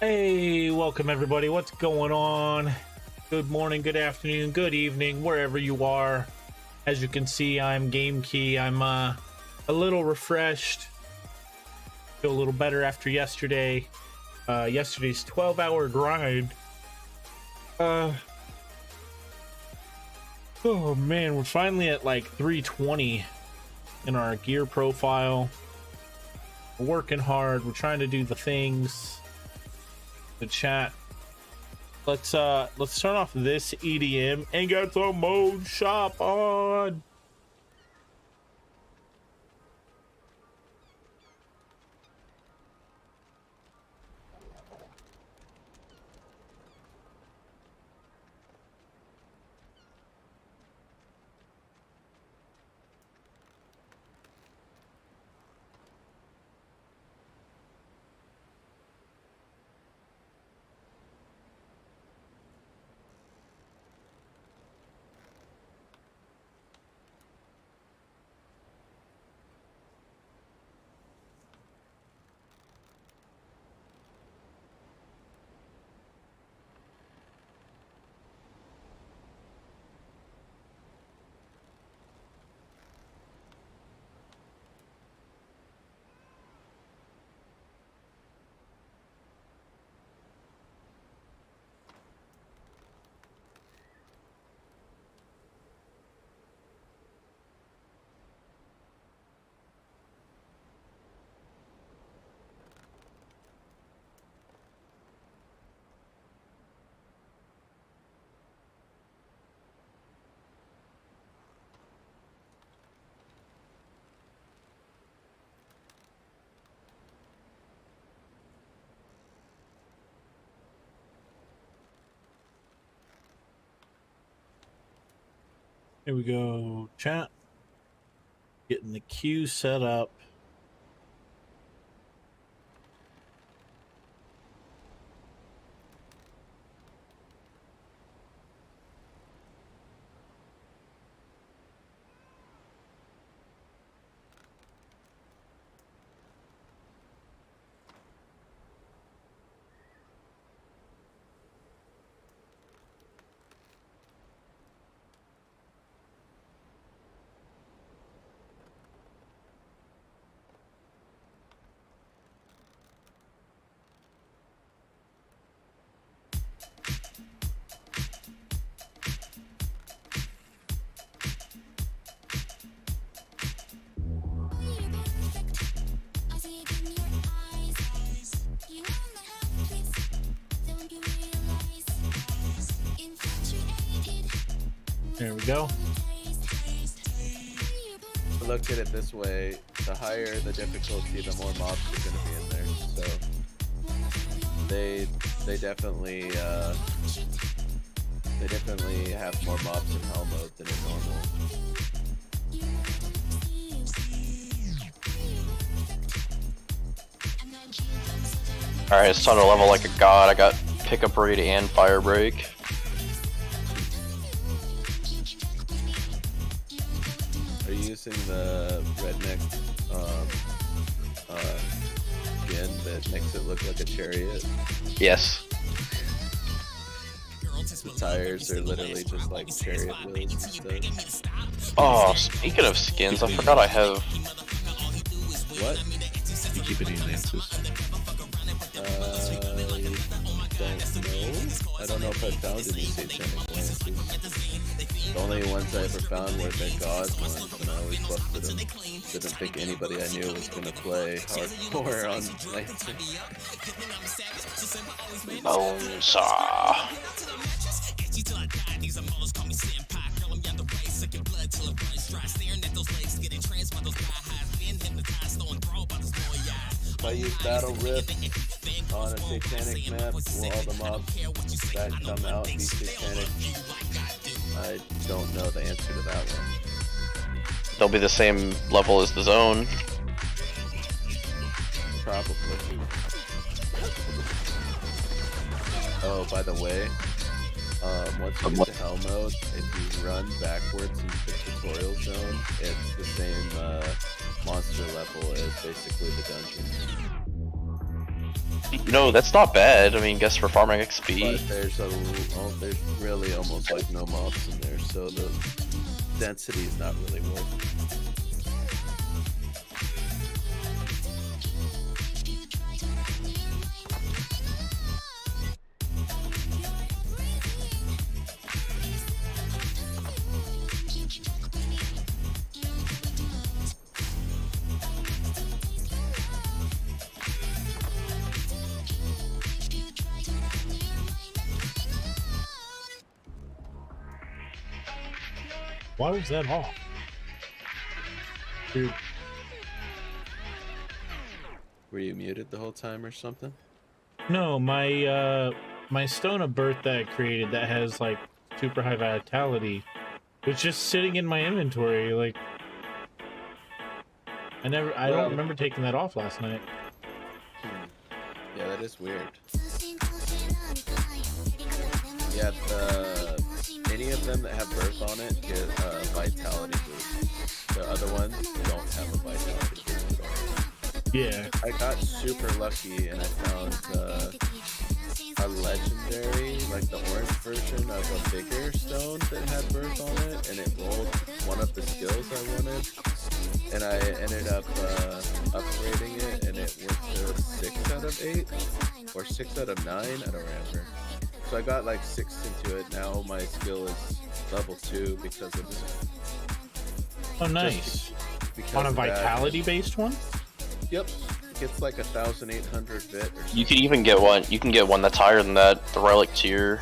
Hey, welcome everybody. What's going on? Good morning, good afternoon, good evening, wherever you are. As you can see, I'm Game Key. I'm a little refreshed. Feel a little better after yesterday. Yesterday's 12-hour grind. Oh man, we're finally at like 320 in our gear profile. We're working hard. We're trying to do the things. The chat. Let's start off this EDM and get some mode shop on. Here we go, chat. Getting the queue set up. There we go. I looked at it this way: the higher the difficulty, the more mobs are going to be in there. So they definitely have more mobs in hell mode than in normal. Alright, it's time to level like a god. I got pickup rate and fire break. Are you using the redneck skin that makes it look like a chariot? Yes. The tires are literally just like chariot wheels and stuff. Oh, speaking of skins, I forgot I have... What? You keep any lances? I don't know if I found any satanic lances. The only ones I ever found were the god ones, and I always busted them. Didn't think anybody I knew was gonna play hardcore on lances. Bonesaw. If I use Battle Rift on a satanic map, will all the mobs that come out be satanic? I don't know the answer to that one. They'll be the same level as the zone. Probably. Oh, by the way, once you get to hell mode, if you run backwards into the tutorial zone, it's the same monster level as basically the dungeon. No, that's not bad. I mean, guess for farming But XP. there's really almost like no mobs in there, so the density is not really worth it. Why was that off? Dude, Were you muted the whole time or something? no, my stone of birth that I created that has like super high vitality was just sitting in my inventory. Like, I Well- don't remember taking that off last night. Yeah, that is weird. Yeah, any of them that have birth on it get a vitality boost. The other ones don't have a vitality boost at all. Yeah. I got super lucky and I found a legendary, like the orange version of a bigger stone that had birth on it, and it rolled one of the skills I wanted. And I ended up upgrading it, and it went to 6 out of 8 or 6 out of 9. I don't remember. So I got like 6 into it. Now my skill is level 2 because of it. Oh, nice. Because On a of that. vitality-based one? Yep. It gets like 1,800 bit or something. You could even get one. You can get one that's higher than that. The relic tier.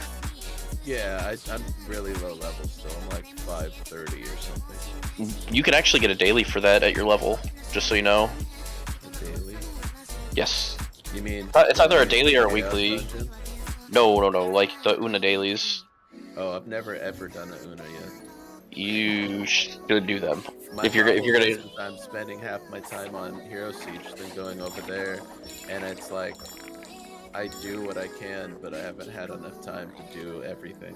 Yeah, I'm really low level still. I'm like 530 or something. You can actually get a daily for that at your level. Just so you know. A daily. Yes. You mean? It's either a daily or a Chaos weekly. Dungeon? No. Like the Una dailies. Oh, I've never ever done a Una yet. You should do them. My If you're gonna. problem is I'm spending half my time on Hero Siege than going over there, and it's like I do what I can, but I haven't had enough time to do everything.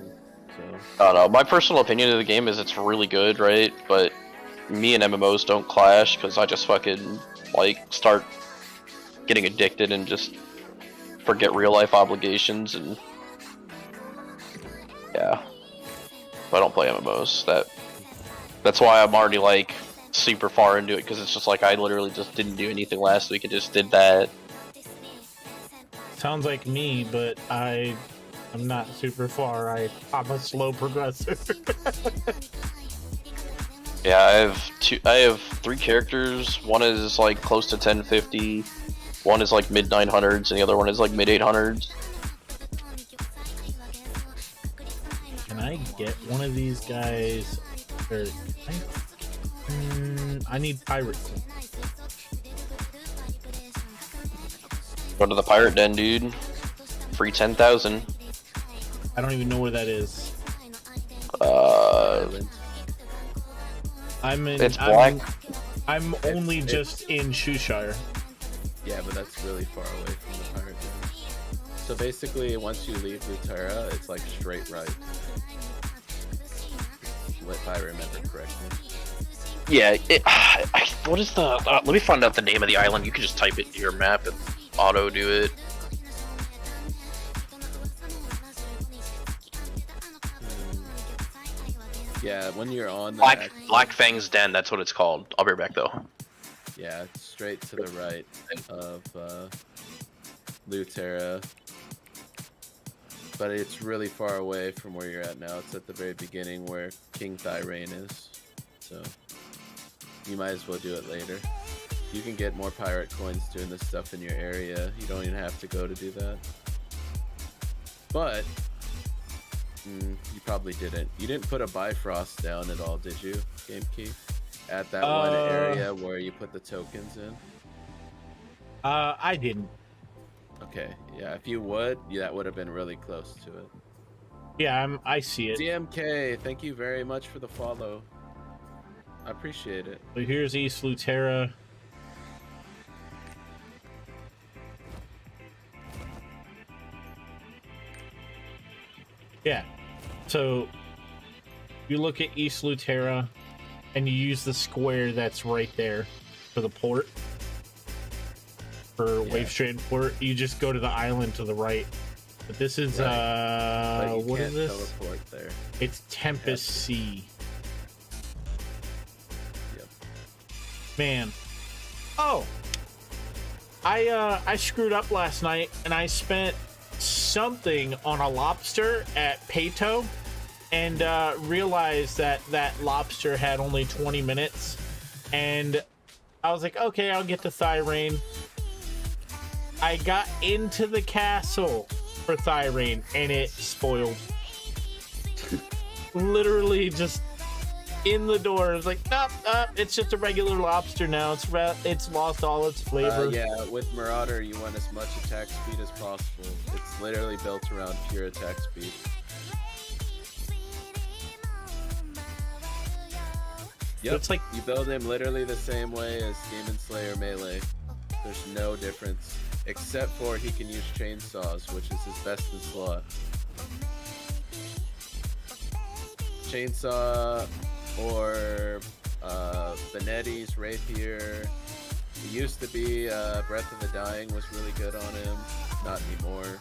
So I don't know. My personal opinion of the game is it's really good, right? But me and MMOs don't clash because I just fucking like start getting addicted and just forget real life obligations and yeah. I don't play MMOs. That's why I'm already like super far into it because it's just like I literally just didn't do anything last week and just did that. Sounds like me, but I'm not super far. I'm a slow progressor. Yeah, I have 3 characters. One is like close to 1050. One is like mid 900s, and the other one is like mid 800s. Can I get one of these guys? Or I need pirate coin. Go to the pirate den, dude. Free 10,000. I don't even know where that is. Island. I'm in. It's black. I'm only just in Shoeshire. Yeah, but that's really far away from the pirate den. So basically, once you leave Lutera, it's like straight right. If I remember correctly. Yeah. What is the? Let me find out the name of the island. You can just type it in your map and auto do it. Yeah, when you're on the Black Fang's Den. That's what it's called. I'll be right back though. yeah, it's straight to the right of Lutera. But it's really far away from where you're at now. It's at the very beginning where King Thyrain is. So you might as well do it later. You can get more pirate coins doing this stuff in your area. You don't even have to go to do that. But you probably didn't. You didn't put a Bifrost down at all, did you, GameKey? At that one area where you put the tokens in? I didn't. Okay, yeah, if you would, that would have been really close to it. Yeah, I see it. DMK, thank you very much for the follow. I appreciate it. So here's East Lutera. Yeah. So you look at East Lutera and you use the square that's right there for the port. for Wave Transport. You just go to the island to the right. But this is But you what can't is this? teleport there. It's Tempest Sea. Yep. Man. Oh. I screwed up last night and I spent something on a lobster at Peyto and realized that that lobster had only 20 minutes. And I was like, okay, I'll get to Thyrane. I got into the castle for Thyrane and it spoiled. Literally just in the door. It was like, nope, it's just a regular lobster now. It's lost all its flavor. Yeah, with Marauder, you want as much attack speed as possible. It's literally built around pure attack speed. Yep, It's like you build him literally the same way as Demon Slayer Melee. There's no difference. Except for he can use chainsaws, which is his best in slot. Chainsaw or Benetti's Rapier. It used to be Breath of the Dying was really good on him. Not anymore.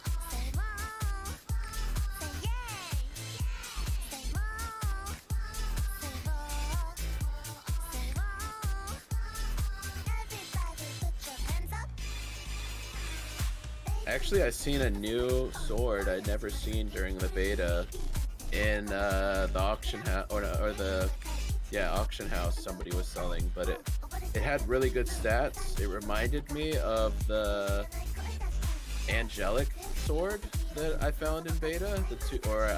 Actually, I seen a new sword I'd never seen during the beta in the auction house or the auction house somebody was selling, but it had really good stats. It reminded me of the angelic sword that I found in beta,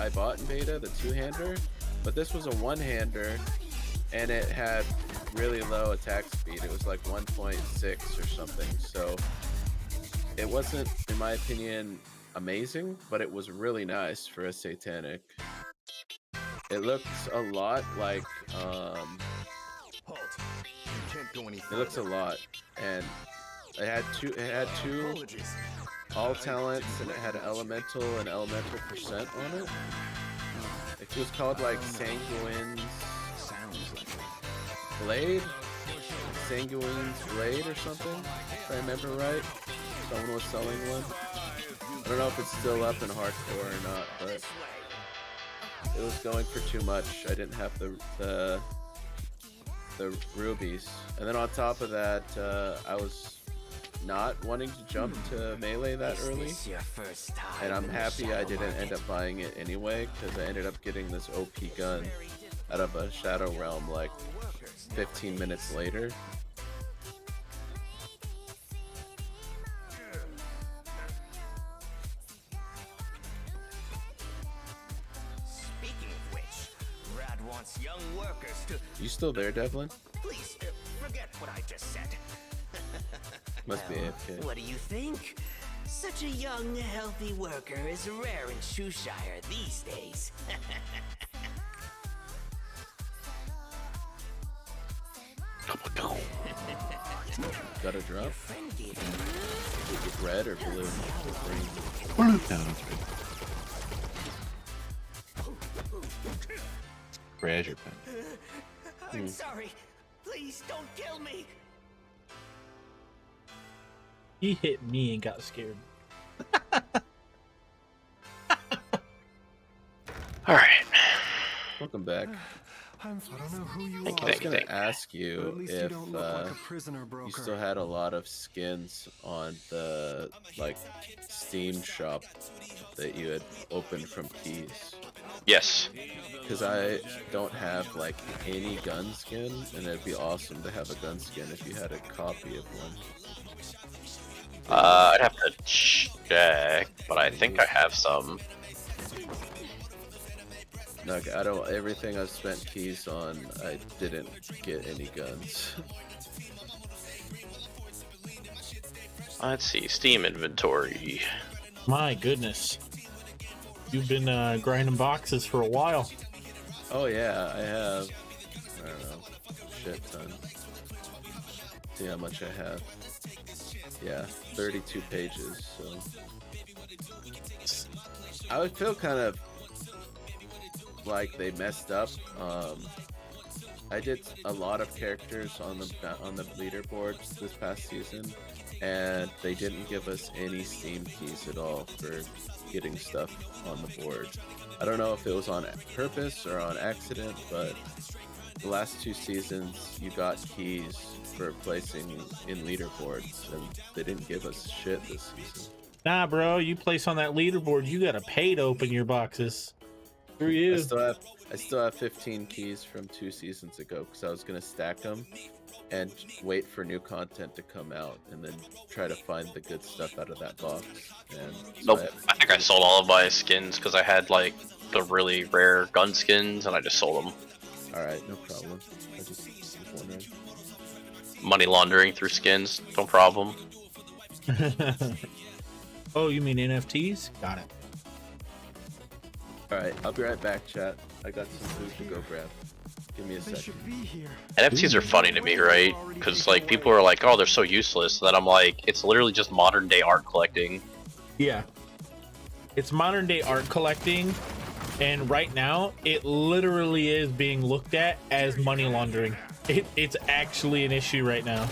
I bought in beta, the two-hander, but this was a one-hander and it had really low attack speed. It was like 1.6 or something, so it wasn't, in my opinion, amazing, but it was really nice for a satanic. It looks a lot like it looks a lot, and it had two all talents, and it had an elemental percent on it. It was called like Sanguine's Blade, Sanguine's Blade or something, if I remember right. Someone was selling one. I don't know if it's still up in hardcore or not, but it was going for too much. I didn't have the rubies, and then on top of that, I was not wanting to jump to melee that early, and I'm happy I didn't end up buying it anyway, because I ended up getting this OP gun out of a Shadow Realm like 15 minutes later. Young workers to You still there, Devlin? please forget what I just said. Must be AFK. What do you think? Such a young, healthy worker is rare in Shoeshire these days. Got a drop? Friend gave Is it red or blue? Or green? No, it's red. Treasure pen. I'm sorry. Please don't kill me. he hit me and got scared. All right. Welcome back. I don't know who you Thank I you, was thank you, gonna thank you. ask but you at least you if don't look like a prisoner broker. you still had a lot of skins on the like Steam shop that you had opened from keys. Yes. Because I don't have like any gun skin, and it'd be awesome to have a gun skin if you had a copy of one. I'd have to check, but I think I have some. Like I don't. Everything I've spent keys on, I didn't get any guns. Let's see, Steam inventory. My goodness. You've been grinding boxes for a while. Oh yeah, I have. I don't know, shit ton. See how much I have. Yeah, 32 pages. So I would feel kind of like they messed up I did a lot of characters on the leaderboards this past season, and they didn't give us any Steam keys at all for getting stuff on the board. I don't know if it was on purpose or on accident, but the last 2 seasons you got keys for placing in leaderboards, and they didn't give us shit this season. Nah, bro, you place on that leaderboard, you gotta pay to open your boxes. Screw you. I still have 15 keys from 2 seasons ago because I was gonna stack them and wait for new content to come out and then try to find the good stuff out of that box. And so Nope. I think I sold all of my skins because I had like the really rare gun skins and I just sold them. Alright, no problem. I just was wondering. Money laundering through skins, no problem. Oh, you mean NFTs? Got it. Alright, I'll be right back, chat. I got some food to go grab. Give me a They second. should be here. NFTs are funny to me, right? Because like people are like, oh, they're so useless. That I'm like, it's literally just modern day art collecting. Yeah. It's modern day art collecting, and right now it literally is being looked at as money laundering. It's actually an issue right now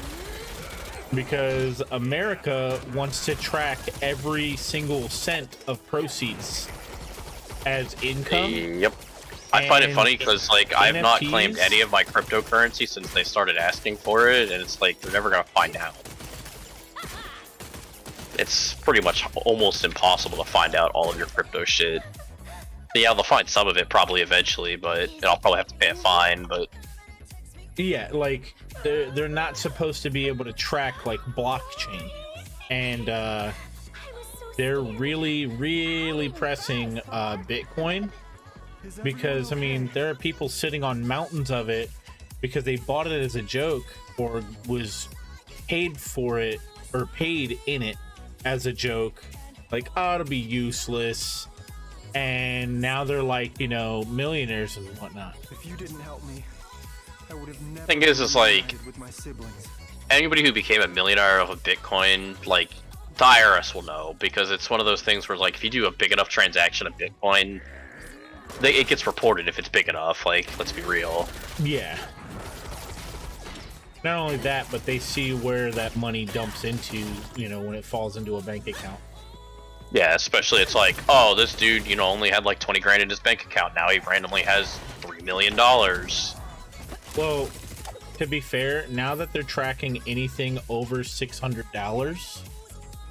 because America wants to track every single cent of proceeds as income. Yep. I find it And funny because like I've not NFTs claimed any of my cryptocurrency since they started asking for it, and it's like they're never gonna find out. It's pretty much almost impossible to find out all of your crypto shit. Yeah, they'll find some of it probably eventually, but I'll probably have to pay a fine. But Yeah, like they're not supposed to be able to track like blockchain, and they're really pressing Bitcoin because I mean there are people sitting on mountains of it because they bought it as a joke or was paid for it or paid in it as a joke, like, oh, it'll be useless, and now they're like, you know, millionaires and whatnot. If you didn't help me, I would have never Thing is like reunited with my siblings. anybody who became a millionaire off of Bitcoin, like the IRS will know, because it's one of those things where like if you do a big enough transaction of Bitcoin, it gets reported if it's big enough. Like, let's be real. Yeah. Not only that, but they see where that money dumps into, you know, when it falls into a bank account. Yeah, especially it's like, oh, this dude, you know, only had like 20 grand in his bank account. Now he randomly has $3 million. Well, to be fair, now that they're tracking anything over $600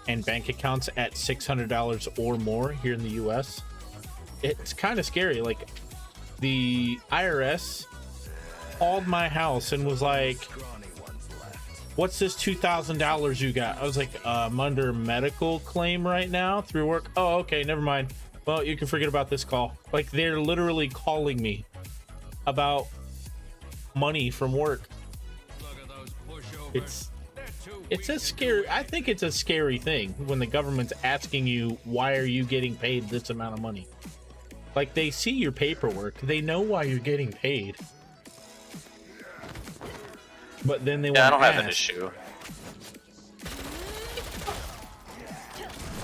and bank accounts at $600 or more here in the US, it's kind of scary. Like, the IRS called my house and was like, what's this $2,000 you got? I was like, I'm under medical claim right now through work. Oh, okay, never mind. Well, you can forget about this call. Like, they're literally calling me about money from work. It's a scary, I think it's a scary thing when the government's asking you, why are you getting paid this amount of money? Like, they see your paperwork, they know why you're getting paid, but then they want to Yeah, I don't ask. have an issue.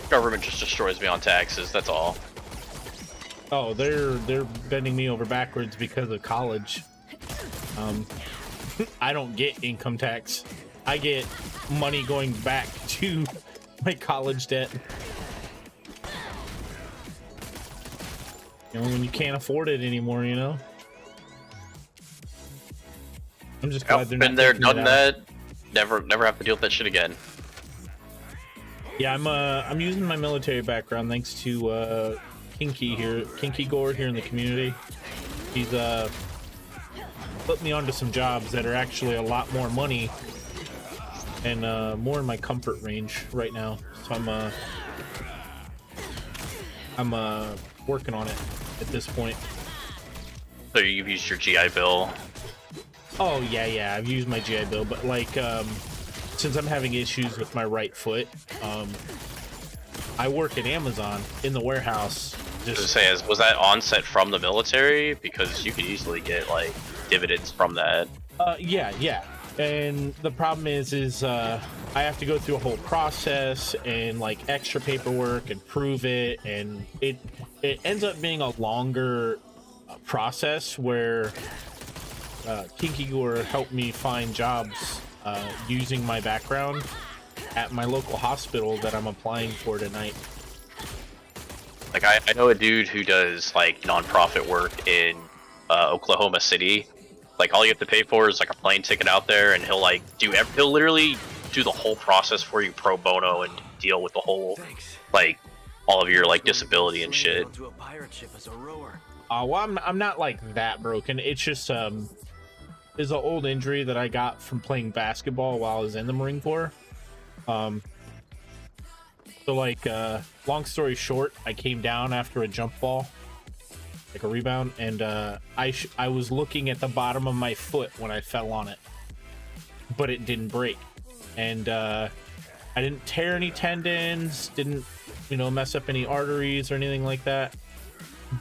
Government just destroys me on taxes, that's all. Oh, they're bending me over backwards because of college. I don't get income tax. I get money going back to my college debt. You know, when you can't afford it anymore, you know? I'm just glad I've they're been not there, taking it done out. that. Never have to deal with that shit again. Yeah, I'm using my military background thanks to Kinky Gore here in the community. He's put me onto some jobs that are actually a lot more money and more in my comfort range right now. So I'm working on it at this point. So you've used your GI Bill. Oh yeah, I've used my GI Bill, but like since I'm having issues with my right foot, I work at Amazon in the warehouse. Just say, was that onset from the military? Because you could easily get like dividends from that. Yeah. And the problem is I have to go through a whole process and like extra paperwork and prove it, and it ends up being a longer process where Kinky Gore helped me find jobs using my background at my local hospital that I'm applying for tonight. Like I know a dude who does like nonprofit work in Oklahoma City. Like all you have to pay for is like a plane ticket out there, and he'll like he'll literally do the whole process for you pro bono and deal with the whole like all of your like disability and shit. Well, I'm not like that broken. It's just there's an old injury that I got from playing basketball while I was in the Marine Corps. So like long story short, I came down after a jump ball, like a rebound, and I was looking at the bottom of my foot when I fell on it, but it didn't break, and I didn't tear any tendons, didn't mess up any arteries or anything like that,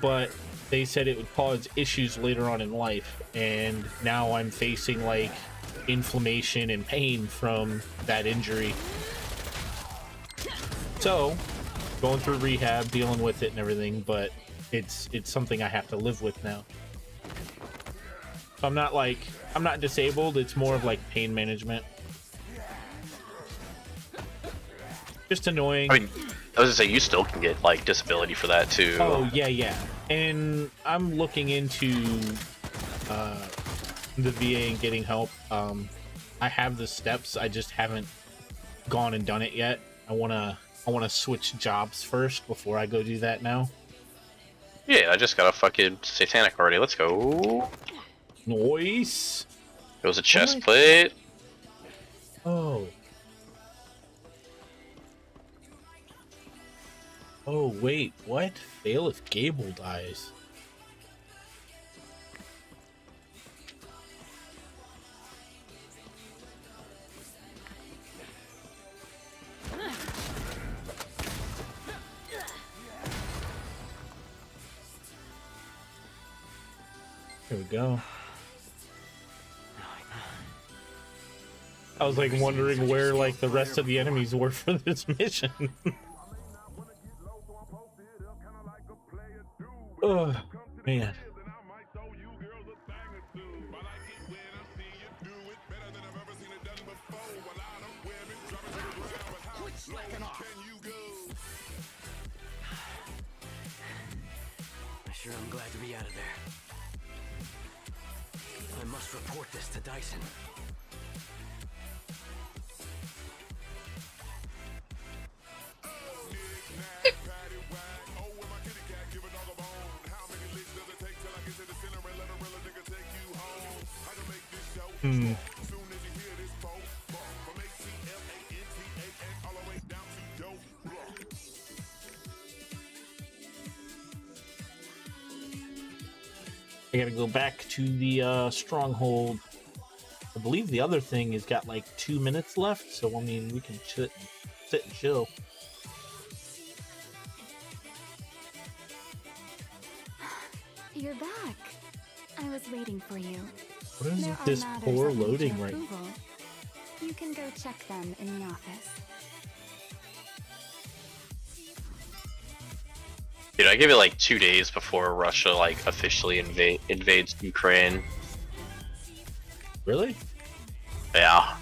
but they said it would cause issues later on in life, and now I'm facing like inflammation and pain from that injury. So going through rehab, dealing with it and everything, but it's something I have to live with now. So I'm not disabled, it's more of like pain management. Just annoying. I mean, I was gonna say you still can get like disability for that too. Oh yeah, and I'm looking into the VA and getting help. I have the steps, I just haven't gone and done it yet. I wanna switch jobs first before I go do that now. Yeah, I just got a fucking satanic already. Let's go. Nice. It was a chest plate. Oh. Oh wait, what? Fail if Gable dies. Here we go. I was like wondering where like the rest of the enemies were for this mission. Oh man. Sure, I'm glad to be out of there. I must report this to Dyson. I gotta go back to the stronghold. I believe the other thing has got like 2 minutes left, so I mean we can sit and chill. You're back. I was waiting for you. What is There this are matters poor that need loading your right now? approval. You can go check them in the office. Dude, I give it like 2 days before Russia like officially invades Ukraine. Really? Yeah.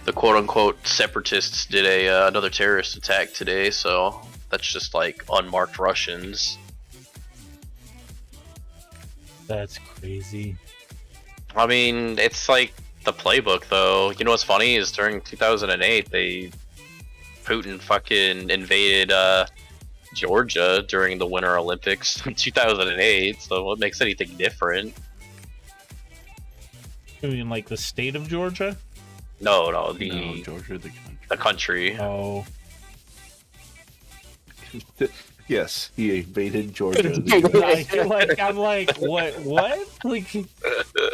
The quote-unquote separatists did another terrorist attack today, so that's just like unmarked Russians. That's crazy. I mean, it's like the playbook, though. You know what's funny is during 2008, Putin fucking invaded Georgia during the Winter Olympics in 2008. So what makes anything different? You mean like the state of Georgia? No, No, Georgia, the country. Oh. Yes, he invaded Georgia. I'm like, what? Like,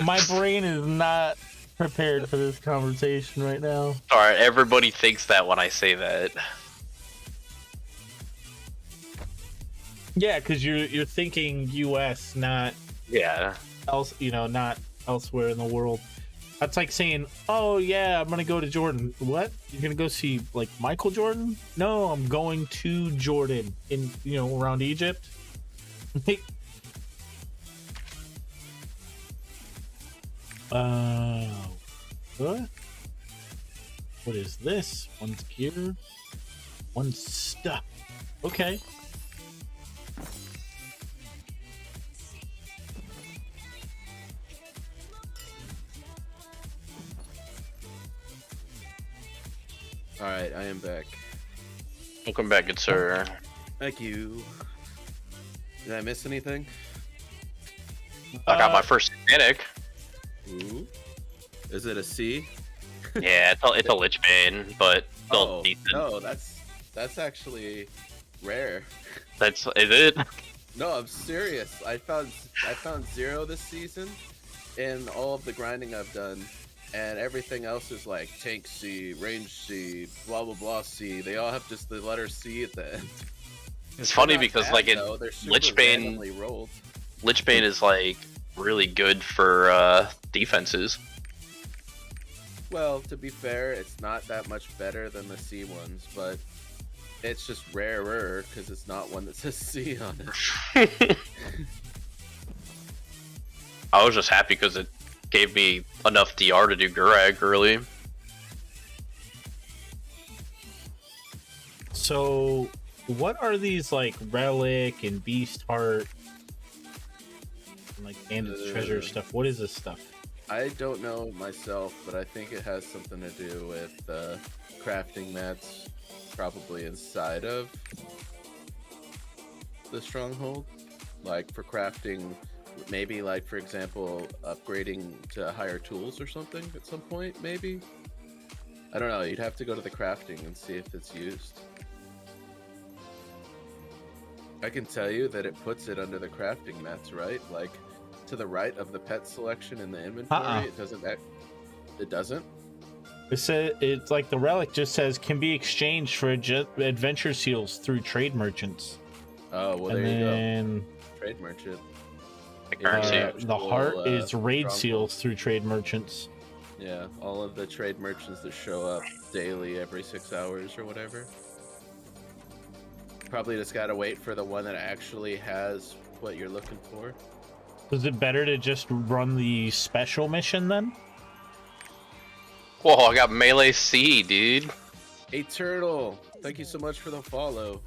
my brain is not prepared for this conversation right now. Alright, everybody thinks that when I say that. Yeah, because you're thinking U.S., not Yeah. not elsewhere in the world. That's like saying, "Oh yeah, I'm gonna go to Jordan." What? You're gonna go see like Michael Jordan? No, I'm going to Jordan in around Egypt. What? What is this? One's gear, one's stuff. Okay. Alright, I am back. Welcome back, good sir. Thank you. Did I miss anything? I got my first Satanic. Ooh. Is it a C? Yeah, it's a Lich Bane, but still decent. No, that's actually rare. Is it? No, I'm serious. I found 0 this season in all of the grinding I've done, and everything else is like tank C, range C, blah blah blah C. They all have just the letter C at the end. It's funny because like in Lich Bane is like really good for defenses. Well, to be fair, it's not that much better than the C ones, but it's just rarer because it's not one that says C on it. I was just happy because it gave me enough DR to do Gurag early. So, what are these like relic and beast heart and like bandit's treasure stuff? What is this stuff? I don't know myself, but I think it has something to do with crafting mats, probably inside of the stronghold, like for crafting. Maybe like, for example, upgrading to higher tools or something at some point, maybe? I don't know, you'd have to go to the crafting and see if it's used. I can tell you that it puts it under the crafting mats, right? Like, to the right of the pet selection in the inventory, it doesn't... It doesn't? It says, it's like the relic just says, can be exchanged for adventure seals through trade merchants. Oh, well, there you go. Trade merchant. The heart is raid seals through trade merchants. Yeah, all of the trade merchants that show up daily every 6 hours or whatever. Probably just gotta wait for the one that actually has what you're looking for. Is it better to just run the special mission then? Whoa, I got melee C, dude. Hey Turtle, thank you so much for the follow.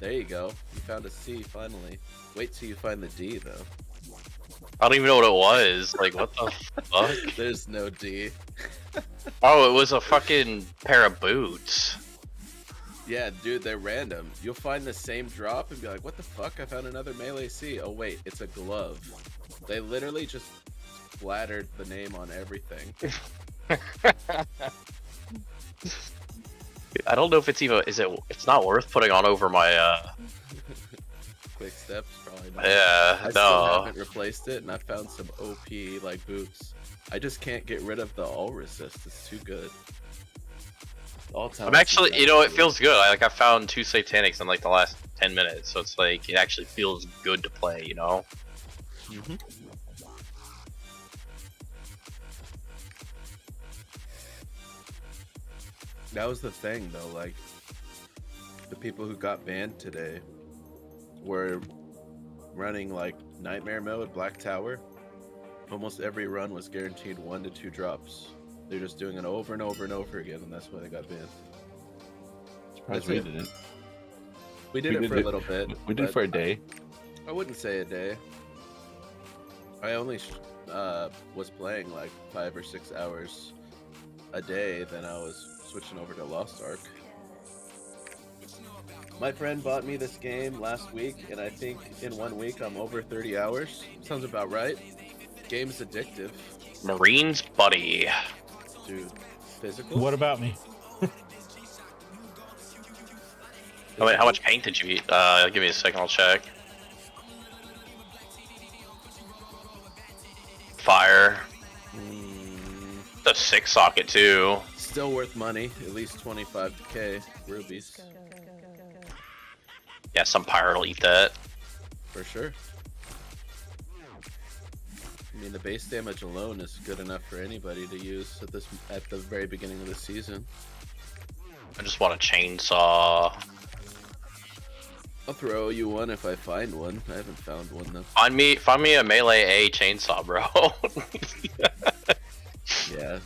There you go, you found a C finally. Wait till you find the D though. I don't even know what it was. Like, what the fuck? There's no D. Oh, it was a fucking pair of boots. Yeah, dude, they're random. You'll find the same drop and be like, what the fuck? I found another melee C. Oh wait, it's a glove. They literally just splattered the name on everything. I don't know if it's even, it's not worth putting on over my, Quick steps, probably not. Yeah, I still haven't replaced it, and I found some OP, like, boots. I just can't get rid of the all resist. It's too good. I'm actually, you know, it feels good. I found 2 Satanics in like the last 10 minutes, so it's like, it actually feels good to play, you know? Mm-hmm. That was the thing, though, like, the people who got banned today were running, like, Nightmare Mode, Black Tower. Almost every run was guaranteed 1 to 2 drops. They're just doing it over and over and over again, and that's why they got banned. Surprised we didn't. We did it for a little bit. We did it for a day. I wouldn't say a day. I only was playing like 5 or 6 hours a day, then I was switching over to Lost Ark. My friend bought me this game last week, and I think in 1 week I'm over 30 hours. Sounds about right. Game's addictive. Marines, buddy. Dude, physical? What about me? Oh, wait, how much paint did you eat? Give me a second, I'll check. Fire. The 6 socket too. Still worth money, at least 25k rubies. Yeah, some pirate will eat that. For sure. I mean, the base damage alone is good enough for anybody to use at the very beginning of the season. I just want a chainsaw. I'll throw you one if I find one. I haven't found one though. Find me a melee A chainsaw, bro. Yeah.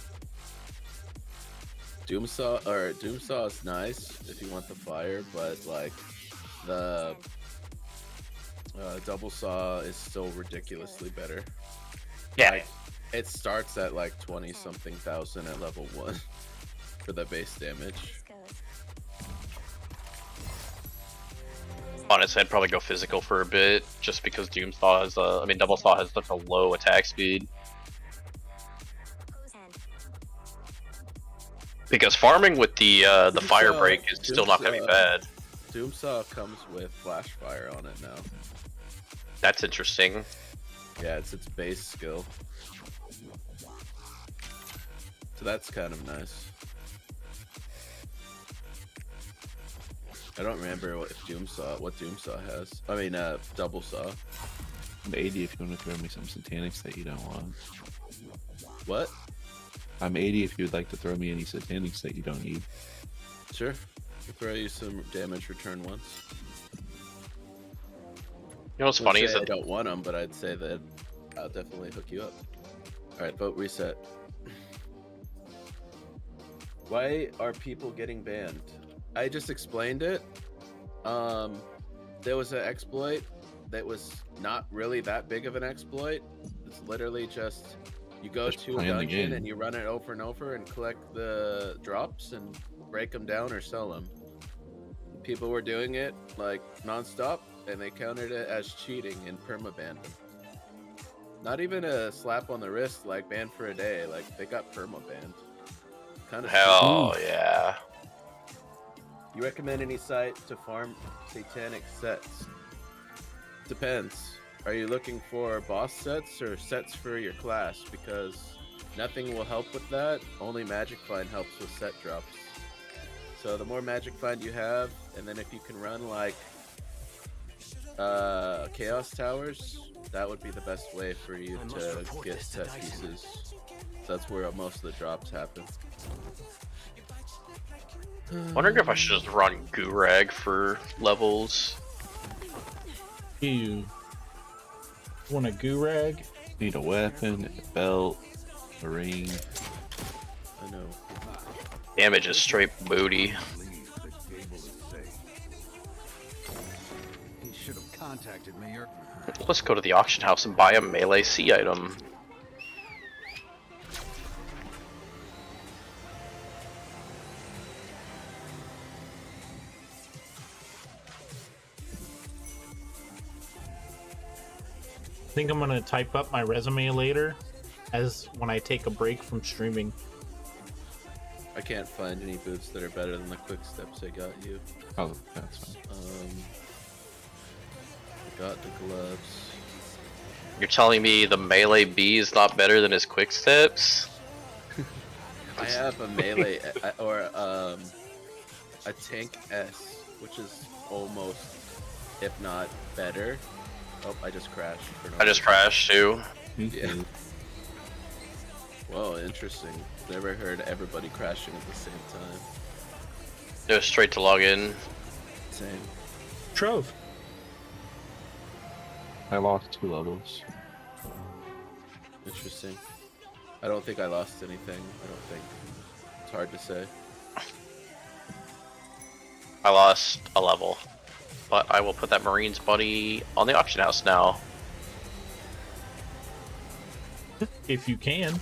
Doomsaw is nice if you want the fire, but like the double saw is still ridiculously better. Yeah. Like, it starts at like 20 something thousand at level 1 for the base damage. Honestly, I'd probably go physical for a bit, just because Doomsaw has double saw has such a low attack speed. Because farming with the fire break is still not gonna be bad. Doomsaw comes with flash fire on it now. That's interesting. Yeah, it's its base skill. So that's kind of nice. I don't remember what Doomsaw has. I mean, double saw. I'm 80 if you want to throw me some satanics that you don't want. What? I'm 80 if you would like to throw me any satanics that you don't need. Sure. I'll throw you some damage return once. You know what's funny is I that don't want them, but I'd say that I'll definitely hook you up. Alright, vote reset. Why are people getting banned? I just explained it. There was an exploit that was not really that big of an exploit. It's literally just you go Just to a playing the dungeon game. and you run it over and over and collect the drops and break them down or sell them. People were doing it like nonstop, and they counted it as cheating and permabanned them. Not even a slap on the wrist, like banned for a day. Like they got permabanned. Kind of. hell yeah. You recommend any site to farm satanic sets? Depends. Are you looking for boss sets or sets for your class? Because nothing will help with that. Only Magic Find helps with set drops. So the more Magic Find you have, and then if you can run like Chaos Towers, that would be the best way for you to get set pieces. So that's where most of the drops happen. Wondering if I should just run Gurag for levels. You want a Gurag? Need a weapon, a belt, a ring. I know. Damage is straight booty. He should have contacted me or Let's go to the auction house and buy a melee C item. I think I'm gonna type up my resume later, as when I take a break from streaming. I can't find any boots that are better than the quick steps I got you. Oh, that's fine. I got the gloves. You're telling me the melee B is not better than his quick steps? I have a melee or a tank S, which is almost, if not better. Oh, I just crashed. I just crashed too. Yeah. Whoa, interesting. Never heard everybody crashing at the same time. It was straight to log in. Same. Trove. I lost 2 levels. Interesting. I don't think I lost anything. I don't think. It's hard to say. I lost a level. But I will put that Marine's buddy on the auction house now. If you can.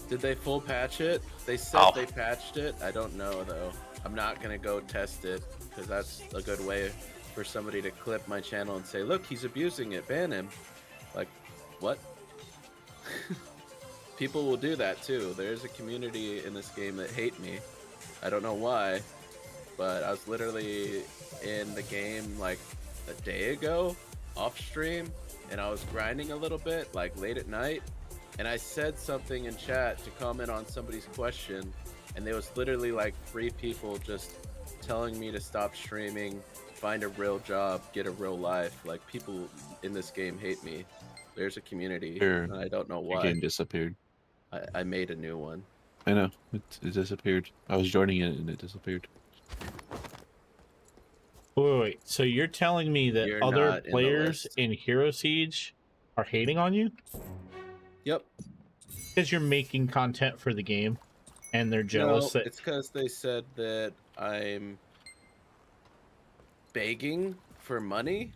Did they full patch it? They said they patched it. I don't know though. I'm not gonna go test it because that's a good way for somebody to clip my channel and say, "Look, he's abusing it. Ban him." Like, what? People will do that too. There's a community in this game that hate me. I don't know why, but I was literally in the game like a day ago off stream, and I was grinding a little bit like late at night, and I said something in chat to comment on somebody's question, and there was literally like 3 people just telling me to stop streaming, find a real job, get a real life. Like, people in this game hate me. There's a community, Sure. and I don't know Your why. game disappeared. I made a new one. I know. It disappeared. I was joining it and it disappeared. Wait. So you're telling me that You're other not in the players list. in Hero Siege are hating on you? Yep. Because you're making content for the game, and they're jealous No, that it's because they said that I'm begging for money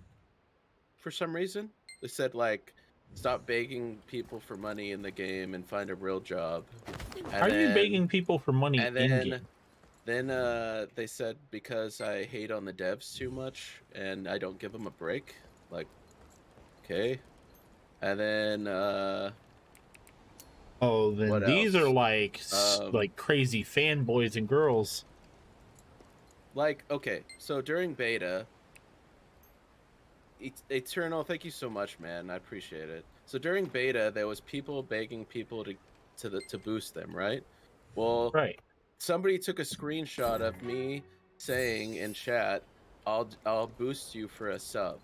for some reason. They said like, stop begging people for money in the game and find a real job. And are you then- begging people for money And in then, game? they said because I hate on the devs too much and I don't give them a break. Like, okay. And then Oh, then what these else? are like like crazy fanboys and girls. like, okay, so during beta, Eternal, thank you so much, man. I appreciate it. So during beta, there was people begging people to boost them, right? Well, Right. somebody took a screenshot of me saying in chat, I'll boost you for a sub,"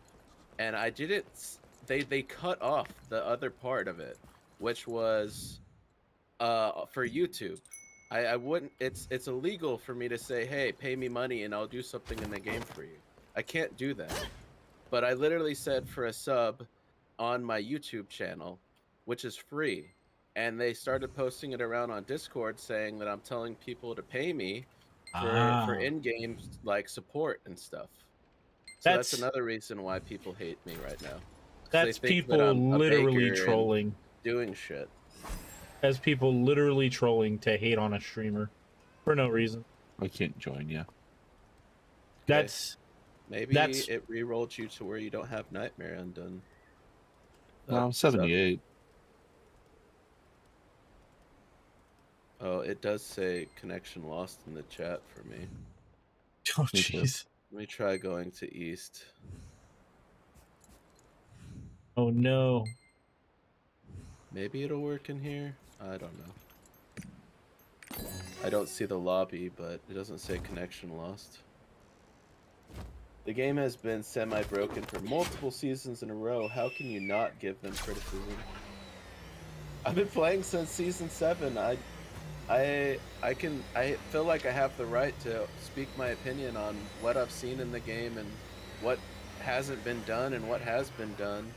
and I didn't. They cut off the other part of it, which was for YouTube. I wouldn't. It's illegal for me to say, "Hey, pay me money and I'll do something in the game for you." I can't do that. But I literally said for a sub on my YouTube channel, which is free. And they started posting it around on Discord saying that I'm telling people to pay me for in-game like support and stuff. So that's another reason why people hate me right now. 'Cause they That's think that people I'm a literally baker and trolling. doing shit. That's people literally trolling to hate on a streamer for no reason. I can't join you. That's Maybe That's- it re-rolled you to where you don't have Nightmare undone. Well, I'm 78. Oh, it does say connection lost in the chat for me. oh Me too. jeez. Let me try going to East. Oh no. Maybe it'll work in here. I don't know. I don't see the lobby, but it doesn't say connection lost. The game has been semi-broken for multiple seasons in a row. How can you not give them criticism? I've been playing since season 7. I feel like I have the right to speak my opinion on what I've seen in the game and what hasn't been done and what has been done.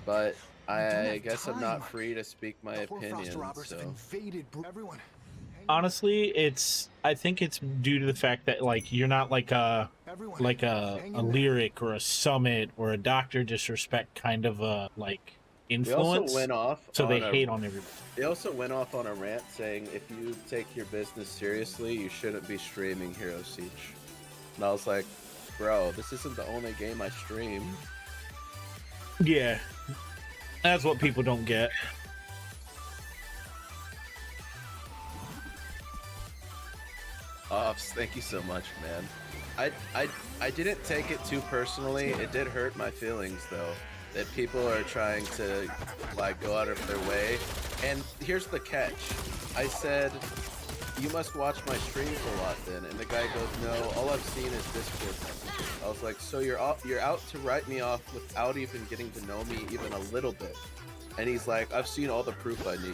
But I guess I'm not free to speak my opinion. So Honestly, I think it's due to the fact that like you're not like a lyric or a summit or a Doctor Disrespect kind of a like they influence. also went off. So they hate on everybody. They also went off on a rant saying if you take your business seriously, you shouldn't be streaming Hero Siege. And I was like, bro, this isn't the only game I stream. Yeah. That's what people don't get. Offs, thank you so much, man. I didn't take it too personally. It did hurt my feelings though, that people are trying to like go out of their way. And here's the catch. I said, you must watch my streams a lot then. And the guy goes, no, all I've seen is Discord messages. I was like, so you're out to write me off without even getting to know me even a little bit. And he's like, I've seen all the proof I need.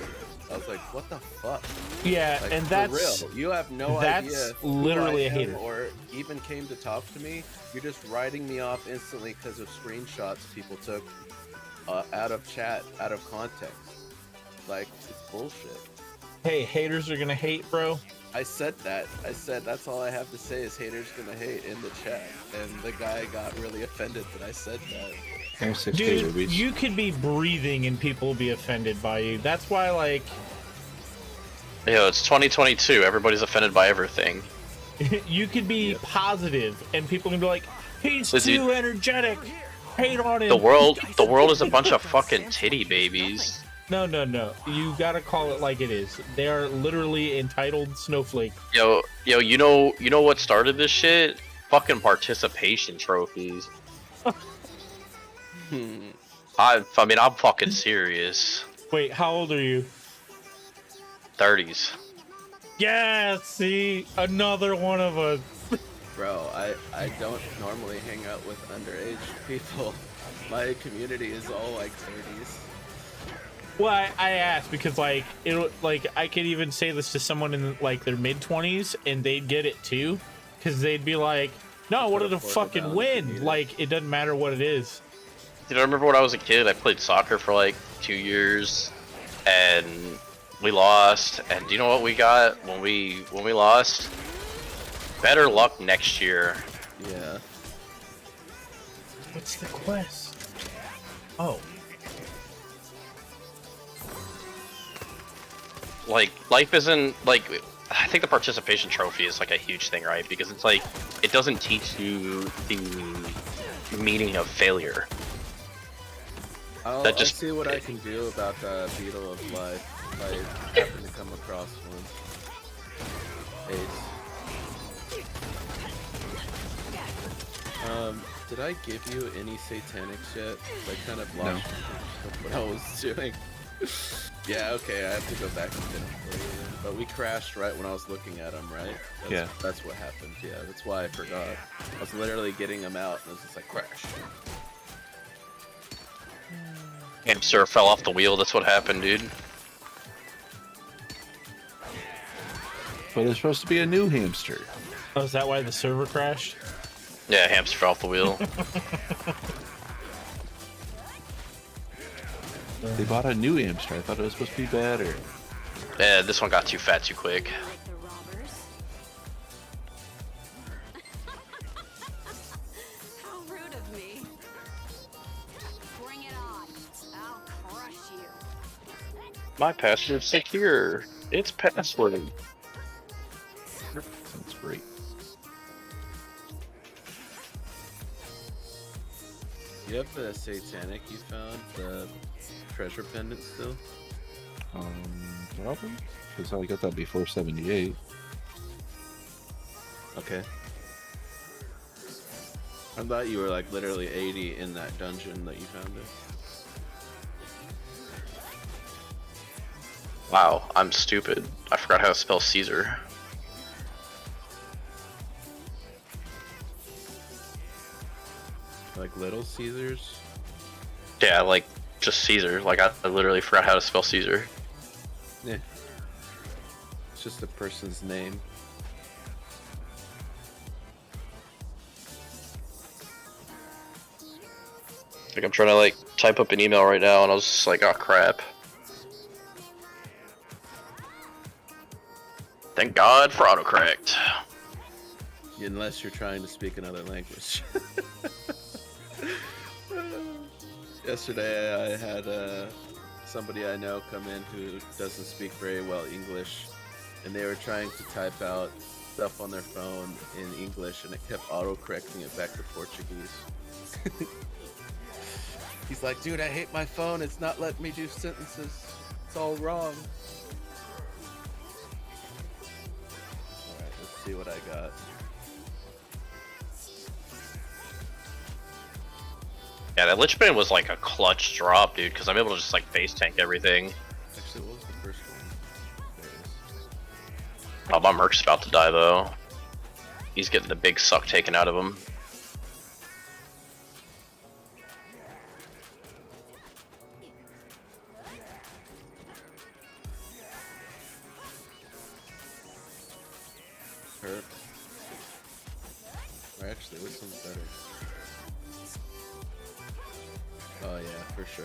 I was like, what the fuck? Yeah, Like, and for that's real. You have no that's idea who literally I a am hater. or even came to talk to me. You're just writing me off instantly because of screenshots people took out of chat, out of context. Like, it's bullshit. Hey, haters are gonna hate, bro. I said that. I said that's all I have to say is haters gonna hate in the chat. And the guy got really offended that I said that. I'm 6K Dude, rubies. you could be breathing and people will be offended by you. That's why, like, Yo, it's 2022. Everybody's offended by everything. you could be positive and people can be like, he's So, dude, too energetic. Hate on him. The world is a bunch of fucking titty babies. No. You gotta call it like it is. They are literally entitled snowflake. Yo, you know what started this shit? Fucking participation trophies. I mean, I'm fucking serious. Wait, how old are you? 30s. Yeah, see, another one of us. Bro, I don't normally hang out with underage people. My community is all like 30s. Well, I asked because like I could even say this to someone in like their mid-20s and they'd get it too, because they'd be like, "No, what did a fucking win? Like it doesn't matter what it is." Dude, I remember when I was a kid, I played soccer for like 2 years. and we lost. And do you know what we got when we lost? Better luck next year. Yeah. What's the quest? Oh. Like, life isn't like. I think the participation trophy is like a huge thing, right? Because it's like it doesn't teach you the meaning of failure. I'll see what I can do about the Beetle of Life if I happen to come across one. Ace. Did I give you any satanics yet? I kind of lost what I was doing. Yeah, okay, I have to go back and get them for you then. But we crashed right when I was looking at them, right? That's what happened, yeah. That's why I forgot. I was literally getting them out and it was just like, crash. Hamster fell off the wheel, that's what happened, dude. But it's supposed to be a new hamster. Oh, is that why the server crashed? Yeah, hamster fell off the wheel. They bought a new hamster. I thought it was supposed to be better. Yeah, this one got too fat too quick. Like the robbers. How rude of me. Bring it on. I'll crush you. My password's secure. It's password. Sounds great. You have the satanic you found, the treasure pendant still? Probably. Because I got that before 78. Okay. I thought you were like literally 80 in that dungeon that you found it. Wow, I'm stupid. I forgot how to spell Caesar. Like Little Caesars? Yeah, like just Caesar. Like I literally forgot how to spell Caesar. Yeah. It's just a person's name. Like I'm trying to like type up an email right now and I was just like, oh crap. Thank God for autocorrect. Unless you're trying to speak another language. Yesterday I had somebody I know come in who doesn't speak very well English, and they were trying to type out stuff on their phone in English and it kept auto-correcting it back to Portuguese. He's like, dude, I hate my phone, it's not letting me do sentences, it's all wrong. Alright, let's see what I got. Yeah, that Lichman was like a clutch drop, dude, because I'm able to just like face tank everything. Actually, what was the first one? There it is. Oh, my Merc's about to die though. He's getting the big suck taken out of him. Hurt. Or actually, which one's better? Oh yeah, for sure.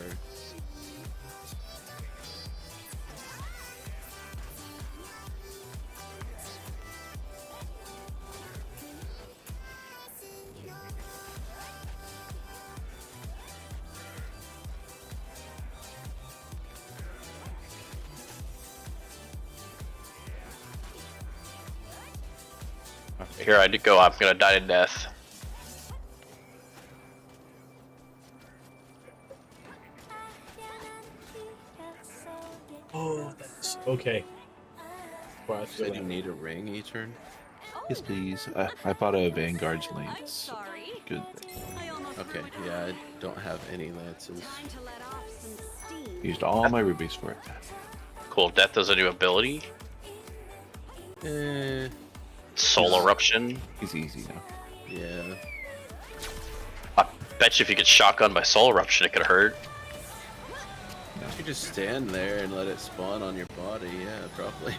Here I go, I'm gonna die to death. Oh, that's okay. Wow, that's Said really you need a ring each turn? Yes, please. I bought a Vanguard's I'm lance. sorry. Good. I almost Okay, forgot. yeah, I don't have any lances. Time to let off some steam. Used all my rubies for it. Cool, death is a new ability. Soul eruption. He's easy now. Yeah. I bet you if you get shotgunned by soul eruption it could hurt. You just stand there and let it spawn on your body, yeah, probably.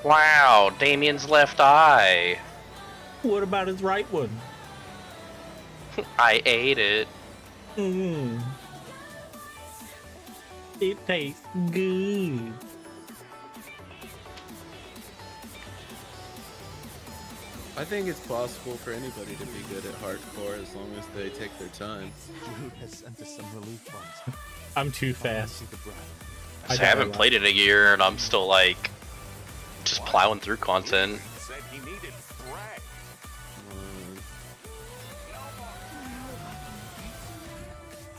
Wow, Damien's left eye. What about his right one? I ate it. Mm. It tastes good. I think it's possible for anybody to be good at hardcore as long as they take their time. I'm too fast. I haven't played it a year, and I'm still like just plowing through content.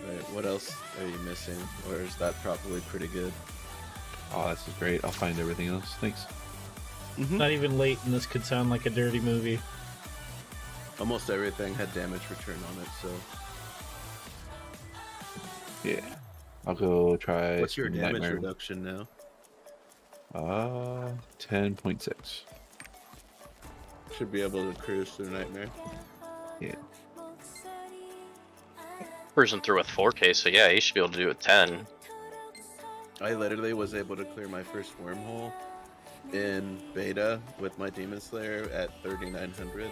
Right, what else are you missing? Or is that probably pretty good? Oh, this is great. I'll find everything else. Thanks. Not even late, and this could sound like a dirty movie. Almost everything had damage return on it, so... Yeah. I'll go try. What's your some damage Nightmare. reduction now? 10.6. Should be able to cruise through Nightmare. Yeah. Cruising through with 4K, so yeah, you should be able to do it 10. I literally was able to clear my first wormhole in beta with my Demon Slayer at 3900.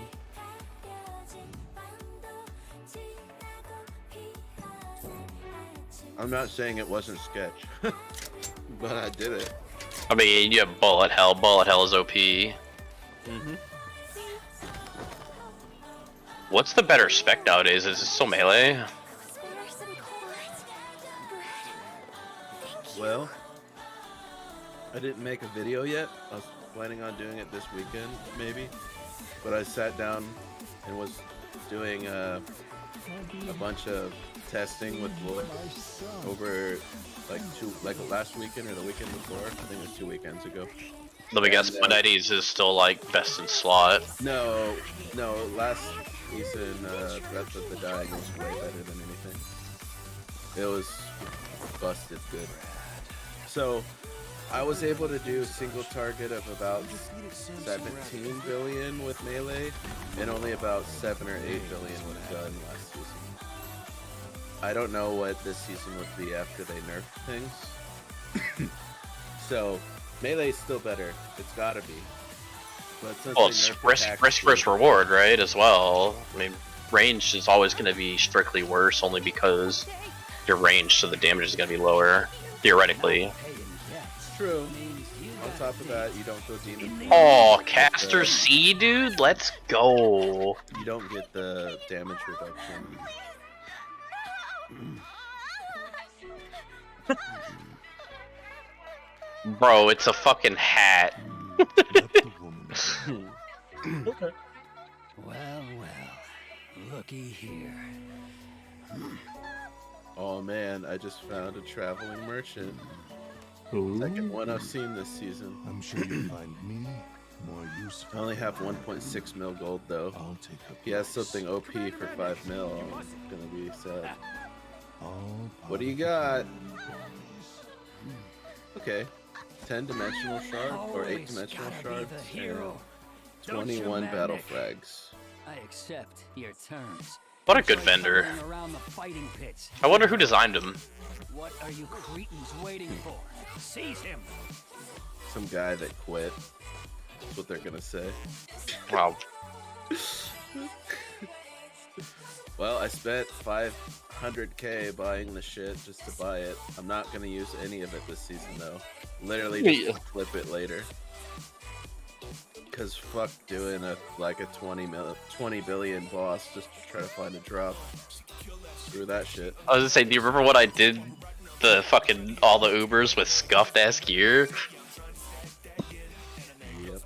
I'm not saying it wasn't sketch, but I did it. I mean, you have Bullet Hell. Bullet Hell is OP. What's the better spec nowadays? Is it still melee? Well, I didn't make a video yet. I was planning on doing it this weekend, maybe. But I sat down and was doing a bunch of testing with Lloyd over like last weekend or the weekend before. I think it was 2 weekends ago. Let me guess, my 90s is still like best in slot. No, last season, Breath of the Dying was way better than anything. It was busted good. So, I was able to do a single target of about 17 billion with melee, and only about 7 or 8 billion with gun last season. I don't know what this season would be after they nerf things. So, melee's still better. It's gotta be. But since Well, they it's nerfed attack risk speed- versus reward, right, as well. I mean, range is always going to be strictly worse, only because your range, so the damage is going to be lower, theoretically. True. On top of that, you don't go demon. Oh, Caster C, dude, let's go. You don't get the damage reduction. Bro, it's a fucking hat. Well, looky here. Oh man, I just found a traveling merchant. Ooh. Second one I've seen this season. I'm sure you'll find me more I useful. only have 1.6 mil gold though. I'll take a If he has something OP for 5 mil, I'm gonna be sad. What do you got? Okay. 10-dimensional shard or 8-dimensional shards and 21 battle frags. I accept your terms. What a good vendor. Around the fighting pits. I wonder who designed him. What are you cretins waiting for? Seize him. Some guy that quit. That's what they're gonna say. Wow. Well, I spent 500k buying the shit just to buy it. I'm not gonna use any of it this season though. Literally just flip it later. Cause fuck doing a 20 billion boss just to try to find a drop. Screw that shit. I was gonna say, do you remember what I did? The fucking all the Ubers with scuffed ass gear. Yep.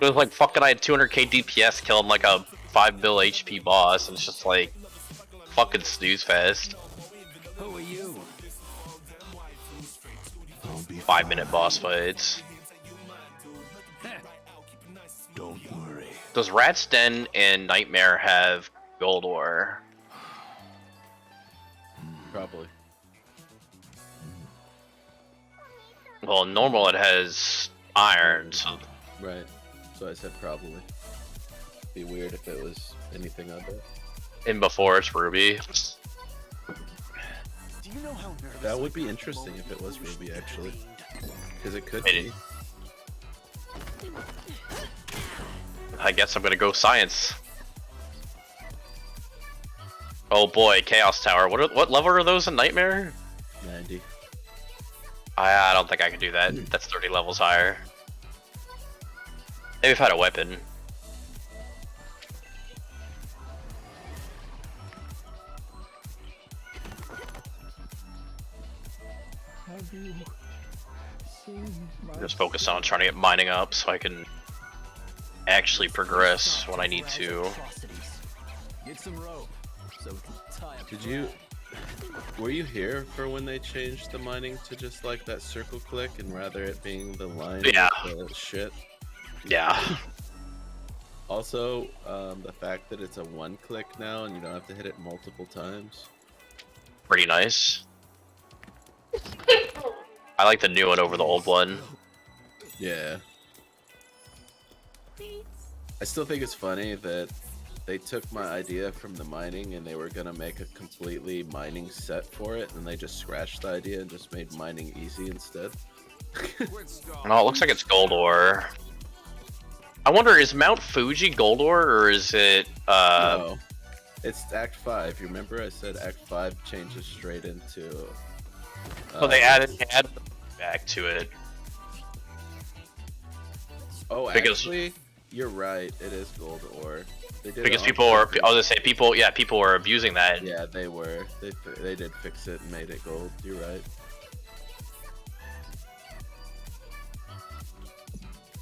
It was like fucking, I had 200k DPS killing like a 5 bill HP boss, and it's just like fucking snooze fest. Who are you? 5-minute boss fights. Don't worry. Does Rat's Den and Nightmare have Gold War? Probably. Well, normal it has Iron, so Right. So I said probably. Be weird if it was anything other. in before it's Ruby. That would be interesting if it was Ruby actually. Because it could Maybe. be. I guess I'm gonna go science. Oh boy, Chaos Tower. What level are those in Nightmare? 90. I don't think I can do that. That's 30 levels higher. Maybe if I had a weapon. Have you seen my Just focus on trying to get mining up so I can actually progress when I need to. Get some rope so we can tie up. Did you? Were you here for when they changed the mining to just like that circle click and rather it being the line? Yeah. With the shit. Yeah. Also, the fact that it's a one click now and you don't have to hit it multiple times. Pretty nice. I like the new one over the old one. Yeah. I still think it's funny that they took my idea from the mining and they were gonna make a completely mining set for it, and they just scratched the idea and just made mining easy instead. No, it looks like it's gold ore. I wonder, is Mount Fuji gold ore, or is it, No. It's Act 5. You remember I said Act 5 changes straight into... Oh, they added back to it. Oh, Because- actually, you're right. It is gold ore. They did it Because on people were, I purpose. was gonna say, people were abusing that. Yeah, they were. They did fix it and made it gold. You're right.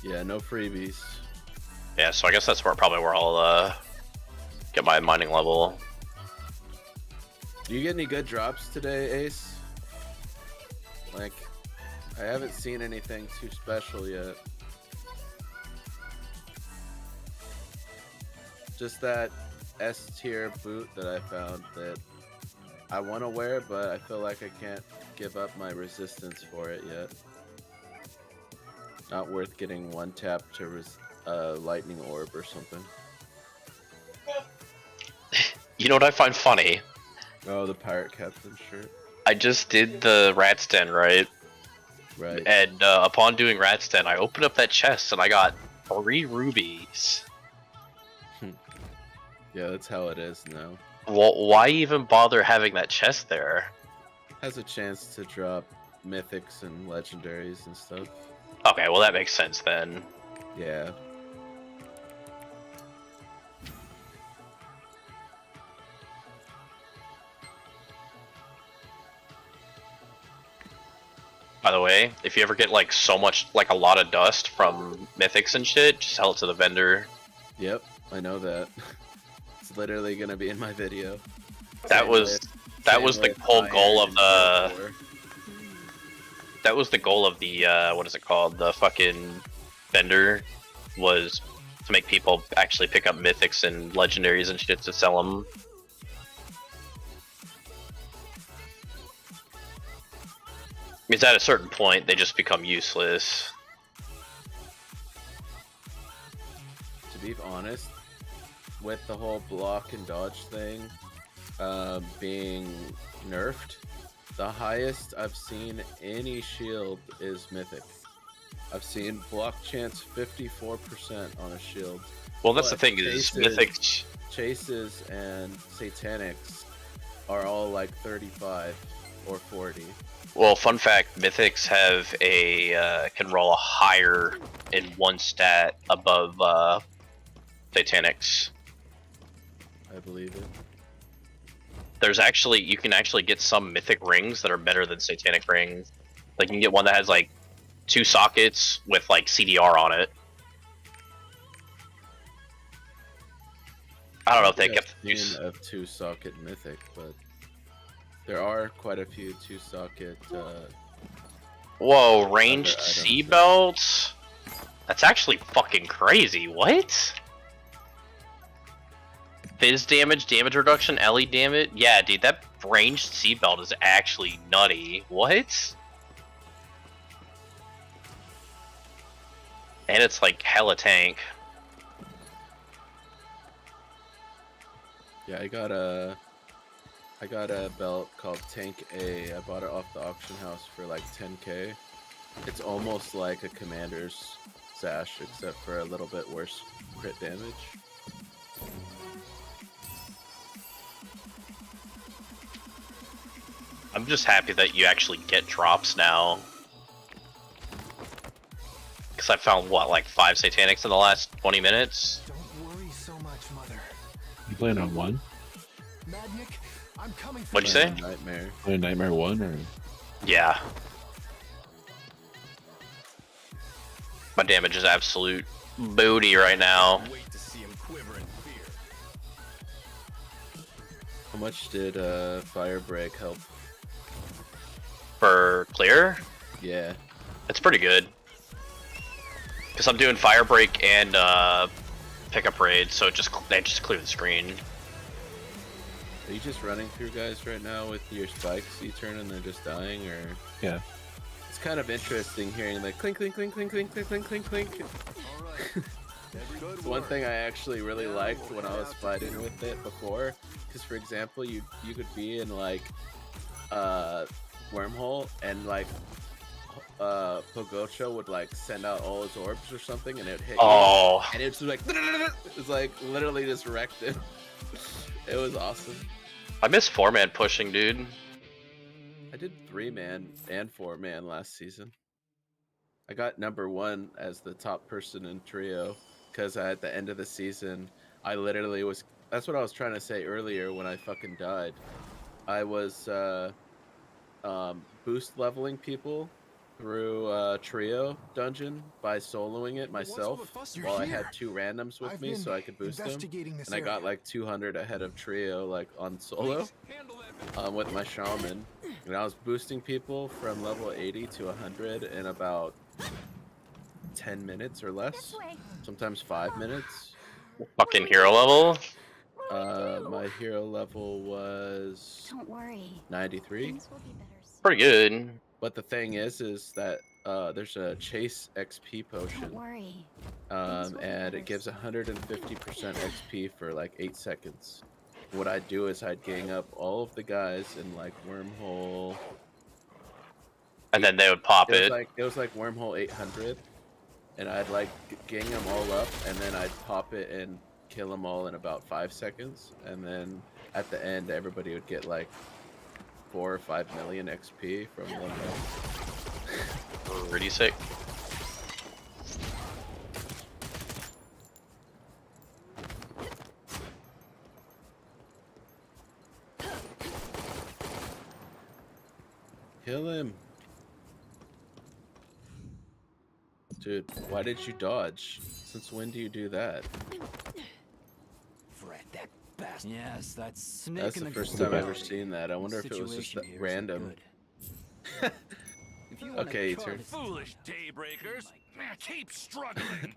Yeah, no freebies. Yeah, so I guess that's probably where I'll, get my mining level. Do you get any good drops today, Ace? Like, I haven't seen anything too special yet. Just that S tier boot that I found that I want to wear, but I feel like I can't give up my resistance for it yet. Not worth getting one tap to lightning orb or something. You know what I find funny? Oh, the pirate captain shirt. I just did the Rat's Den, right? Right. And upon doing Rat's Den, I opened up that chest and I got 3 rubies. Yeah, that's how it is now. Well, why even bother having that chest there? Has a chance to drop mythics and legendaries and stuff. Okay, well that makes sense then. Yeah. By the way, if you ever get like a lot of dust from mythics and shit, just sell it to the vendor. Yep, I know that. It's literally gonna be in my video. That was the whole goal of the. That was the goal of the what is it called? The fucking vendor was to make people actually pick up mythics and legendaries and shit to sell them. Because at a certain point, they just become useless. To be honest, with the whole block and dodge thing being nerfed, the highest I've seen any shield is mythic. I've seen block chance 54% on a shield. Well, that's But the thing is mythics. Chases and satanics are all like 35 or 40. Well, fun fact: mythics have a can roll a higher in one stat above satanics. I believe it. There's actually you can actually get some mythic rings that are better than satanic rings. Like you can get one that has like 2 sockets with like CDR on it. I don't know if they kept the use of 2-socket mythic, but there are quite a few 2-socket. Whoa, ranged items. sea belts? That's actually fucking crazy. What? Fizz damage, damage reduction, LE damage? Yeah, dude, that ranged sea belt is actually nutty. What? And it's like hella tank. Yeah, I got a belt called Tank A. I bought it off the auction house for like 10k. It's almost like a commander's sash, except for a little bit worse crit damage. I'm just happy that you actually get drops now. Because I found, what, like 5 satanics in the last 20 minutes? Don't worry so much, Mother. You playing on 1? Madnik, I'm coming for What'd you say? Nightmare. Playing Nightmare 1 or? Yeah. My damage is absolute booty right now. Wait to see him quiver in fear. How much did Fire Break help? For clear, Yeah. it's pretty good. Because I'm doing fire break and pickup raid, so they just clear the screen. Are you just running through guys right now with your spikes you turn and they're just dying, or? Yeah. It's kind of interesting hearing like clink, clink, clink, clink, clink, clink, clink, clink, clink. It's one thing I actually really liked when I was fighting with it before, because for example, you could be in like wormhole and like Pogocho would like send out all his orbs or something and it would hit you, and it's like it's like literally just wrecked it. It was awesome. I miss 4-man pushing, dude. I did 3-man and 4-man last season. I got number 1 as the top person in trio because at the end of the season, I literally was. That's what I was trying to say earlier when I fucking died. I was boost leveling people through trio dungeon by soloing it myself while I had 2 randoms with me so I could boost them, and I got like 200 ahead of trio like on solo with my shaman, and I was boosting people from level 80 to 100 in about 10 minutes or less, sometimes 5 minutes. Fucking hero level. My hero level was Don't worry. 93. Things will be better soon. Pretty good. But the thing is that there's a chase XP Don't potion, worry. and it gives 150% XP for like 8 seconds. What I'd do is I'd gang up all of the guys in like wormhole, And then they would pop it it. was like wormhole 800, and I'd like gang them all up, and then I'd pop it and kill them all in about 5 seconds, and then at the end everybody would get like 4 or 5 million XP from one hit. Pretty sick. Kill him. Dude, why did you dodge? Since when do you do that? Fred, that bastard. Yes, that's snake That's in the the first grass. time I've ever seen that. I wonder if it was just Situation here isn't random. good. If you wanna Okay, try turn. to- Foolish daybreakers. Keep struggling.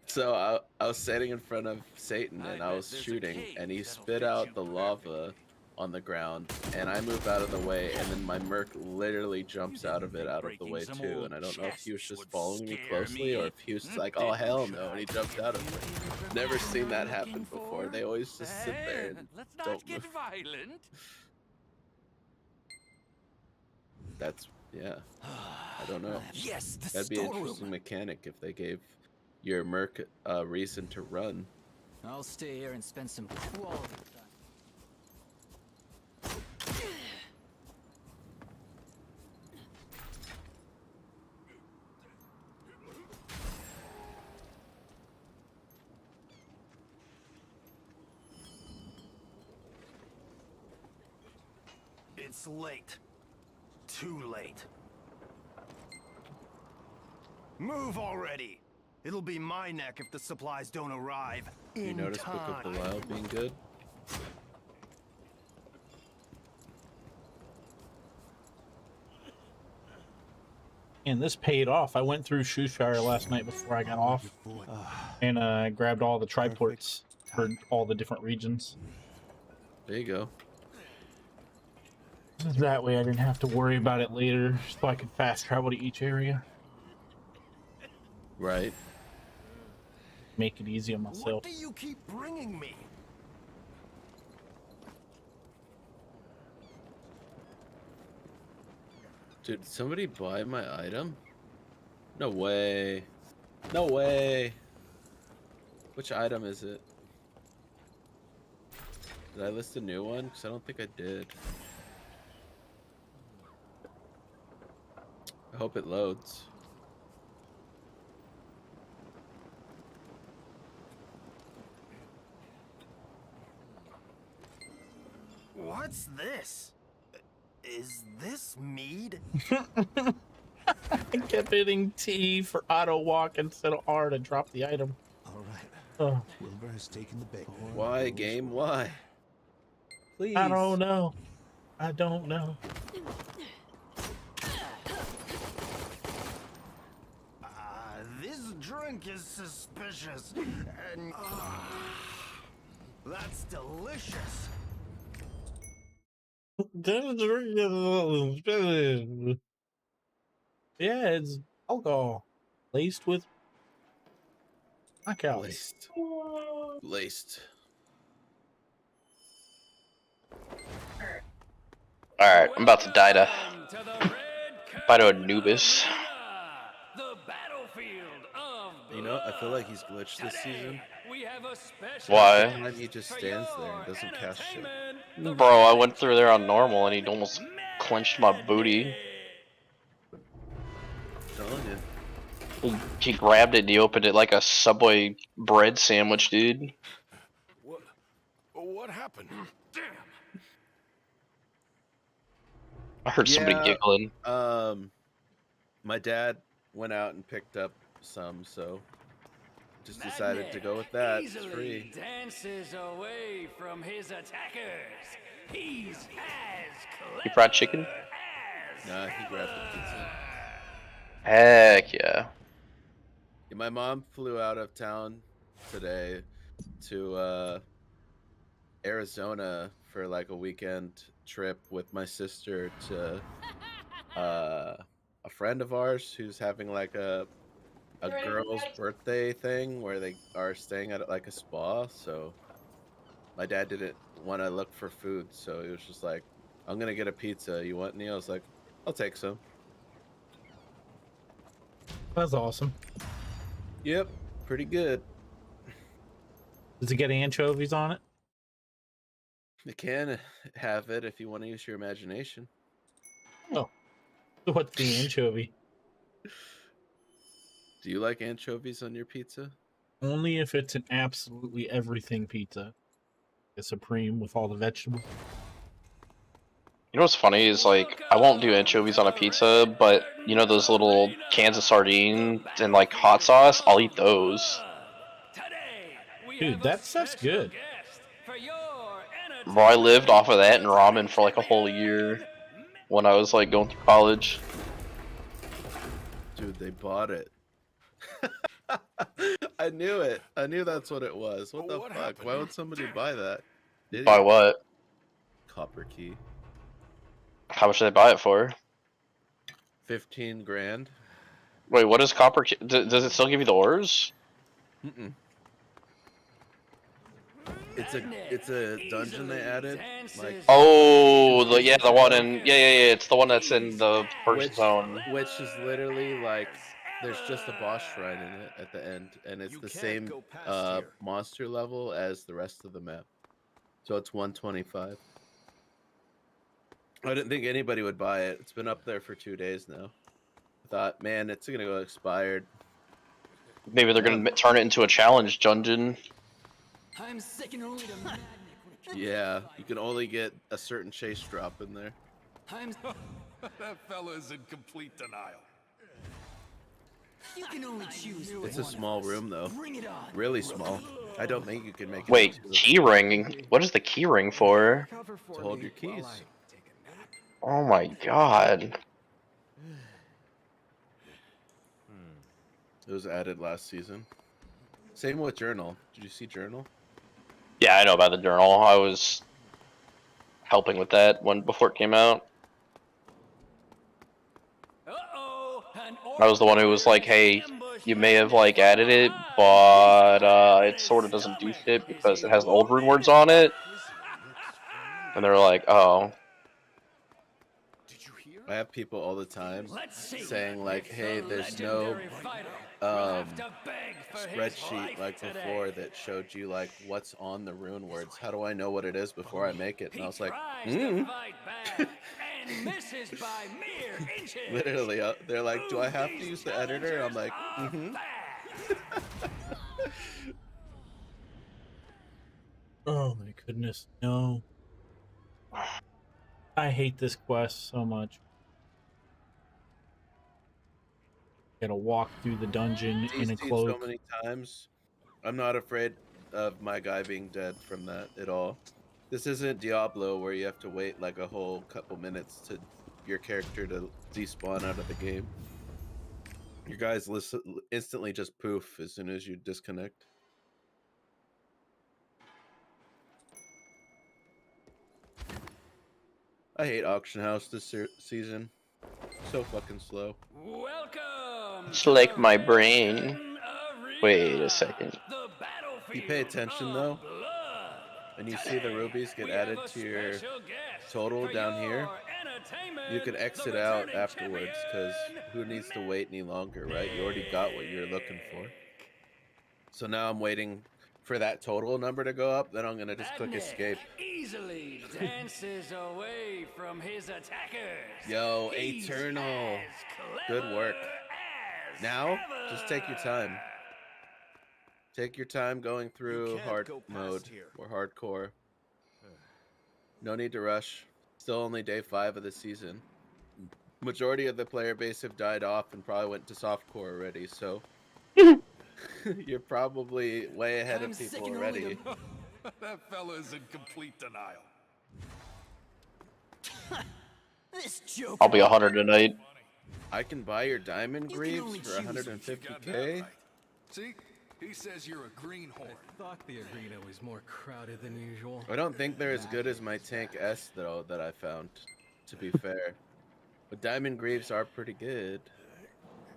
So I was standing in front of Satan and I was shooting, and he spit out the lava on the ground, and I moved out of the way, and then my merc literally jumps out of it out of the way too, and I don't know if he was just following me closely or if he was like, oh hell no, and he jumped out of it. Never seen that happen before. They always just sit there and Let's don't not get move. violent. That's, yeah, I don't know. Yes, the That'd be an storeroom. interesting mechanic if they gave your merc a reason to run. I'll stay here and spend some quality time. It's late. Too late. Move already. It'll be my neck if the supplies don't arrive You in notice time. Book of Belial being good? And this paid off. I went through Shoeshire last night before I got off, and grabbed all the triports for all the different regions. There you go. That way I didn't have to worry about it later, so I could fast travel to each area. Right. Make it easy on What myself. do you keep bringing me? Did somebody buy my item? No way. No way. Which item is it? Did I list a new one? Because I don't think I did. hope it loads. What's this? Is this mead? I kept hitting T for auto walk instead of R to drop the item. All right. Oh, Wilbur has taken the bait. Why, game? Why? Please. I don't know. I don't know. This drink is suspicious. And that's delicious. Yeah, it's alcohol laced with knockouts. Laced. Laced. Alright, I'm about to die to Anubis. The battlefield of You know, I feel like he's glitched this season. we have a special Why? Sometimes he just stands there and doesn't cast shit. Bro, I went through there on normal and he almost clenched my booty. I'm telling you. He grabbed it and he opened it like a Subway bread sandwich, dude. What happened? I heard somebody Yeah. giggling. My dad went out and picked up some, so just decided to go with that. It's free. Dances away from his attackers. He's as You fried chicken? Nah, he grabbed the pizza. Heck yeah. Yeah, my mom flew out of town today to Arizona for like a weekend trip with my sister to a friend of ours who's having like a girl's birthday thing where they are staying at like a spa. So my dad didn't want to look for food, so he was just like, I'm gonna get a pizza, you want any? I was like, I'll take some. That's awesome. Yep, pretty good. Does it get anchovies on it? You can have it if you want to use your imagination. Oh, what's the anchovy? Do you like anchovies on your pizza? Only if it's an absolutely everything pizza. A supreme with all the vegetables. You know what's funny is like I won't do anchovies on a pizza, but you know those little cans of sardine and like hot sauce? I'll eat those. Dude, that stuff's good. Bro, I lived off of that and ramen for like a whole year when I was like going through college. Dude, they bought it. I knew it. I knew that's what it was. What the fuck? Why would somebody buy that? Buy what? Copper key. How much did they buy it for? 15 grand. Wait, what is copper? Does it still give you the ores? Mm-mm. It's a dungeon they added. Like Oh, the one in yeah. It's the one that's in the first zone. which is literally like there's just a boss shrine in it at the end, and it's the same monster level as the rest of the map. So it's 125. I didn't think anybody would buy it. It's been up there for 2 days now. I thought, man, it's gonna go expired. Maybe they're gonna turn it into a challenge dungeon. I'm second only to Madnik when it Yeah, you can only get a certain chase drop in there. I'm That fella is in complete denial. You can only choose. It's a small room though. Bring it on. Really small. I don't think you can make it. Wait, into key ring? What is the key ring for? to hold your keys. Oh my god. It was added last season. Same with Journal. Did you see Journal? Yeah, I know about the journal. I was helping with that one before it came out. I was the one who was like, hey, you may have like added it, but it sort of doesn't do shit because it has the old rune words on it. And they're like, oh. I have people all the time saying like, hey, there's no spreadsheet like before that showed you like what's on the rune words. How do I know what it is before I make it? And I was like, and misses by mere inches. Literally, they're like, "Do I have to use the editor?" I'm like, "Mm-hmm." Oh my goodness, no. I hate this quest so much. Gotta walk through the dungeon in a DC'd so cloak. many times. I'm not afraid of my guy being dead from that at all. This isn't Diablo where you have to wait like a whole couple minutes to your character to despawn out of the game. Your guys instantly just poof as soon as you disconnect. I hate Auction House this season. So fucking slow. Welcome. It's like my brain. Wait a second. If you pay attention though, and you see the rubies get added to your total down here, you could exit out afterwards because who needs to wait any longer, right? You already got what you're looking for. So now I'm waiting for that total number to go up, then I'm gonna just click escape. Easily dances away from his attackers. Yo, Eternal. Good work. Now, just take your time. Take your time going through hard mode or hardcore. No need to rush. Still only day 5 of the season. Majority of the player base have died off and probably went to softcore already, so you're probably way ahead of people already. That fella is in complete denial. This joke. I'll be 100 tonight. I can buy your diamond greaves for 150k. See? He says you're a greenhorn. I thought the arena was more crowded than usual. I don't think they're as good as my tank S though that I found, to be fair. But diamond greaves are pretty good.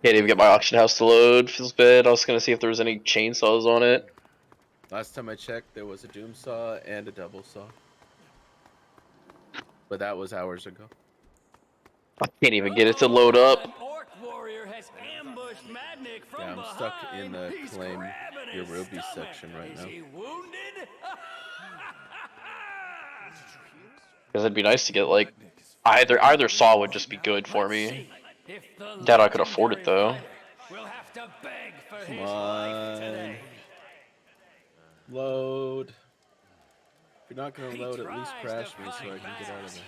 Can't even get my auction house to load. Feels bad. I was gonna see if there was any chainsaws on it. Last time I checked, there was a doom saw and a double saw. But that was hours ago. I can't even get it to load up. Orc warrior has ambushed Madnik from Yeah, I'm stuck in the behind. He's claim grabbing your his ruby stomach. section right Is now. he wounded? Because it'd be nice to get like either saw would just be good for me. Doubt I could afford it though. We'll have to beg for Come his on. life today. Load. If you're not gonna load, at least crash me so I can get out of there.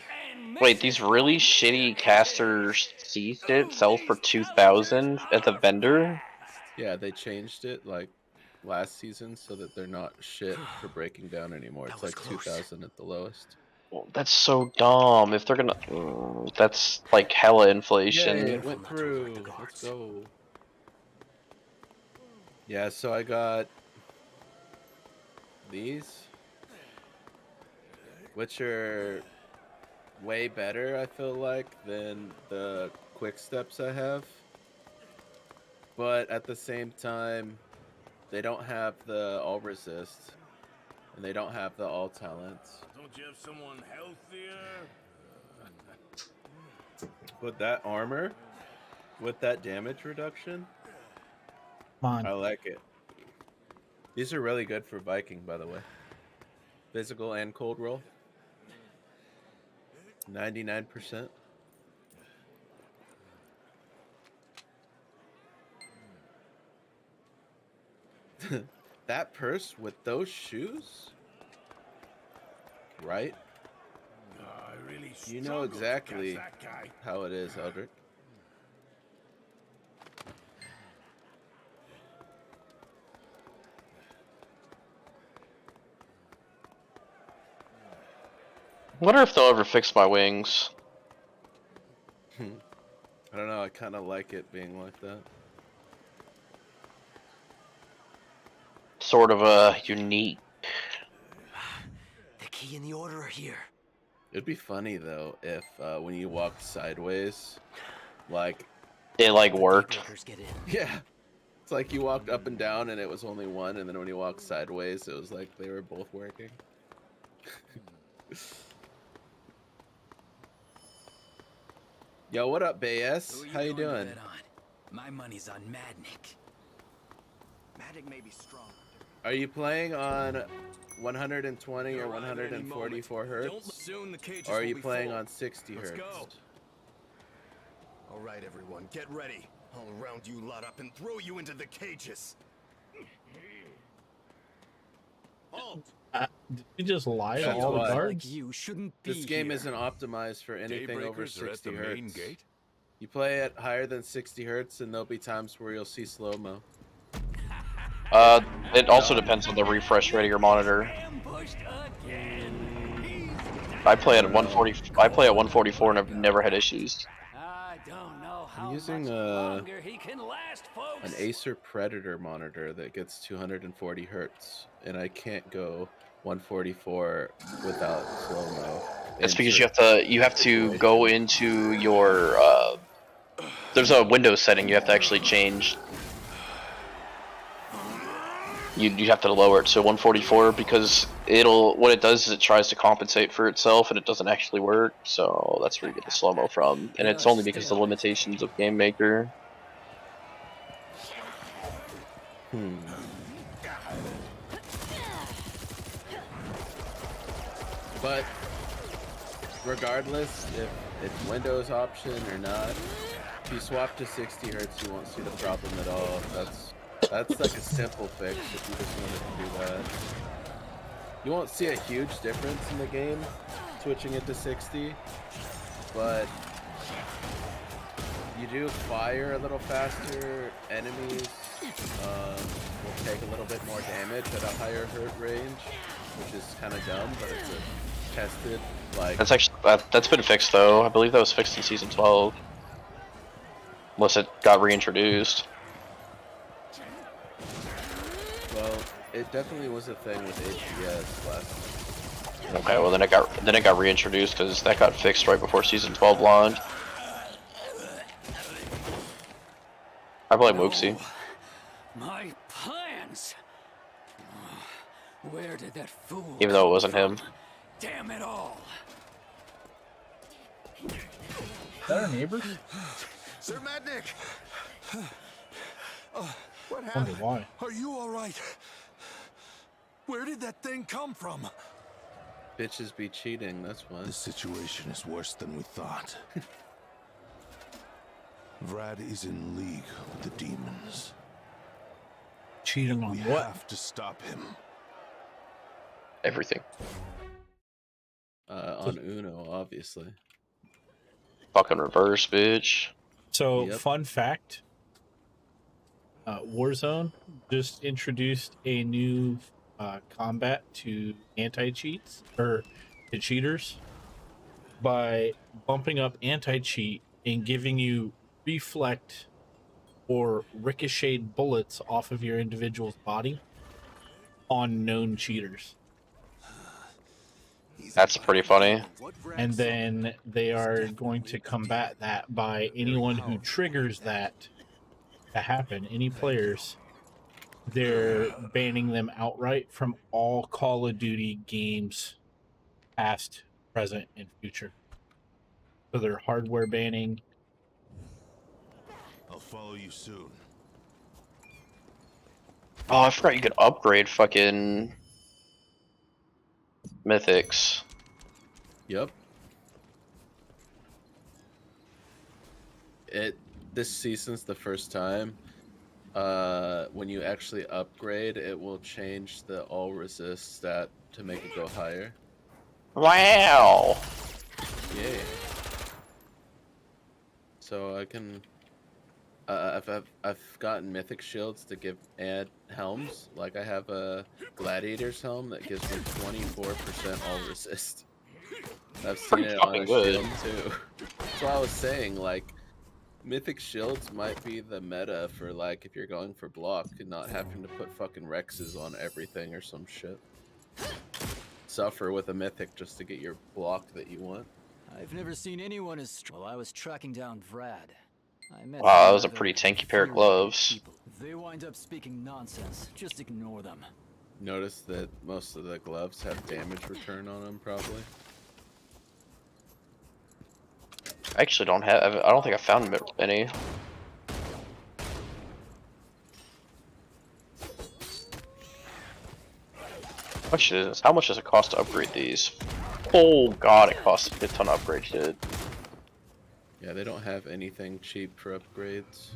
Wait, these really shitty casters C shit sell for 2,000 at the vendor? Yeah, they changed it like last season so that they're not shit for breaking down anymore. It's like 2,000 at the lowest. Well, that's so dumb. If they're gonna, that's like hella inflation. Yay, it went through. Let's go. Yeah, so I got these, which are way better, I feel like, than the quick steps I have. But at the same time, they don't have the all resist, and they don't have the all talents. Don't you have someone healthier? But that armor, with that damage reduction, Come I on. like it. These are really good for Viking, by the way. Physical and cold roll. 99%. That purse with those shoes? Right? I really You know struggled to exactly catch that guy. how it is, Eldrick. Wonder if they'll ever fix my wings. I don't know, I kind of like it being like that. Sort of unique. The key and the order are here. It'd be funny though if when you walked sideways, like It like worked. Breakers get in. yeah, it's like you walked up and down and it was only one, and then when you walked sideways, it was like they were both working. Yo, what up, Bayes? How you going to doing? bet on? My money's on Madnik. Magic may be strong, Are you playing on 120 or 144 hertz? Or are you playing on 60 hertz? All right, everyone, get ready. I'll round you lot up and throw you into the cages. Halt! Did you just lie to That's all the why. guards? Like you shouldn't be This game here. isn't optimized for anything over Daybreakers are at 60 the main hertz. gate. You play it higher than 60 hertz, and there'll be times where you'll see slow-mo. It also depends on the refresh rate of your monitor. Ambushed again. I play at 140. I play at 144 and I've never had issues. I don't know how I'm using much an longer he can last, folks. Acer Predator monitor that gets 240 hertz, and I can't go 144 without slow-mo. It's because you have to go into your there's a Windows setting you have to actually change. You have to lower it to 144 because what it does is it tries to compensate for itself and it doesn't actually work. So that's where you get the slow-mo from, and it's only because of the limitations of Game Maker. But regardless, if it's Windows option or not, if you swap to 60 hertz, you won't see the problem at all. That's like a simple fix if you just wanted to do that. You won't see a huge difference in the game switching it to 60, but you do fire a little faster. Enemies will take a little bit more damage at a higher hurt range, which is kind of dumb, but it's tested. Like That's been fixed though. I believe that was fixed in season 12, unless it got reintroduced. Well, it definitely was a thing with HPS last. Okay, well then it got reintroduced because that got fixed right before season 12 launched. I blame Mooksy. My plans. Where did that fool? Even though it wasn't him. Damn it all! Is that our neighbors? Sir Madnik! What I wonder happened? why. Are you all right? Where did that thing come from? Bitches be cheating, that's why. The situation is worse than we thought. Vrad is in league with the demons. Cheating on We what? have to stop him. Everything. On Uno, obviously. Fucking reverse, bitch. So, Yep. fun fact. Warzone just introduced a new combat to anti-cheats, or to cheaters, by bumping up anti-cheat and giving you reflect or ricocheted bullets off of your individual's body on known cheaters. That's pretty funny. And then they are going to combat that by anyone who triggers that to happen, any players, they're banning them outright from all Call of Duty games, past, present, and future. So they're hardware banning. I'll follow you soon. Oh, I forgot you could upgrade fucking mythics. Yep. This season's the first time. When you actually upgrade, it will change the all resist stat to make it go higher. Wow. Yay. So I can. I've gotten mythic shields to add helms. Like I have a gladiator's helm that gives me 24% all resist. I've seen Pretty it on fucking a good. shield too. That's what I was saying. Like mythic shields might be the meta for like if you're going for block and not having to put fucking Rexes on everything or some shit. Suffer with a mythic just to get your block that you want. I've never seen anyone as while I was tracking down Vrad. I met Wow, that was a other pretty tanky pair of feared gloves. people. They wind up speaking nonsense. Just ignore them. Notice that most of the gloves have damage return on them, probably. I actually don't have. I don't think I found any. How much does it cost to upgrade these? Oh god, it costs a ton to upgrade shit. Yeah, they don't have anything cheap for upgrades.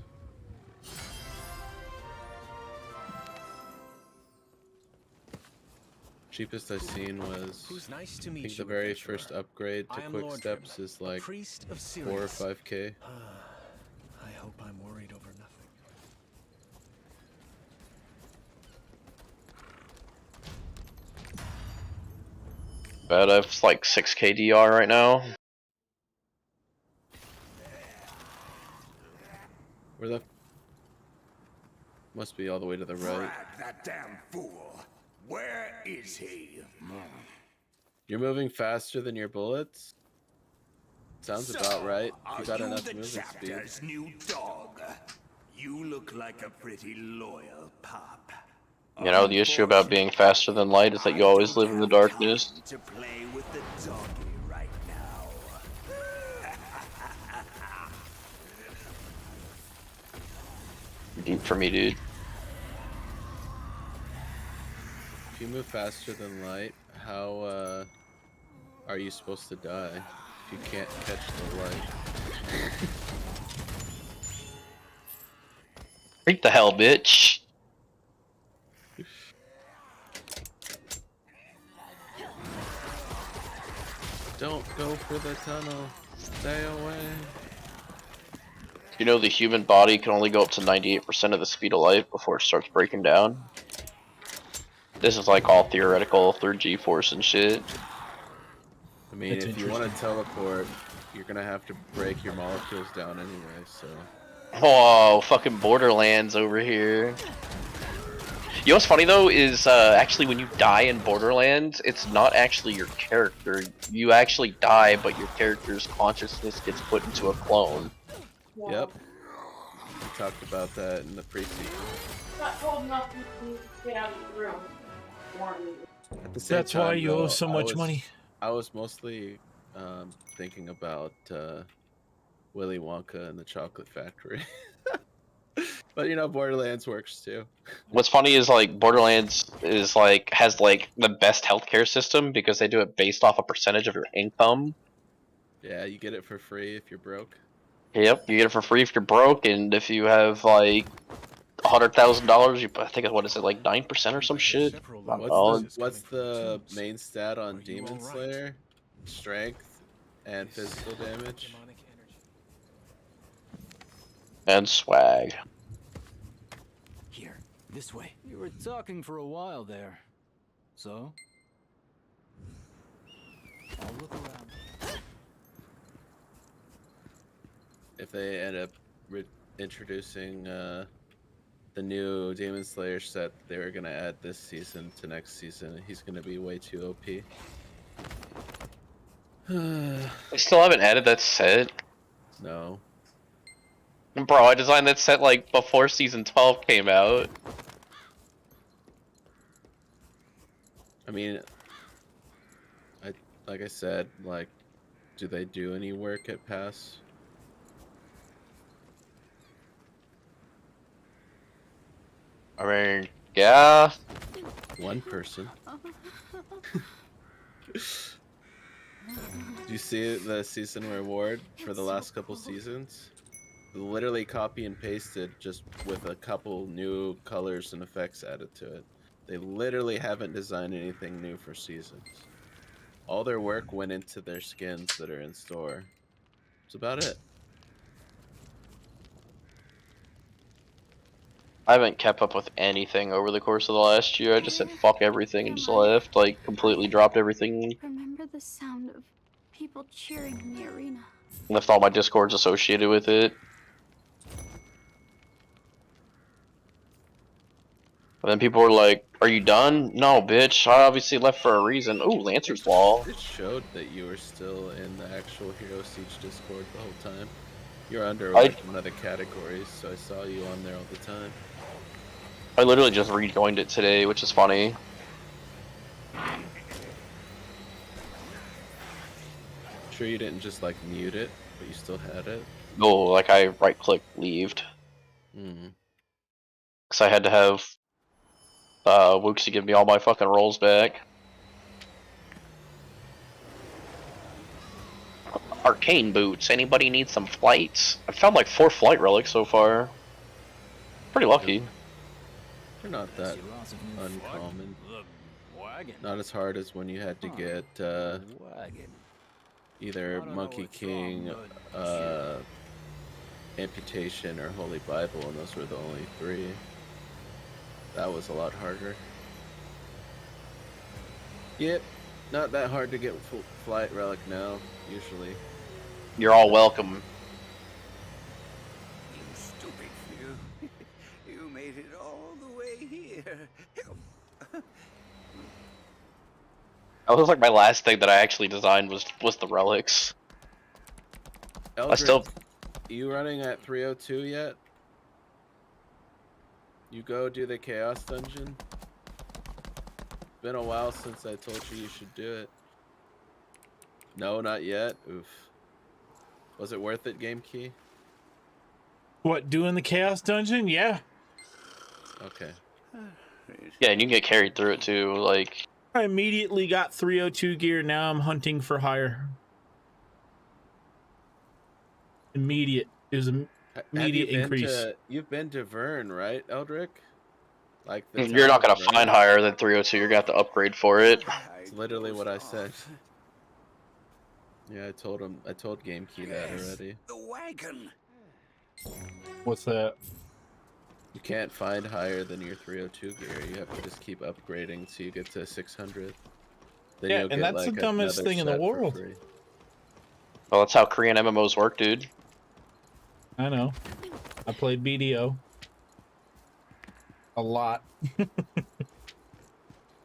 Cheapest I've seen was, Nice to I meet think the you, very adventurer. first upgrade to I am Quick Lord Steps Trim, is a like priest of 4 or Sirius. 5k. I hope I'm worried over nothing. But I have like 6k DR right now. Where the... Must be all the way to the right. That damn fool. Where is he? You're moving faster than your bullets? Sounds about right. You got enough movement speed. Chapter's new dog? You look like a pretty loyal pup. You know, the issue about being faster than light is that you always live in the darkness. To play with the doggy right now. Deep for me, dude. If you move faster than light, how are you supposed to die if you can't catch the light? Freak the hell, bitch. Don't go for the tunnel. Stay away. You know the human body can only go up to 98% of the speed of light before it starts breaking down? This is like all theoretical through G-force and shit. I mean, if you want to teleport, you're gonna have to break your molecules down anyway, so... Whoa, fucking Borderlands over here. You know what's funny though is actually when you die in Borderlands, it's not actually your character. You actually die, but your character's consciousness gets put into a clone. Yep. We talked about that in the pre-sequel. Not told enough to get out of the room. At the same That's time, why you owe though, so much money. I was mostly thinking about Willy Wonka and the Chocolate Factory. But you know, Borderlands works too. What's funny is like Borderlands is like has like the best healthcare system because they do it based off a percentage of your income. Yeah, you get it for free if you're broke. Yep, you get it for free if you're broke, and if you have like $100,000, you I think what is it like 9% or some shit. What's the main stat on Demon Slayer? Strength and physical damage. And swag. Here, this way. You were talking for a while there. So? I'll look around. If they end up introducing the new Demon Slayer set they were gonna add this season to next season, he's gonna be way too OP. They still haven't added that set. No. Bro, I designed that set like before season 12 came out. I mean, like I said, like, do they do any work at PASS? I mean, yeah. One person. Do you see the season reward for the last couple seasons? Literally copy and pasted, just with a couple new colors and effects added to it. They literally haven't designed anything new for seasons. All their work went into their skins that are in store. That's about it. I haven't kept up with anything over the course of the last year. I just said fuck everything and just left, like completely dropped everything. Remember the sound of people cheering in the arena. Left all my discords associated with it. And then people were like, "Are you done?" No, bitch. I obviously left for a reason. Ooh, Lancer's Law. It showed that you were still in the actual Hero Siege Discord the whole time. You're under like one of the categories, so I saw you on there all the time. I literally just rejoined it today, which is funny. Sure you didn't just like mute it, but you still had it? No, like I right-click leaved. Hmm. Because I had to have Wooksy give me all my fucking rolls back. Arcane boots. Anybody need some flights? I've found like 4 flight relics so far. Pretty lucky. They're not that uncommon. Not as hard as when you had to get either Monkey King, Amputation, or Holy Bible, and those were the only 3. That was a lot harder. Yep, not that hard to get flight relic now, usually. You're all welcome. You stupid few. You made it all the way here. That was like my last thing that I actually designed was the relics. Eldrick, you running at 302 yet? You go do the Chaos Dungeon? Been a while since I told you should do it. No, not yet? Oof. Was it worth it, Game Key? What, doing the Chaos Dungeon? Yeah. Okay. Yeah, and you can get carried through it too, like... I immediately got 302 gear, now I'm hunting for hire. Immediate. It was an immediate increase. You've been to Vern, right, Eldrick? Like you're not gonna find higher than 302, you're gonna have to upgrade for it. It's literally what I said. Yeah, I told Game Key that already. The wagon. What's that? You can't find higher than your 302 gear. You have to just keep upgrading till you get to 600. Then Yeah, you'll and get, that's like, the dumbest another thing in the set for world. free. Well, that's how Korean MMOs work, dude. I know. I played BDO. A lot.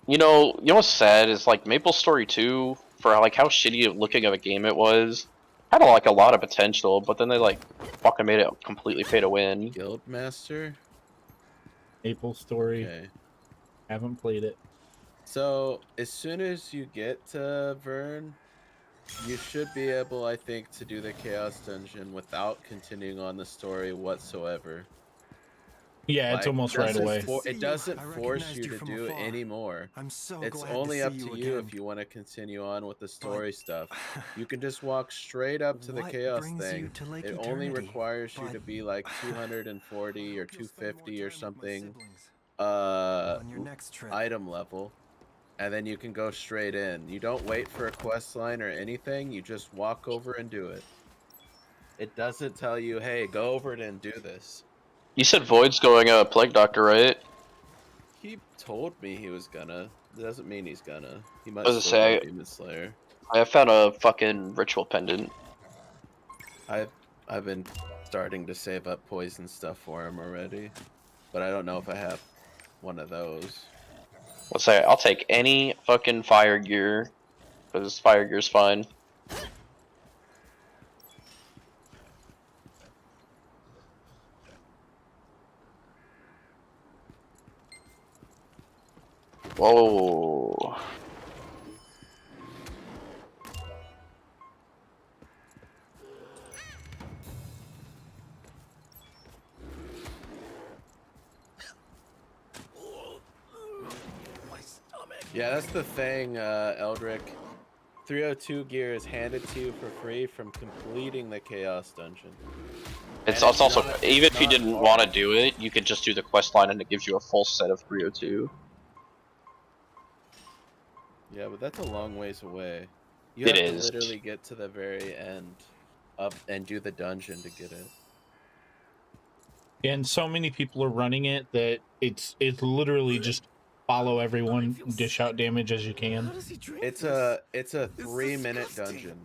You know what's sad is like Maple Story 2, for like how shitty looking of a game it was, had like a lot of potential, but then they like fucking made it completely pay to win. Guildmaster? Maple Story. Okay. Haven't played it. So, as soon as you get to Vern, you should be able, I think, to do the Chaos Dungeon without continuing on the story whatsoever. Yeah, it's almost right away. It doesn't force you to do any more. It's only up to you if you want to continue on with the story stuff. You can just walk straight up to the Chaos thing. It only requires you to be like 240 or 250 or something item level, and then you can go straight in. You don't wait for a quest line or anything. You just walk over and do it. It doesn't tell you, hey, go over it and do this. You said Void's going Plague Doctor, right? He told me he was gonna. It doesn't mean he's gonna. He might What does it still say? be Demon Slayer. I found a fucking ritual pendant. I've been starting to save up poison stuff for him already, but I don't know if I have one of those. Let's say I'll take any fucking fire gear, because fire gear's fine. Whoa. Yeah, that's the thing, Eldrick. 302 gear is handed to you for free from completing the Chaos Dungeon. It's also, even if you didn't want to do it, you could just do the quest line and it gives you a full set of 302. Yeah, but that's a long ways away. You It have is. to literally get to the very end up and do the dungeon to get it. And so many people are running it that it's literally just follow everyone, dish out damage as you can. It's a 3-minute dungeon.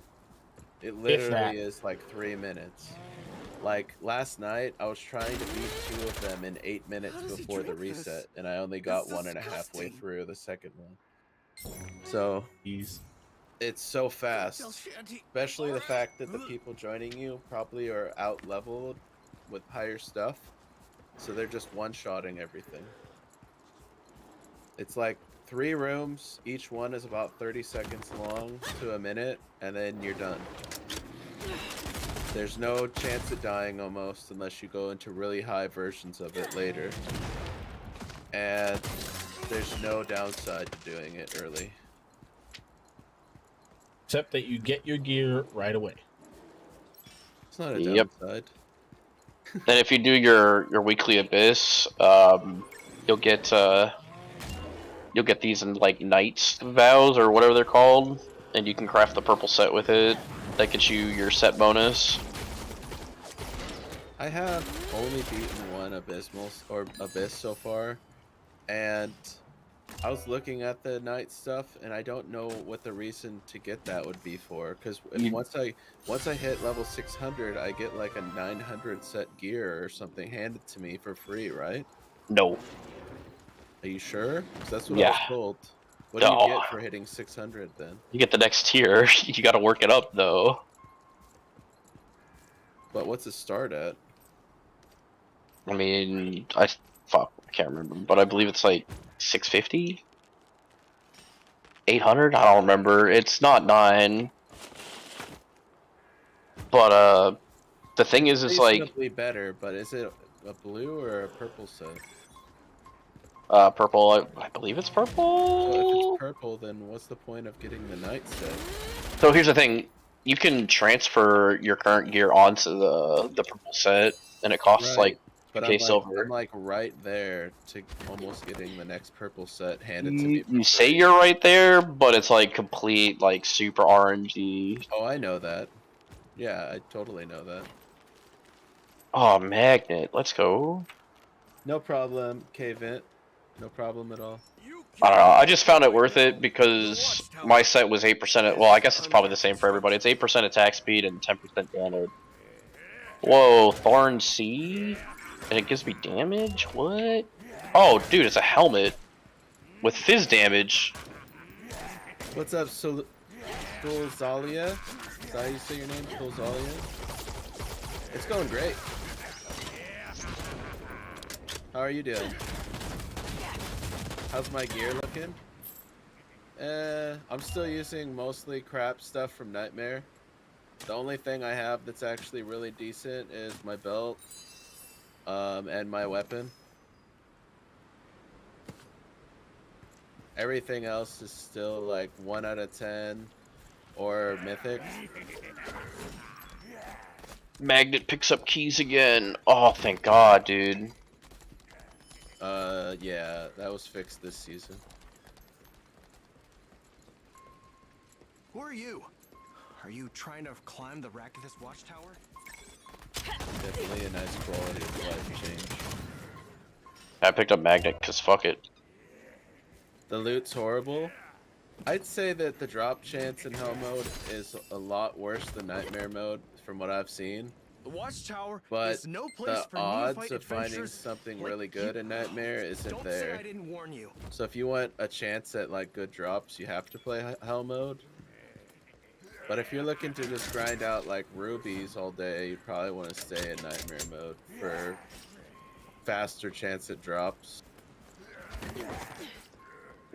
It literally is like 3 minutes. Like last night, I was trying to beat 2 of them in 8 minutes before the reset, and I only got 1.5 way through the second one. So it's so fast, especially the fact that the people joining you probably are out leveled with higher stuff, so they're just one-shotting everything. It's like 3 rooms, each one is about 30 seconds long to a minute, and then you're done. There's no chance of dying almost unless you go into really high versions of it later. And there's no downside to doing it early. Except that you get your gear right away. It's not a Yep. downside. Then if you do your weekly abyss, you'll get these in like knight's vows or whatever they're called, and you can craft the purple set with it. That gets you your set bonus. I have only beaten one abyss so far, and I was looking at the knight stuff, and I don't know what the reason to get that would be for. Because once I hit level 600, I get like a 900 set gear or something handed to me for free, right? No. Are you sure? Because that's what I was told. What do you get for hitting 600 then? You get the next tier. You got to work it up though. But what's it start at? I mean, I can't remember, but I believe it's like 650, 800. I don't remember. It's not 9. But the thing is, it's like reasonably better. But is it a blue or a purple set? Purple. I believe it's purple. So if it's purple, then what's the point of getting the knight set? So here's the thing: you can transfer your current gear onto the purple set, and it costs like. But I'm like right there to almost getting the next purple set handed to me. You say you're right there, but it's like complete like super RNG. Oh, I know that. Yeah, I totally know that. Oh, magnet, let's go. No problem, K-Vent. No problem at all. I don't know. I just found it worth it because my set was 8%. Well, I guess it's probably the same for everybody. It's 8% attack speed and 10% damage. Whoa, Thorn Sea? And it gives me damage? What? Oh, dude, it's a helmet with fizz damage. What's up, Stulzalia? Is that how you say your name? Stulzalia? It's going great. How are you doing? How's my gear looking? I'm still using mostly crap stuff from Nightmare. The only thing I have that's actually really decent is my belt. And my weapon. Everything else is still like 1 out of 10 or mythic. Magnet picks up keys again. Oh, thank God, dude. Yeah, that was fixed this season. Who are you? Are you trying to climb the Rakithis watchtower? Definitely a nice quality of life change. I picked up magnet because fuck it. The loot's horrible. I'd say that the drop chance in hell mode is a lot worse than nightmare mode from what I've seen. The watchtower but is no place the for odds of finding something really good in nightmare isn't there. I didn't warn you. So if you want a chance at like good drops, you have to play hell mode. But if you're looking to just grind out like rubies all day, you probably want to stay in nightmare mode for faster chance at drops.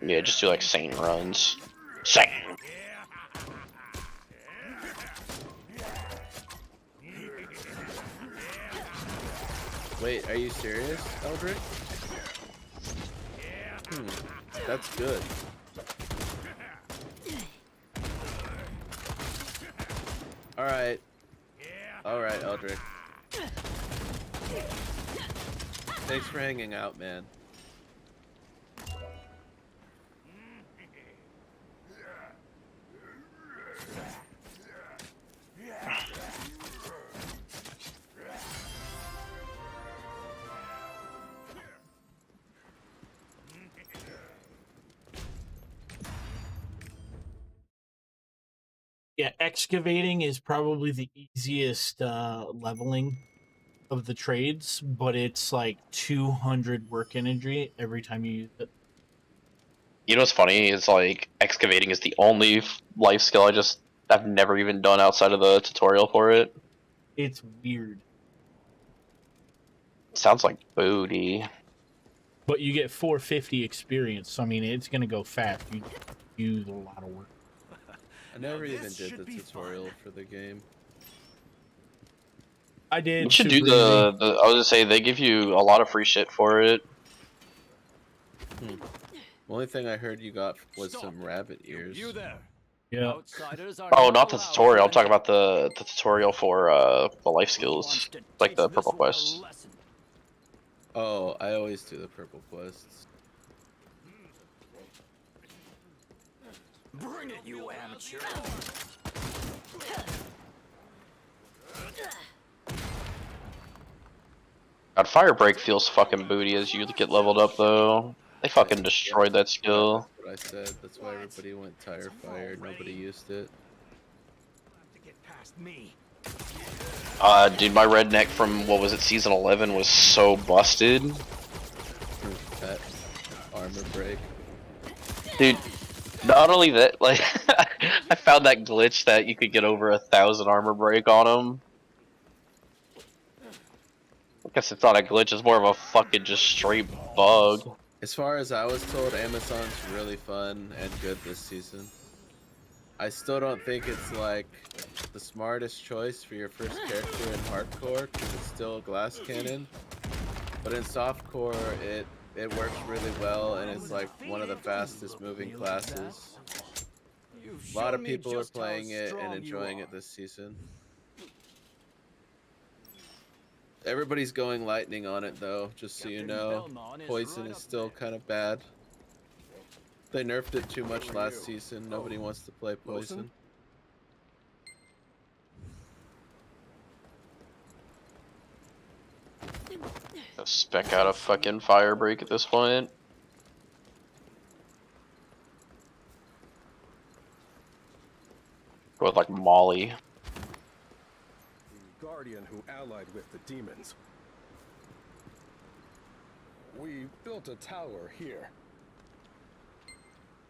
Yeah, just do like Saint runs. Saint. Wait, are you serious, Eldrick? That's good. Alright. Alright, Eldrick. Thanks for hanging out, man. Yeah, excavating is probably the easiest leveling of the trades, but it's like 200 work energy every time you use it. You know what's funny? It's like excavating is the only life skill I've never even done outside of the tutorial for it. It's weird. Sounds like booty. But you get 450 experience, so I mean it's gonna go fast. You use a lot of work. I never even did the tutorial for the game. I did. You should do the I was gonna say they give you a lot of free shit for it. Only thing I heard you got was some rabbit ears. You there. Yeah. Outsiders are Oh, not the allowed tutorial. I'm to talking about the tutorial for the life skills, like the purple quest. Oh, I always do the purple quests. Bring it, you amateur. God, Fire Break feels fucking booty as you get leveled up though. They fucking destroyed that skill. That's what I said. That's why everybody went tire fire. Nobody used it. Dude, my redneck from what was it, season 11 was so busted. That armor break. Dude, not only that, like I found that glitch that you could get over 1,000 armor break on him. I guess it's not a glitch, it's more of a fucking just straight bug. As far as I was told, Amazon's really fun and good this season. I still don't think it's like the smartest choice for your first character in hardcore because it's still a glass cannon. But in softcore, it works really well and it's like one of the fastest moving classes. A lot of people are playing it and enjoying it this season. Everybody's going lightning on it though, just so you know. Poison is still kind of bad. They nerfed it too much last season. Nobody wants to play poison. Spec out a fucking fire break at this point. Go with like Molly. The guardian who allied with the demons. We built a tower here.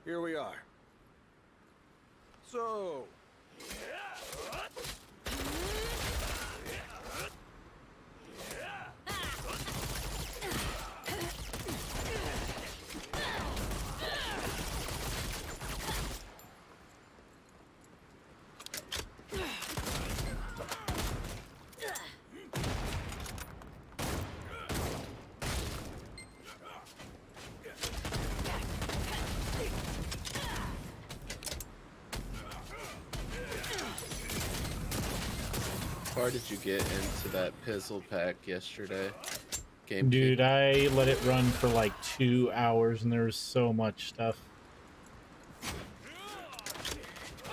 Here we are. So... How far did you get into that pizzle pack yesterday? Dude, I let it run for like 2 hours and there was so much stuff.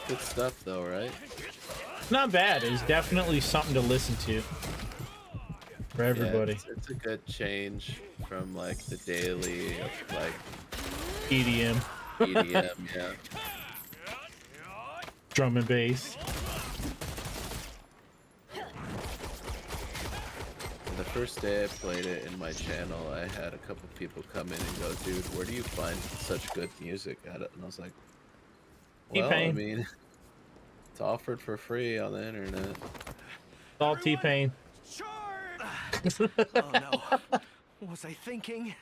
Good stuff though, right? Not bad. It's definitely something to listen to for everybody. Yeah, it's a good change from like the daily of like EDM. EDM, yeah. Drum and bass. The first day I played it in my channel, I had a couple people come in and go, dude, where do you find such good music at it? And I was like, well, I mean, it's offered for free on the internet. It's all T-Pain. Oh no. What was I thinking?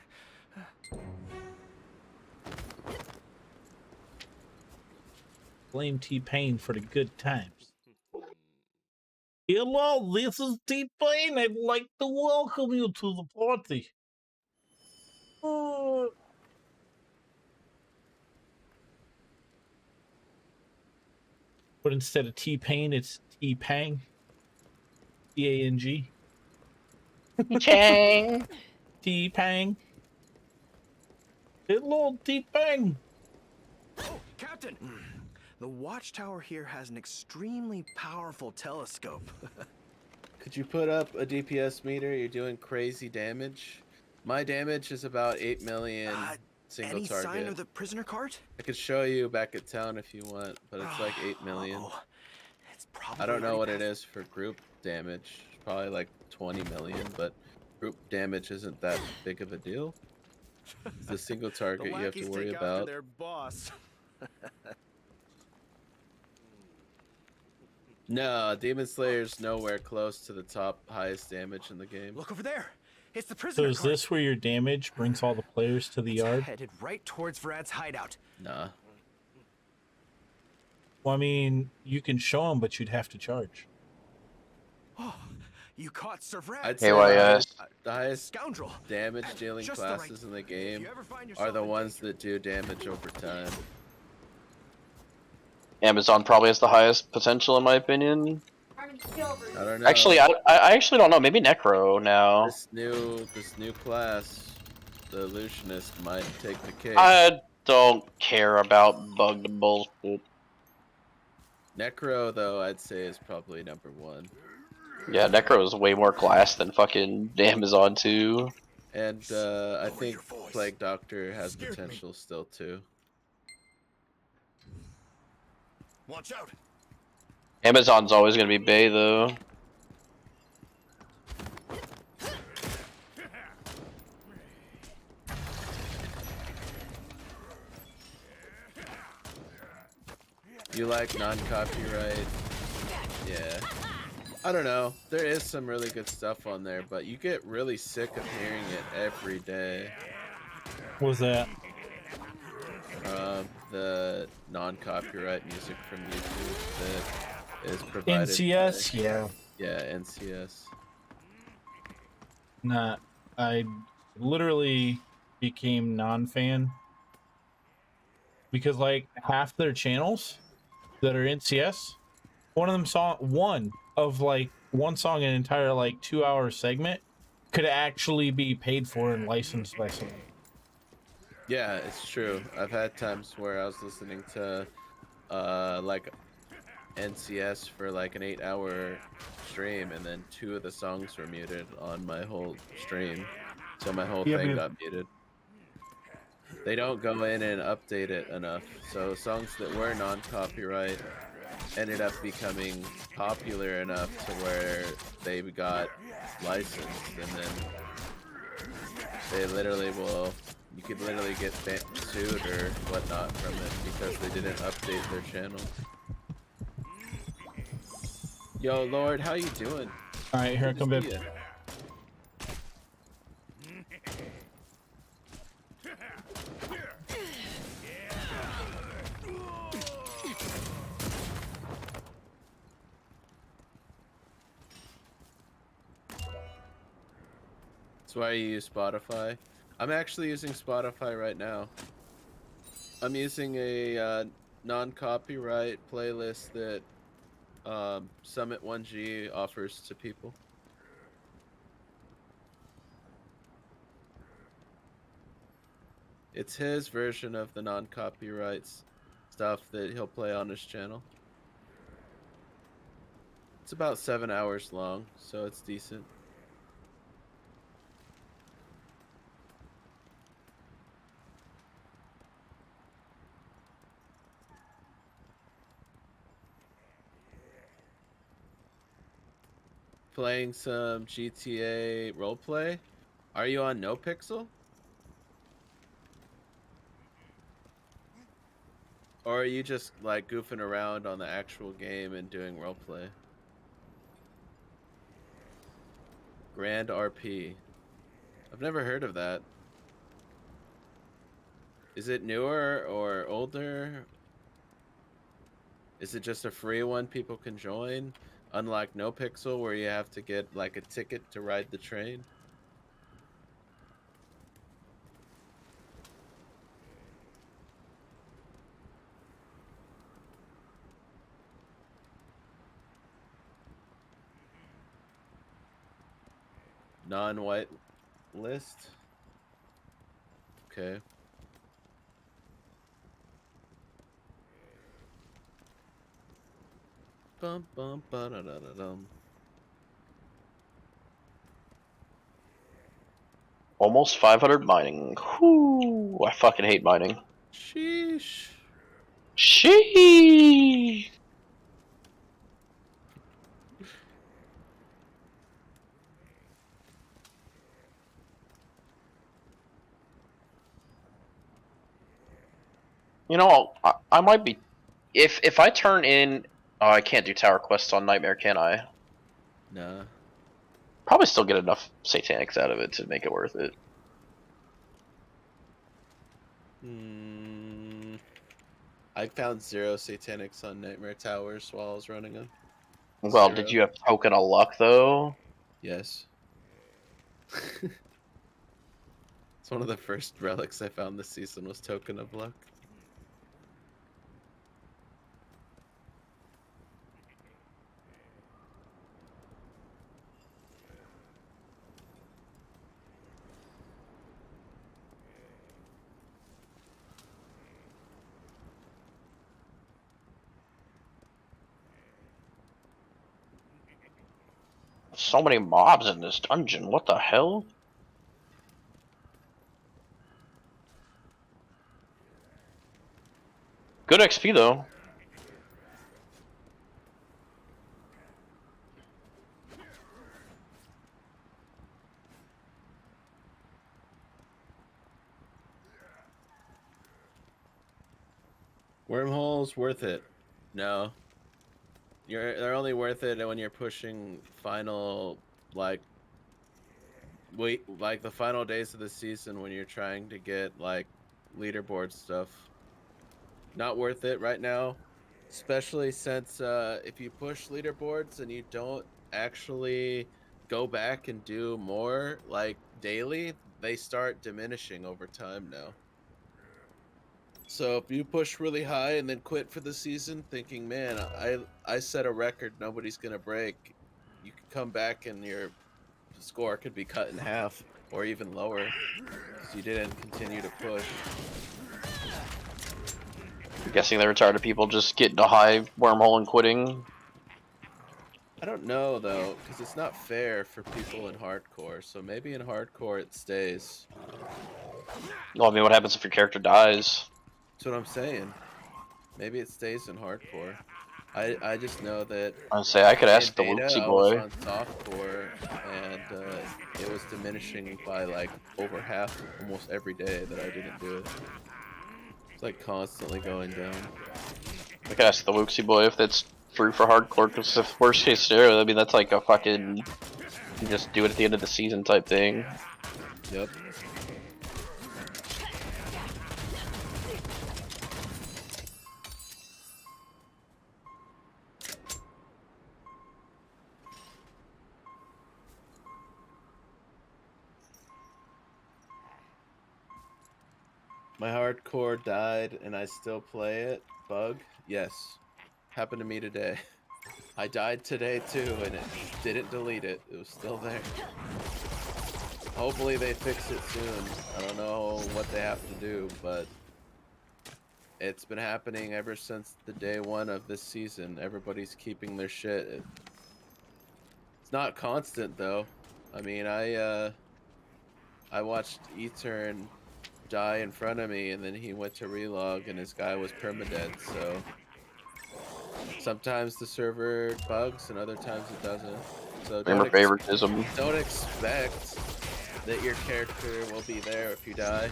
Blame T-Pain for the good times. Hello, this is T-Pain. I'd like to welcome you to the party. But instead of T-Pain, it's T-Pang. T-A-N-G. Chang. T-Pang. Hello, T-Pang. Oh, Captain! The watchtower here has an extremely powerful telescope. Could you put up a DPS meter? You're doing crazy damage. My damage is about 8 million single any target. sign of the prisoner cart? I could show you back at town if you want, but it's like 8 million. It's probably I don't know what it is for group damage. Probably like 20 million, but group damage isn't that big of a deal. It's the single target you have to worry about. Their boss. No, Demon Slayer's nowhere close to the top highest damage in the game. Look over there. It's the So prisoner is cart. this where your damage brings all the players to the yard? Headed right towards Vrad's hideout. Nah. Well, I mean, you can show them, but you'd have to charge. Oh, You caught Servret. I'd say the highest Scoundrel. damage dealing Just the right- classes in the If game you ever find are yourself the in ones that do damage over time. Amazon probably has the highest potential in my opinion. I don't know. Actually, I actually don't know. Maybe Necro now. This new class, the illusionist, might take the cake. I don't care about bugged bullshit. Necro, though, I'd say is probably number 1. Yeah, Necro is way more class than fucking Amazon 2. And I think Plague Doctor has potential still too. Watch out. Amazon's always gonna be Bay though. You like non-copyright? Yeah. I don't know. There is some really good stuff on there, but you get really sick of hearing it every day. What was that? The non-copyright music from YouTube that is provided NCS? by, Yeah. Yeah, NCS. Nah, I literally became non-fan because like half their channels that are NCS, one song an entire like 2-hour segment could actually be paid for and licensed by someone. Yeah, it's true. I've had times where I was listening to like NCS for like an 8-hour stream, and then 2 of the songs were muted on my whole stream, so my whole thing got muted. They don't go in and update it enough, so songs that were non-copyright ended up becoming popular enough to where they got licensed, and then they literally will. You could literally get sued or whatnot from it because they didn't update their channel. Yo, Lord, how you doing? All right, here I come, babe. That's why you use Spotify. I'm actually using Spotify right now. I'm using a non-copyright playlist that Summit 1G offers to people. It's his version of the non-copyright stuff that he'll play on his channel. It's about 7 hours long, so it's decent. Playing some GTA roleplay. Are you on NoPixel? Or are you just like goofing around on the actual game and doing roleplay? Grand RP. I've never heard of that. Is it newer or older? Is it just a free one people can join? Unlike NoPixel, where you have to get like a ticket to ride the train. Non-white list. Okay. Bum bum ba da da da dum. Almost 500 mining. Whoo! I fucking hate mining. Sheesh. Sheesh. You know, I might be. If I turn in. Oh, I can't do tower quests on Nightmare, can I? Nah. Probably still get enough satanics out of it to make it worth it. I found 0 satanics on Nightmare Towers while I was running them. Well, 0. did you have token of luck though? Yes. It's one of the first relics I found this season was Token of Luck. So many mobs in this dungeon. What the hell? Good XP though. Wormholes worth it. No. They're only worth it when you're pushing final like the final days of the season when you're trying to get like leaderboard stuff. Not worth it right now, especially since if you push leaderboards and you don't actually go back and do more like daily, they start diminishing over time now. So if you push really high and then quit for the season thinking, man, I set a record nobody's gonna break, you can come back and your score could be cut in half or even lower because you didn't continue to push. I'm guessing they're tired of people just getting a high wormhole and quitting. I don't know though, because it's not fair for people in hardcore. So maybe in hardcore it stays. Well, I mean, what happens if your character dies? That's what I'm saying. Maybe it stays in hardcore. I just know that. I'd say I could ask the beta, Wootsy I boy. was on softcore, and it was diminishing by like over half almost every day that I didn't do it. It's like constantly going down. I could ask the Wootsy boy if that's true for hardcore, because if worst case scenario, I mean, that's like a fucking, you just do it at the end of the season type thing. Yep. My hardcore died and I still play it. Bug? Yes. Happened to me today. I died today too and it didn't delete it. It was still there. Hopefully they fix it soon. I don't know what they have to do, but it's been happening ever since the day one of this season. Everybody's keeping their shit. It's not constant though. I mean, I watched E-Turn die in front of me and then he went to relog and his guy was permadead, so sometimes the server bugs and other times it doesn't. So favoritism. Don't expect that your character will be there if you die.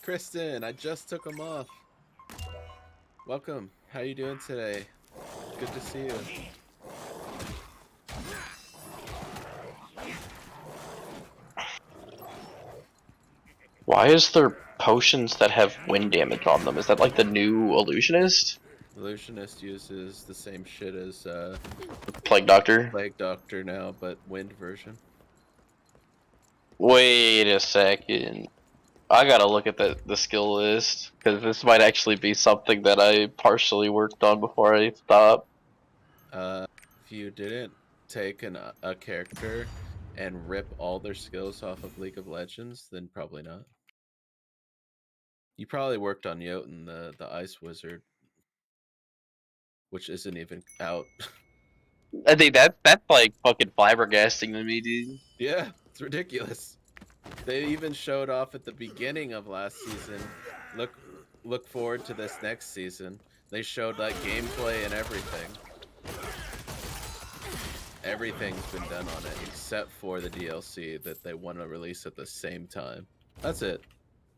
Kristen, I just took him off. Welcome. How you doing today? Good to see you. Why is there potions that have wind damage on them? Is that like the new illusionist? Illusionist uses the same shit as Plague Doctor? Plague Doctor now, but wind version. Wait a second. I gotta look at the skill list, because this might actually be something that I partially worked on before I stopped. If you didn't take a character and rip all their skills off of League of Legends, then probably not. You probably worked on Jotun, the Ice Wizard, which isn't even out. I think that's like fucking flabbergasting to me, dude. Yeah, it's ridiculous. They even showed off at the beginning of last season. Look forward to this next season. They showed like gameplay and everything. Everything's been done on it except for the DLC that they want to release at the same time. That's it.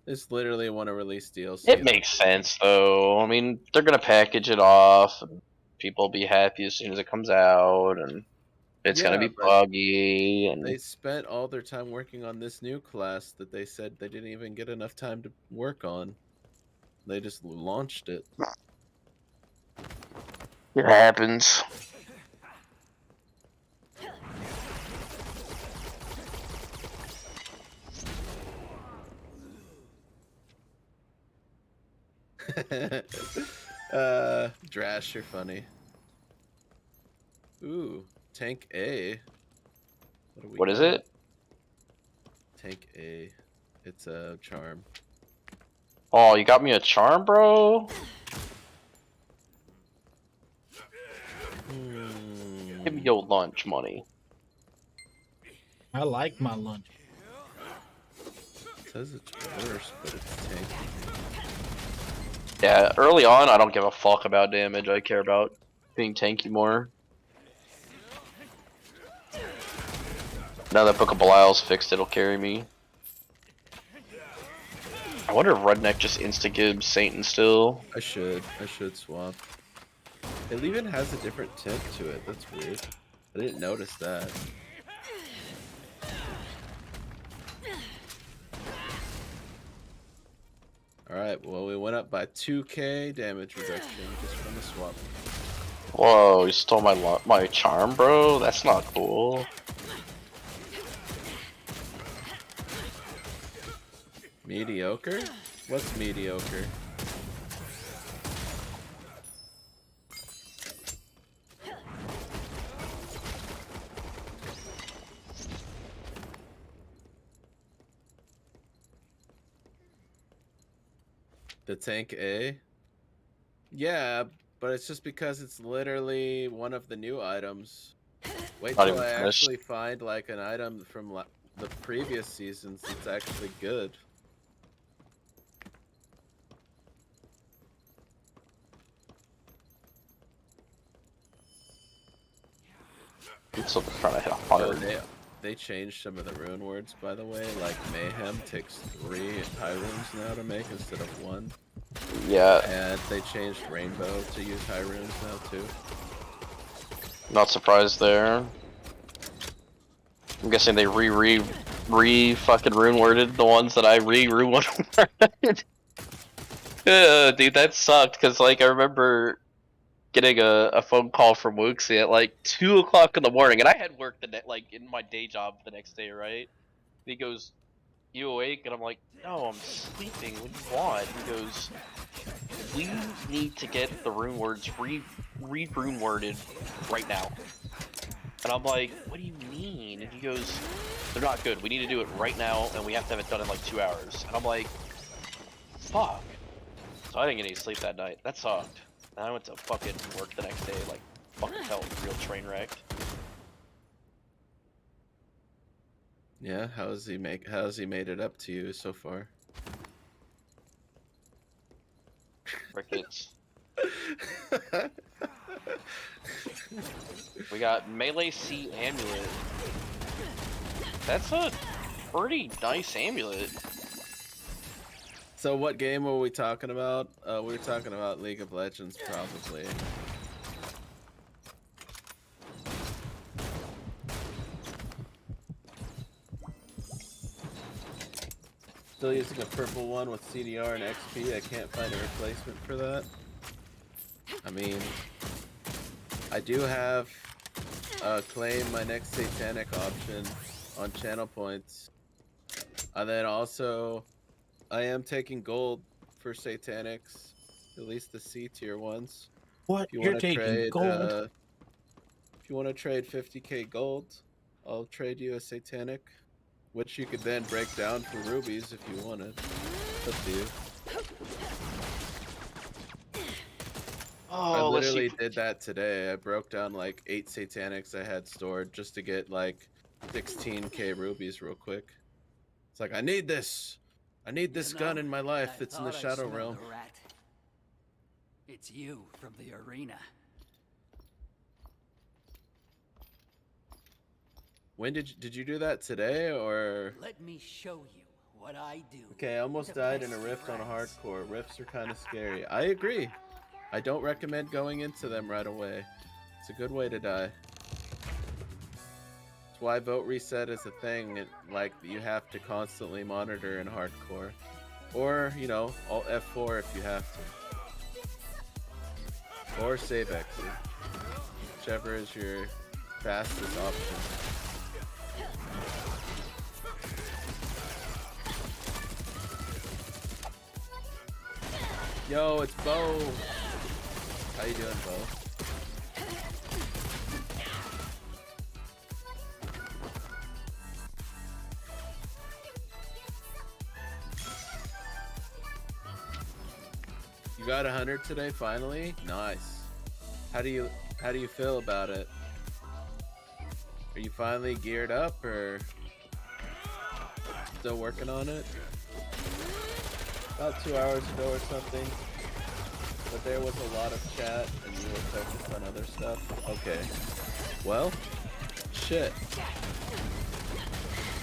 They just literally want to release DLC. It makes sense though. I mean, they're gonna package it off, and people will be happy as soon as it comes out, and It's gonna be but buggy, and they spent all their time working on this new class that they said they didn't even get enough time to work on. They just launched it. it happens. Drash, you're funny. Ooh, Tank A. What, What is it? Tank A. It's a charm. Oh, you got me a charm, bro? Give me your lunch money. I like my lunch. It says it's worse, but it's tanky. Yeah, early on, I don't give a fuck about damage. I care about being tanky more. Now that Book of Belial's fixed, it'll carry me. I wonder if Redneck just insta-gives Satan still. I should swap. It even has a different tint to it. That's weird. I didn't notice that. Alright, well we went up by 2k damage reduction just from the swap. Whoa, you stole my charm, bro? That's not cool. Mediocre? What's mediocre? The Tank A? Yeah, but it's just because it's literally one of the new items. Wait till I actually find like an item from the previous seasons that's actually good. I'm still trying to hit hard. They changed some of the rune words, by the way. Like Mayhem takes 3 high runes now to make instead of 1. Yeah. And they changed Rainbow to use high runes now too. Not surprised there. I'm guessing they fucking rune worded the ones that I rune worded. Dude, that sucked because like I remember getting a phone call from Wooksy at like 2 o'clock in the morning, and I had work like in my day job the next day, right? And he goes, "You awake?" And I'm like, "No, I'm sleeping. What do you want?" He goes, "We need to get the rune words rune worded right now." And I'm like, "What do you mean?" And he goes, "They're not good. We need to do it right now, and we have to have it done in like 2 hours." And I'm like, "Fuck." So I didn't get any sleep that night. That sucked. And I went to fucking work the next day, like, fucking felt real train wrecked. Yeah, how's he made it up to you so far? Crickets. We got Melee C Amulet. That's a pretty nice amulet. So what game were we talking about? We were talking about League of Legends, probably. Still using a purple one with CDR and XP. I can't find a replacement for that. I mean, I do have claim my next Satanic option on channel points. And then also, I am taking gold for Satanics, at least the C tier ones. What? You're taking gold? If you want to trade 50k gold, I'll trade you a Satanic, which you could then break down for rubies if you wanted. It's up to you. I literally did that today. I broke down like 8 Satanics I had stored just to get like 16k rubies real quick. It's like, I need this! I need this gun in my life that's in the Shadow Realm. It's you from the arena. When did you do that today or? Let me show you what I do. Okay, I almost died in a rift on a hardcore. Rifts are kind of scary. I agree. I don't recommend going into them right away. It's a good way to die. why vote reset is a thing. Like, you have to constantly monitor in hardcore. Or, you know, Alt F4 if you have to. Or save exit. Whichever is your fastest option. Yo, it's Bo. How you doing, Bo? You got 100 today, finally? Nice. How do you feel about it? Are you finally geared up, or still working on it? About 2 hours ago or something. But there was a lot of chat and you were focused on other stuff. Okay. Well, shit.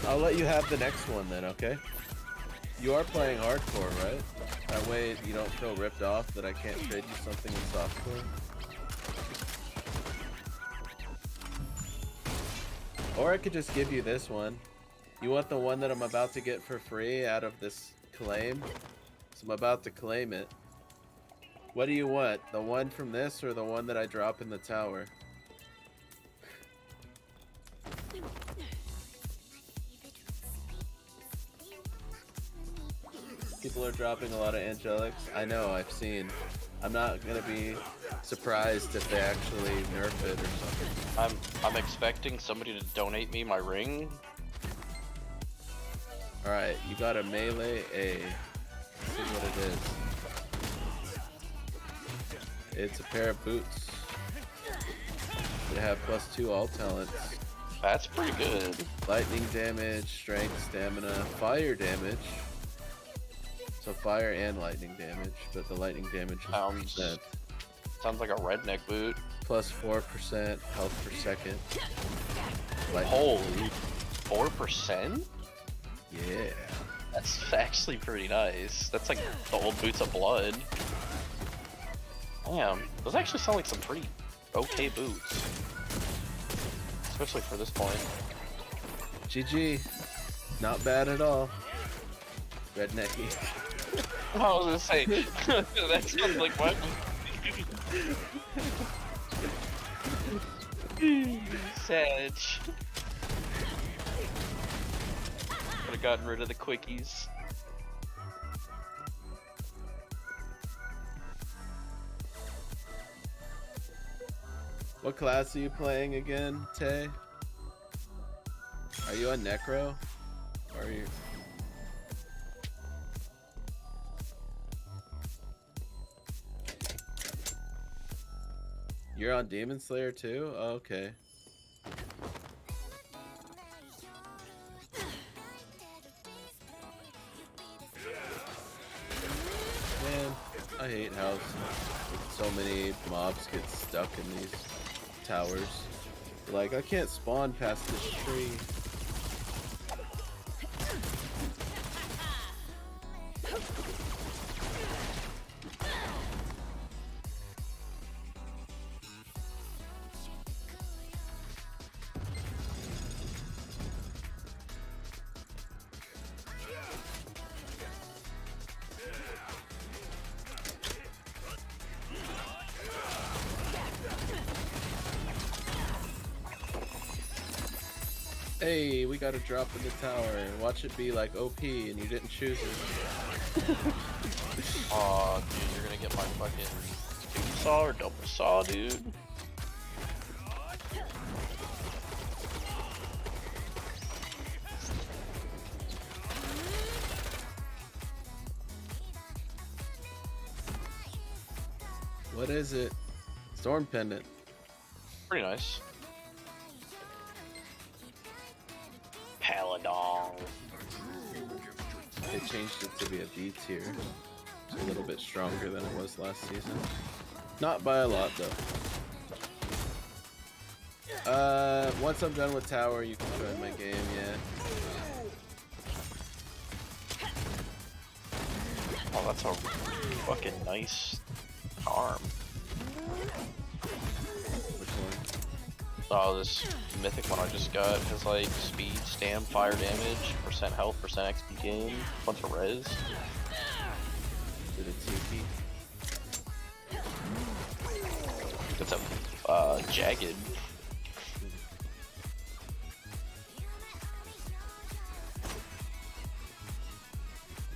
I'll let you have the next one then, okay? You are playing hardcore, right? That way you don't feel ripped off that I can't trade you something in softcore. Or I could just give you this one. You want the one that I'm about to get for free out of this claim? So I'm about to claim it. What do you want? The one from this or the one that I drop in the tower? People are dropping a lot of angelics. I know, I've seen. I'm not gonna be surprised if they actually nerf it or something. I'm expecting somebody to donate me my ring. Alright, you got a melee A. Let's see what it is. It's a pair of boots. They have +2 all talents. That's pretty good. Lightning damage, strength, stamina, fire damage. So fire and lightning damage, but the lightning damage is percent. Sounds like a redneck boot. +4% health per second. Holy, 4%? Yeah. That's actually pretty nice. That's like the old Boots of Blood. Damn, those actually sound like some pretty okay boots. Especially for this point. GG. Not bad at all. Rednecky. I was gonna say, that sounds like what? Sedge. Could have gotten rid of the quickies. What class are you playing again, Tay? Are you on Necro? Or are you... You're on Demon Slayer too? Oh, okay. Man, I hate how so many mobs get stuck in these towers. Like, I can't spawn past this tree. Hey, we got a drop in the tower. Watch it be like OP and you didn't choose it. Aw, dude, you're gonna get my fucking dual saw or double saw, dude. What is it? Storm Pendant. Pretty nice. Paladon. They changed it to be a B tier. It's a little bit stronger than it was last season. Not by a lot though. Once I'm done with tower, you can join my game, yeah. Oh, that's a fucking nice arm. Which one? Oh, this mythic one I just got has like speed, stam, fire damage, percent health, percent XP gain, bunch of res. Did it TP? It's a jagged.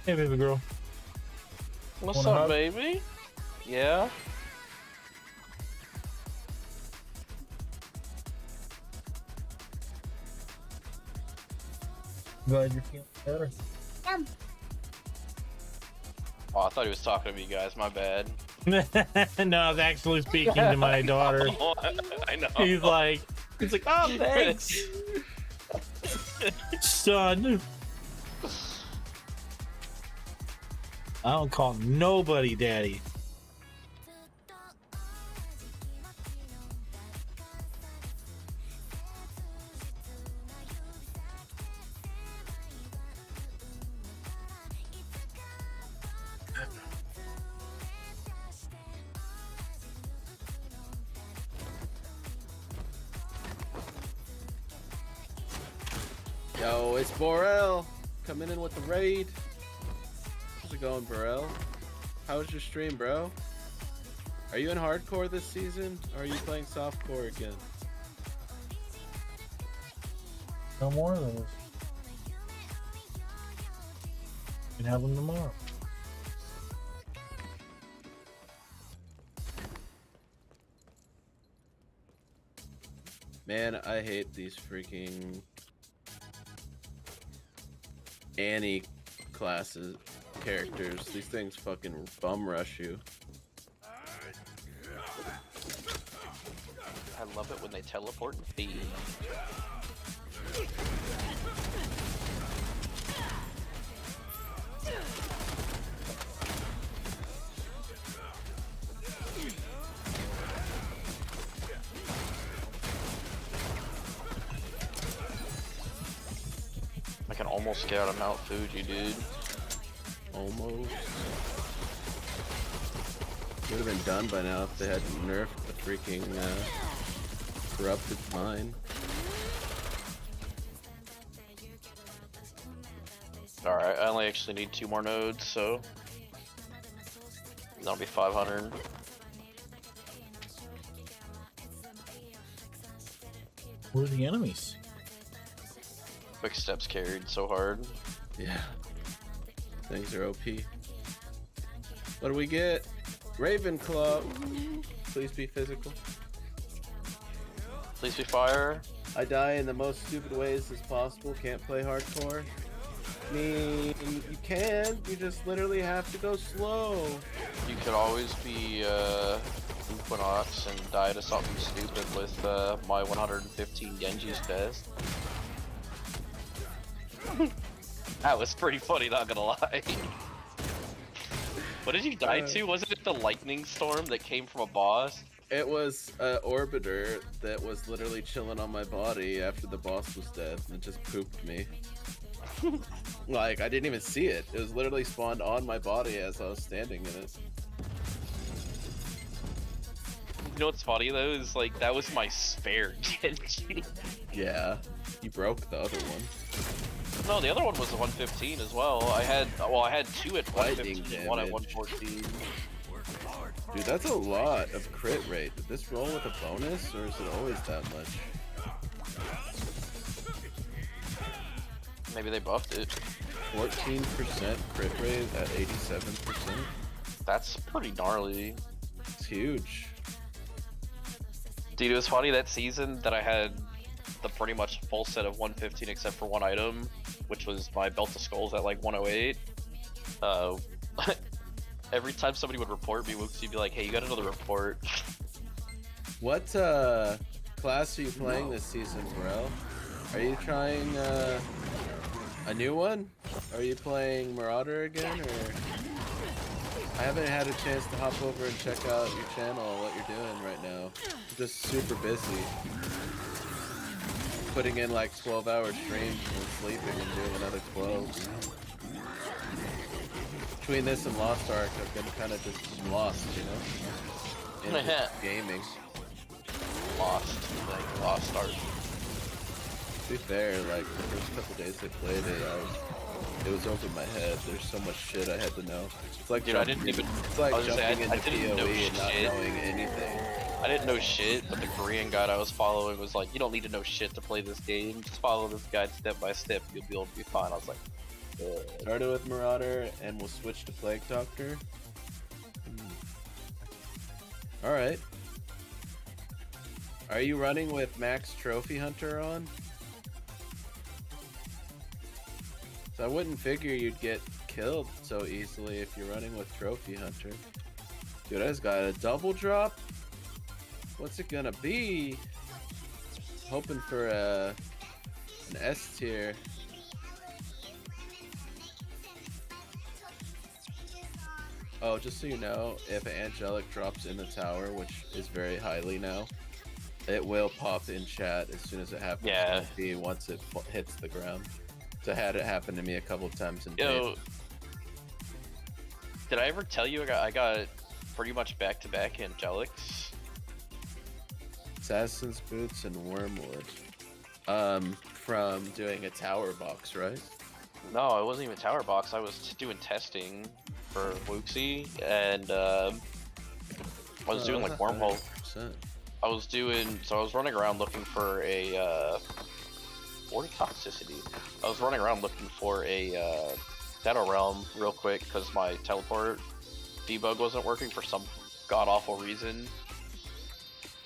Hey, baby girl. What's Wanna up, hug? baby? Yeah. Glad you're feeling better. Oh, I thought he was talking to me, guys. My bad. No, I was actually speaking to my daughter. I know. He's like, oh, thanks, son. I don't call nobody daddy. Yo, it's Borel coming in with the raid. How's it going, Borel? How was your stream, bro? Are you in hardcore this season, or are you playing softcore again? No more of those. You can have them tomorrow. Man, I hate these freaking Annie classes characters. These things fucking bum rush you. I love it when they teleport and feed. I can almost get out of Mount Fuji, dude. Almost. Would have been done by now if they hadn't nerfed the freaking corrupted mine. Alright, I only actually need 2 more nodes, so that'll be 500. Where are the enemies? Quick steps carried so hard. Yeah. Things are OP. What do we get? Ravenclaw. Please be physical. Please be fire. I die in the most stupid ways as possible. Can't play hardcore. I mean, you can. You just literally have to go slow. You could always be Equinox and die to something stupid with my 115 Genji's best. That was pretty funny, not gonna lie. What did you die to? Wasn't it the lightning storm that came from a boss? It was an orbiter that was literally chilling on my body after the boss was dead, and it just pooped me. Like, I didn't even see it. It was literally spawned on my body as I was standing in it. You know what's funny though is like that was my spare Genji. Yeah, you broke the other one. No, the other one was a 115 as well. I had 2 at 115 and 1 at 114. Dude, that's a lot of crit rate. Did this roll with a bonus, or is it always that much? Maybe they buffed it. 14% crit rate at 87%. That's pretty gnarly. It's huge. Dude, it was funny that season that I had the pretty much full set of 115 except for one item, which was my Belt of Skulls at like 108. Every time somebody would report me, Wooksy would be like, hey, you got another report. What class are you playing this season, bro? Are you trying a new one? Are you playing Marauder again, or? I haven't had a chance to hop over and check out your channel, what you're doing right now. I'm just super busy. Putting in like 12-hour streams and sleeping and doing another 12. Between this and Lost Ark, I've been kind of just lost, you know? In gaming. lost. Like, lost start. To be fair, like the first couple days I played it, it was over my head. There's so much shit I had to know. It's like Dude, I didn't even. It's like I was jumping saying, into I didn't PoE know and not shit. knowing anything. I didn't know shit, but the Korean guide I was following was like, you don't need to know shit to play this game. Just follow this guide step by step. You'll be able to be fine. I was like, Started with Marauder and we'll switch to Plague Doctor. Alright. Are you running with Max Trophy Hunter on? So I wouldn't figure you'd get killed so easily if you're running with Trophy Hunter. Dude, I just got a double drop. What's it gonna be? Hoping for an S tier. Oh, just so you know, if Angelic drops in the tower, which is very highly now, it will pop in chat as soon as it happens. Yeah. Once it hits the ground. So I had it happen to me a couple of times in yo, did I ever tell you I got pretty much back-to-back Angelics? Assassin's Boots and Wormwood. From doing a tower box, right? No, it wasn't even tower box. I was doing testing for Wuxi, and I was doing like wormhole. 100%. I was running around looking for a 40 toxicity. I was running around looking for a Shadow Realm real quick because my teleport debug wasn't working for some god awful reason.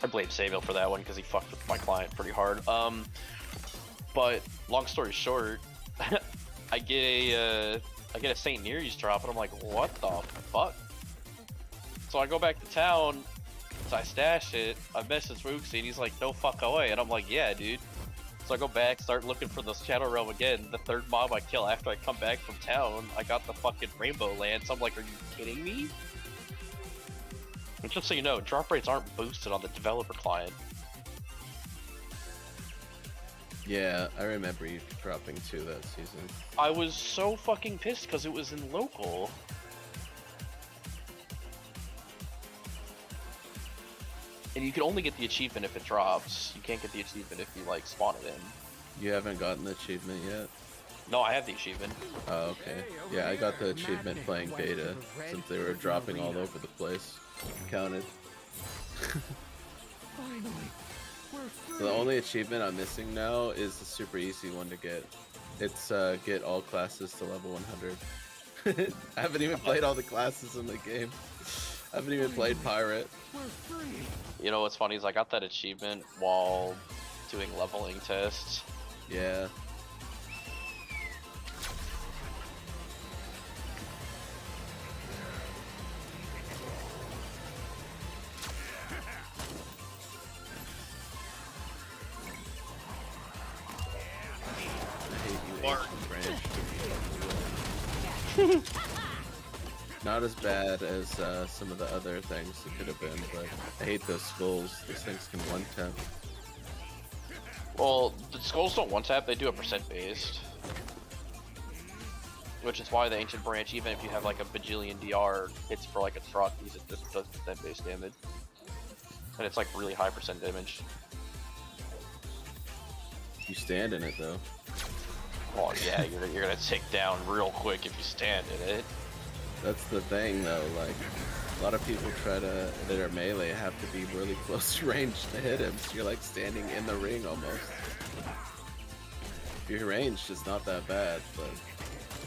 I blame Samuel for that one because he fucked with my client pretty hard. But long story short, I get a St. Nereus drop and I'm like, what the fuck? So I go back to town, so I stash it, I message Wuxi and he's like, no fuck away, and I'm like, yeah dude. So I go back, start looking for the Shadow Realm again. The third mob I kill after I come back from town, I got the fucking Rainbow Lance. I'm like, are you kidding me? And just so you know, drop rates aren't boosted on the developer client. Yeah, I remember you dropping 2 that season. I was so fucking pissed because it was in local. And you can only get the achievement if it drops. You can't get the achievement if you like spawn it in. You haven't gotten the achievement yet? No, I have the achievement. Oh, okay. Yeah, I got the achievement playing beta since they were dropping all over the place. Counted. So the only achievement I'm missing now is the super easy one to get. It's get all classes to level 100. I haven't even played all the classes in the game. I haven't even played Pirate. You know what's funny is I got that achievement while doing leveling tests. Yeah. Not as bad as some of the other things it could have been, but I hate those skulls. Those things can one-tap. Well, the skulls don't one-tap, they do a percent based. Which is why the Ancient Branch, even if you have like a bajillion DR, hits for like a trophies, it just does percent based damage. And it's like really high percent damage. You stand in it though. Well, yeah, you're gonna take down real quick if you stand in it. That's the thing though, like, a lot of people try to, that are melee have to be really close range to hit him, so you're like standing in the ring almost. If you're ranged, it's not that bad, but...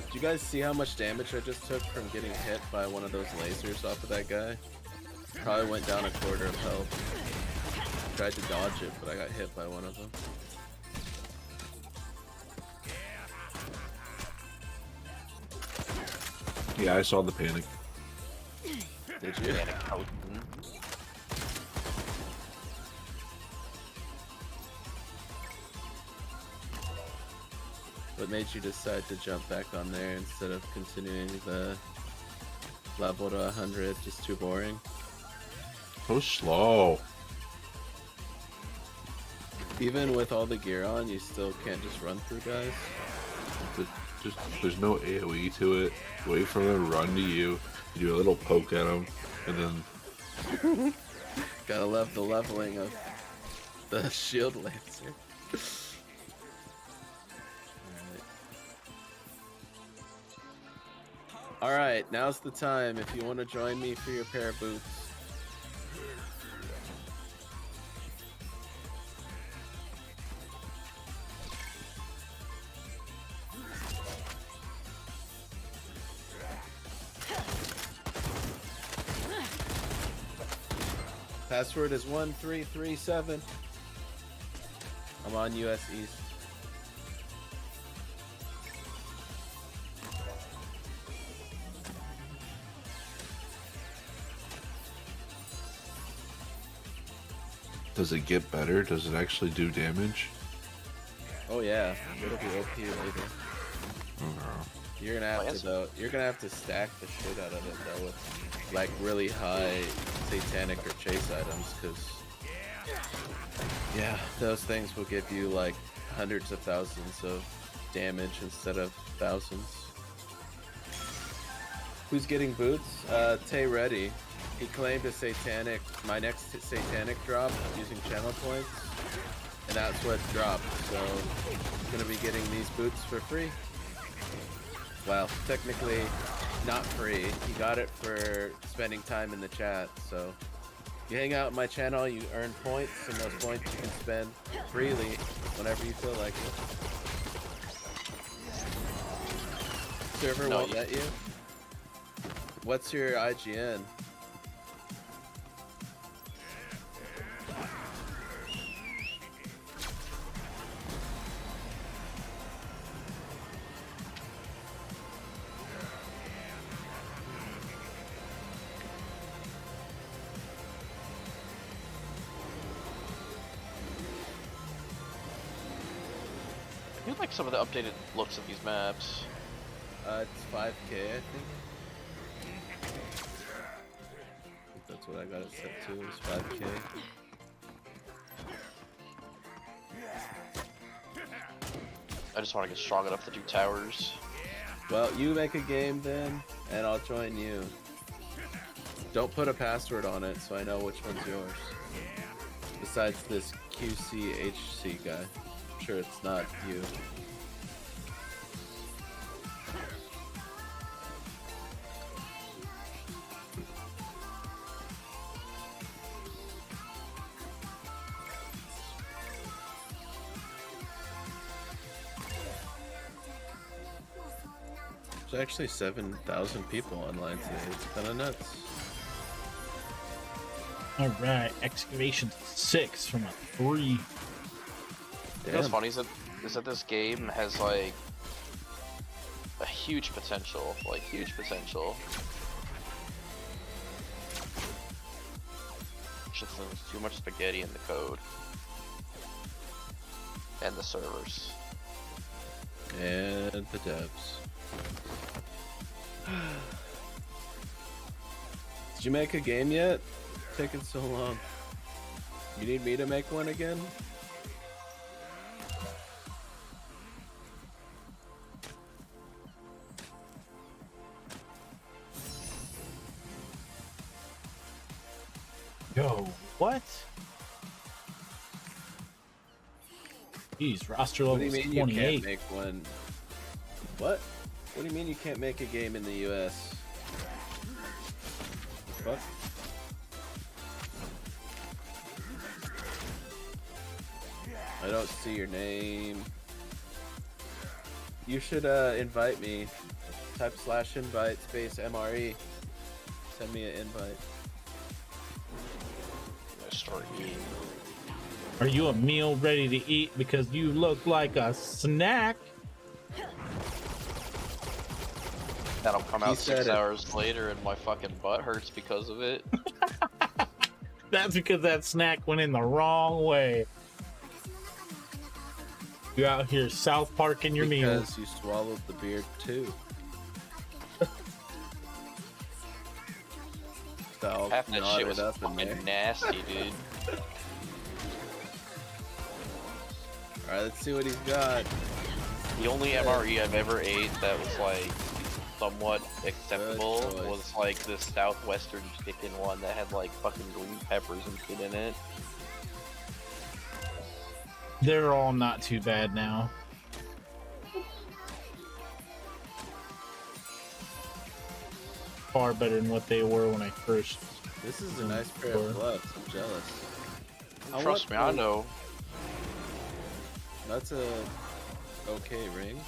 Did you guys see how much damage I just took from getting hit by one of those lasers off of that guy? Probably went down a quarter of health. Tried to dodge it, but I got hit by one of them. Yeah, I saw the panic. Did you? What made you decide to jump back on there instead of continuing the level to 100? Just too boring? So slow. Even with all the gear on, you still can't just run through guys? There's no AoE to it. Wait for them to run to you. You do a little poke at them, and then... Gotta love the leveling of the shield lancer. Alright, now's the time if you want to join me for your pair of boots. Password is 1337. I'm on US East. Does it get better? Does it actually do damage? Oh yeah, it'll be OP later. Oh, You're gonna have to though. You're gonna have to stack the shit out of it though with like really high satanic or chase items, because yeah, those things will give you like hundreds of thousands of damage instead of thousands. Who's getting boots? Tay Ready. He claimed a satanic, my next satanic drop using channel points, and that's what dropped. So I'm gonna be getting these boots for free. Well, technically not free. He got it for spending time in the chat. So you hang out on my channel, you earn points, and those points you can spend freely whenever you feel like it. Server won't let you. What's your IGN? I do like some of the updated looks of these maps. It's 5K, I think. That's what I got it set to, is 5K. I just want to get strong enough to do towers. Well, you make a game then, and I'll join you. Don't put a password on it so I know which one's yours. Besides this QCHC guy. I'm sure it's not you. There's actually 7,000 people online today. It's kind of nuts. All right, excavation 6 from a 3. You know what's funny is that this game has like a huge potential, Just there's too much spaghetti in the code and the servers and the devs. Did you make a game yet? It's taking so long. You need me to make one again? Yo, what? Jeez, roster What level do you mean 28. you can't make one? What? What do you mean you can't make a game in the US? What? I don't see your name. You should invite me. Type /invite space MRE. Send me an invite. start eating. Are you a meal ready to eat? Because you look like a snack. That'll come out 6 hours later and my fucking butt hurts because of it. That's because that snack went in the wrong way. You out here South Park in your meal. Because you swallowed the beard too. Half that shit was fucking nasty, dude. Alright, let's see what he's got. The only MRE I've ever ate that was like somewhat acceptable was like the southwestern chicken one that had like fucking green peppers and shit in it. They're all not too bad now. Far better than what they were when I first. This is a nice pair of gloves. I'm jealous. Trust me, I know. That's a okay ring.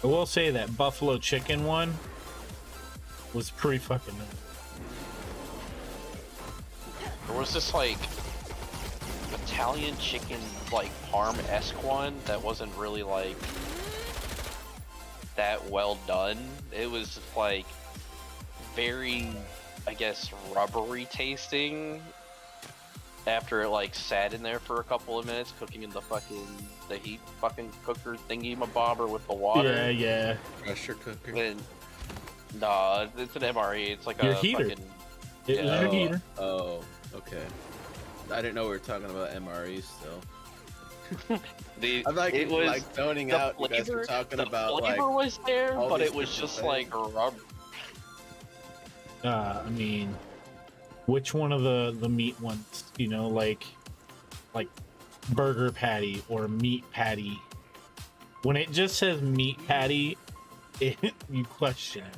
I will say that buffalo chicken one was pretty fucking nice. There was this like Italian chicken like parm-esque one that wasn't really like that well done. It was like very, I guess, rubbery tasting after it like sat in there for a couple of minutes cooking in the heat fucking cooker thingy mabobber with the water. Yeah. Pressure cooker. And, nah, it's an MRE. It's like Your a heater. fucking It was your heater. Oh, okay. I didn't know we were talking about MREs still. I'm like, it was like zoning out. You guys were talking about the like flavor was there, all but these it was different just things. like rubber. I mean, which one of the meat ones? You know, like burger patty or meat patty. When it just says meat patty, you question it.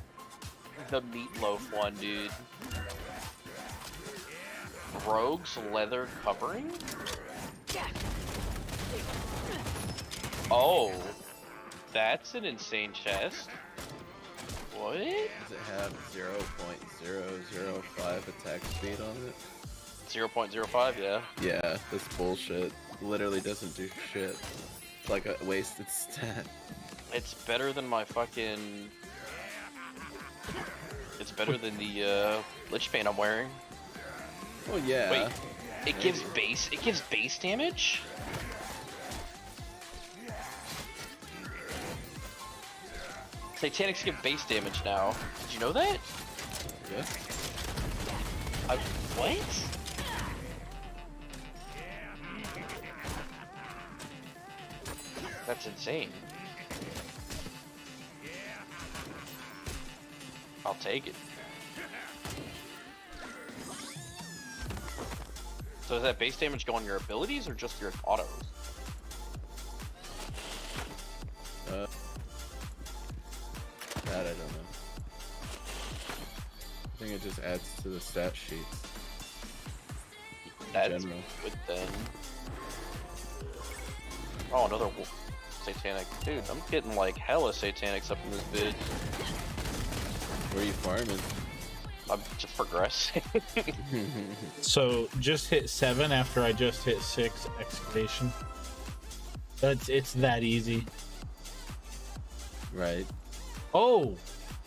The meatloaf one, dude. Rogue's leather covering? Oh, that's an insane chest. What? Does it have 0.005 attack speed on it? 0.05, yeah. Yeah, that's bullshit. Literally doesn't do shit. It's like a wasted stat. It's better than my fucking... It's better than the Lich Bane I'm wearing. Oh yeah. Wait, it gives base damage? Satanics give base damage now. Did you know that? Yeah. What? That's insane. I'll take it. So does that base damage go on your abilities or just your autos? That I don't know. I think it just adds to the stat sheets. That's general. good then. Oh, another satanic. Dude, I'm getting like hella satanics up in this bitch. Where are you farming? I'm just progressing. So just hit 7 after I just hit 6 excavation. It's that easy. Right. Oh,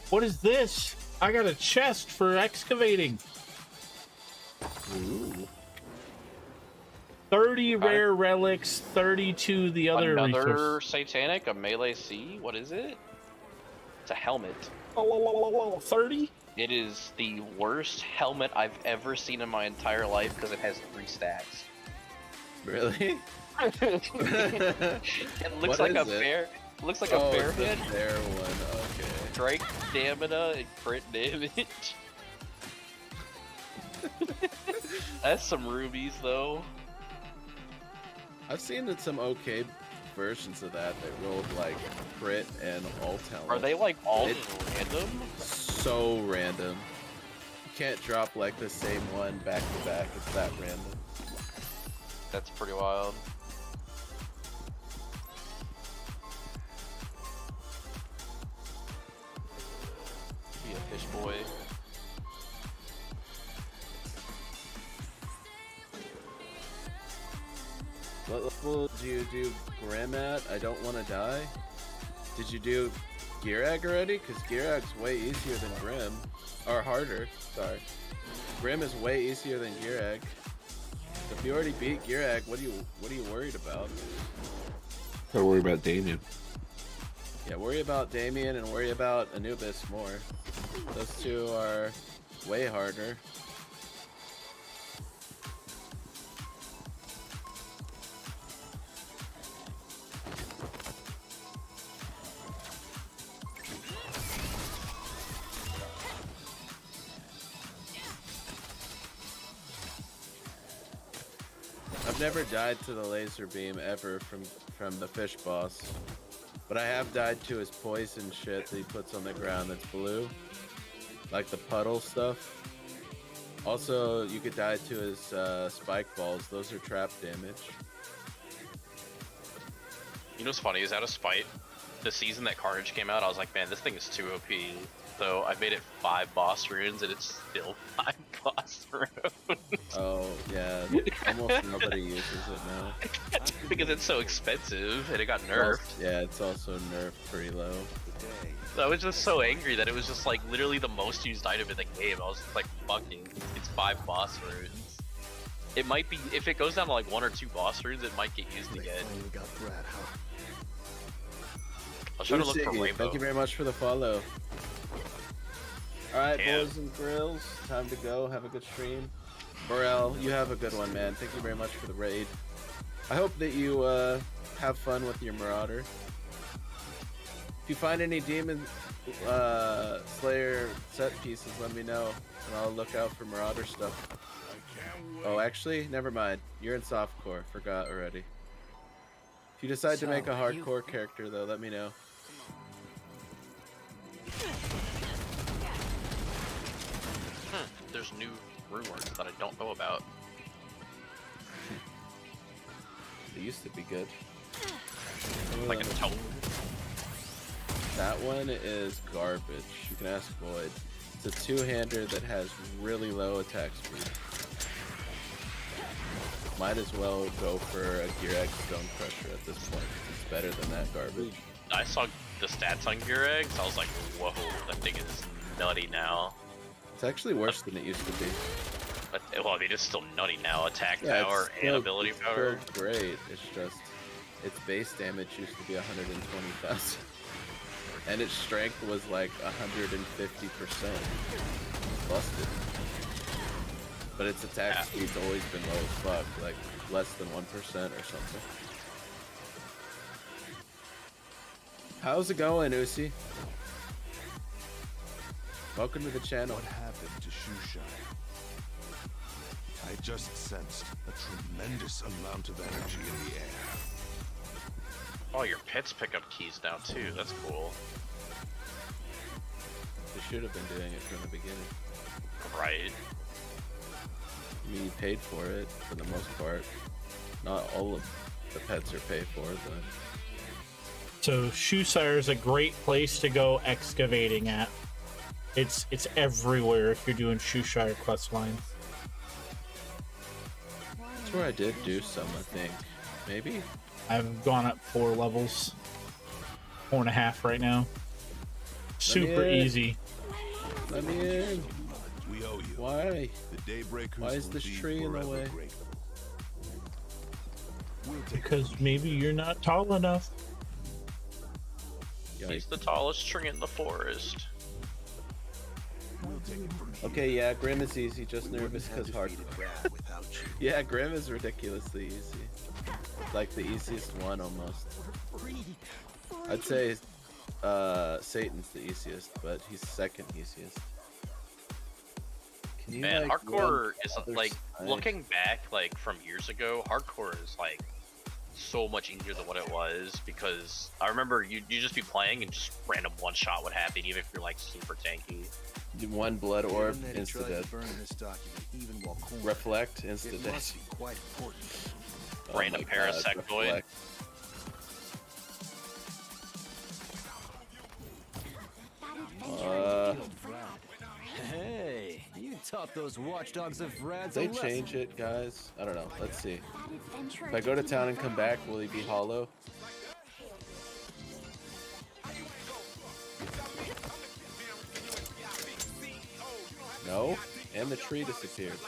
what is this? I got a chest for excavating. Ooh. 30 rare relics, 32 the other Another resource. satanic, a melee C. What is it? It's a helmet. 30? It is the worst helmet I've ever seen in my entire life because it has 3 stats. Really? It looks What like a is it? bear. Looks like a bear it's the head. bear one. Okay. Strike stamina and crit damage. That's some rubies though. I've seen some okay versions of that rolled like crit and all talent. Are they like all It's random? so random. You can't drop like the same one back to back. It's that random. That's pretty wild. Be a fish boy. What level did you do Grim at? I don't want to die. Did you do Girag already? Because Girag's way easier than Grim. Or harder, sorry. Grim is way easier than Girag. So if you already beat Girag, what are you worried about? Gotta worry about Damien. Yeah, worry about Damien and worry about Anubis more. Those two are way harder. I'm I've never died to the laser beam ever from the fish boss, but I have died to his poison shit that he puts on the ground that's blue, like the puddle stuff. Also, you could die to his spike balls. Those are trap damage. You know what's funny is, out of spite, the season that Carnage came out, I was like, man, this thing is too OP. So I made it 5 boss runes, and it's still 5 boss runes. Oh yeah, almost nobody uses it now. Because it's so expensive, and it got nerfed. Yeah, it's also nerfed pretty low. So I was just so angry that it was just like literally the most used item in the game. I was just like, fucking, it's 5 boss runes. It might be, if it goes down to like 1 or 2 boss runes, it might get used again. I'll try to look for Rainbow. Thank you very much for the follow. Alright, boys and grills, time to go. Have a good stream. Burrell, you have a good one, man. Thank you very much for the raid. I hope that you have fun with your Marauder. If you find any Demon Slayer set pieces, let me know, and I'll look out for Marauder stuff. Oh, actually, never mind. You're in softcore. Forgot already. If you decide to make a hardcore character, though, let me know. There's new rune words that I don't know about. They used to be good. Like a tone. That one is garbage. You can ask Void. It's a two-hander that has really low attack speed. Might as well go for a Gear Egg Stone Crusher at this point. It's better than that garbage. I saw the stats on Gear Eggs, I was like, whoa, that thing is nutty now. It's actually worse than it used to be. But, well, I mean, it's still nutty now. Attack Yeah, power and ability power. It's still great. It's just, its base damage used to be 120,000. And its strength was like 150%. Busted. But its attack speed's always been low as fuck, like less than 1% or something. How's it going, Uzi? Welcome to the channel. What happened to Shushai? I just sensed a tremendous amount of energy in the air. Oh, your pets pick up keys now too. That's cool. They should have been doing it from the beginning. Right. I mean, you paid for it for the most part. Not all of the pets are paid for, but. So Shoesire is a great place to go excavating at. It's everywhere if you're doing Shoeshire quest lines. That's where I did do some, I think. Maybe? I've gone up 4 levels. 4.5 right now. Super easy. Let me in. We owe you. Why? The Daybreakers. Why is this tree in the way? Because maybe you're not tall enough. He's the tallest tree in the forest. Okay, yeah, Grim is easy, just nervous because hard. Yeah, Grim is ridiculously easy. Like the easiest one almost. I'd say Satan's the easiest, but he's second easiest. Can you, Man, like, hardcore is like, side? looking back like from years ago, hardcore is like so much easier than what it was, because I remember you just be playing and just random one shot would happen, even if you're like super tanky. One blood orb, insta dead. Reflect, insta dead. Random parasectoid. Hey, you taught those watchdogs of Rads They change it, guys. I don't know. Let's see. If I go to town and come back, will he be hollow? No, and the tree disappeared.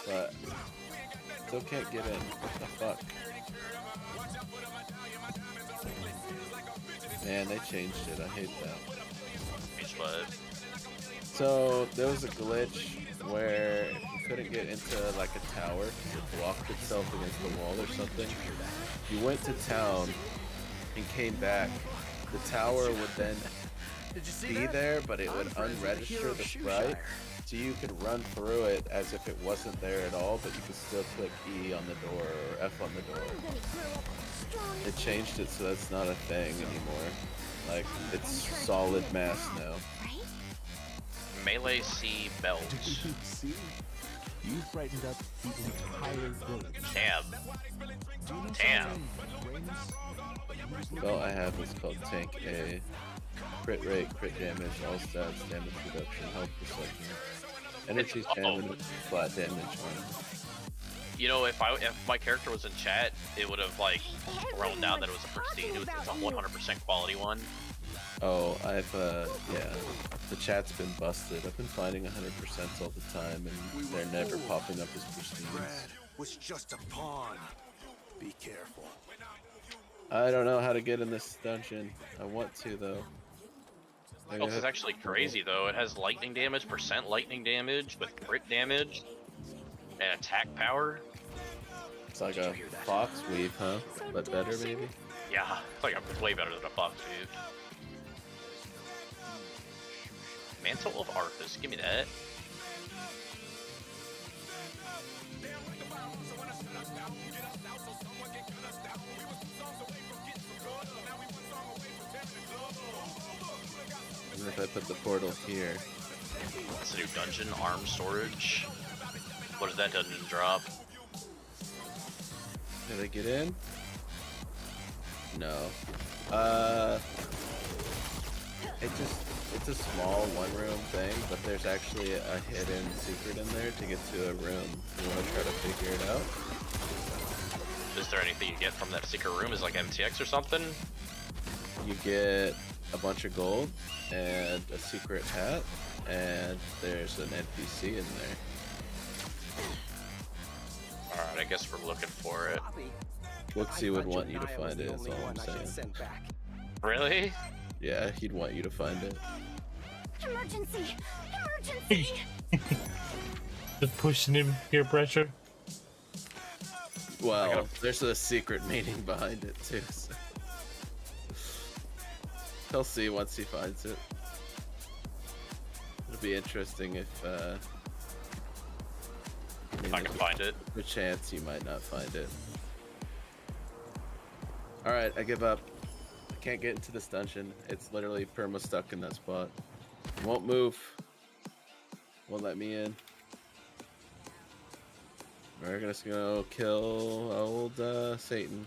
But still can't get in. What the fuck? Man, they changed it. I hate that. So there was a glitch where you couldn't get into like a tower because it blocked itself against the wall or something. You went to town and came back. The tower would then Did you see be that? there, but it I'm would friends with the hero unregister of the Shoeshire. sprite. So you could run through it as if it wasn't there at all, but you could still click E on the door or F on the door. They changed it so that's not a thing anymore. Like, it's solid mass now. Melee C belt. See? You frightened up the entire village. Damn. Damn. Belt I have is called Tank A. Crit rate, crit damage, all stats, damage reduction, health perception, energy stamina, flat damage on. You know, if my character was in chat, it would have like thrown down that it was a prestige. It's a 100% quality one. Oh, yeah. The chat's been busted. I've been finding 100% all the time, and they're never popping up as pristine. Brad was just a pawn. Be careful. I don't know how to get in this dungeon. I want to, though. Oh, this is actually crazy, though. It has lightning damage, percent lightning damage, with crit damage, and attack power. It's like a fox weave, huh? But better, maybe? Yeah, it's like way better than a fox weave. Mantle of Arthas, give me that. And if I put the portal here. It's a new dungeon, arm storage. What does that dungeon drop? Did I get in? No. It's a small one-room thing, but there's actually a hidden secret in there to get to a room. You want to try to figure it out? Is there anything you get from that secret room? Is it like MTX or something? You get a bunch of gold and a secret hat, and there's an NPC in there. Alright, I guess we're looking for it. Wooksy would want you to find it, is all I'm saying. Really? Yeah, he'd want you to find it. Emergency! Emergency! Just pushing him, peer pressure. Well, there's a secret meaning behind it too. So. He'll see once he finds it. It'll be interesting if I can find it. The chance you might not find it. Alright, I give up. I can't get into this dungeon. It's literally perma stuck in that spot. It won't move. Won't let me in. We're just gonna go kill old Satan.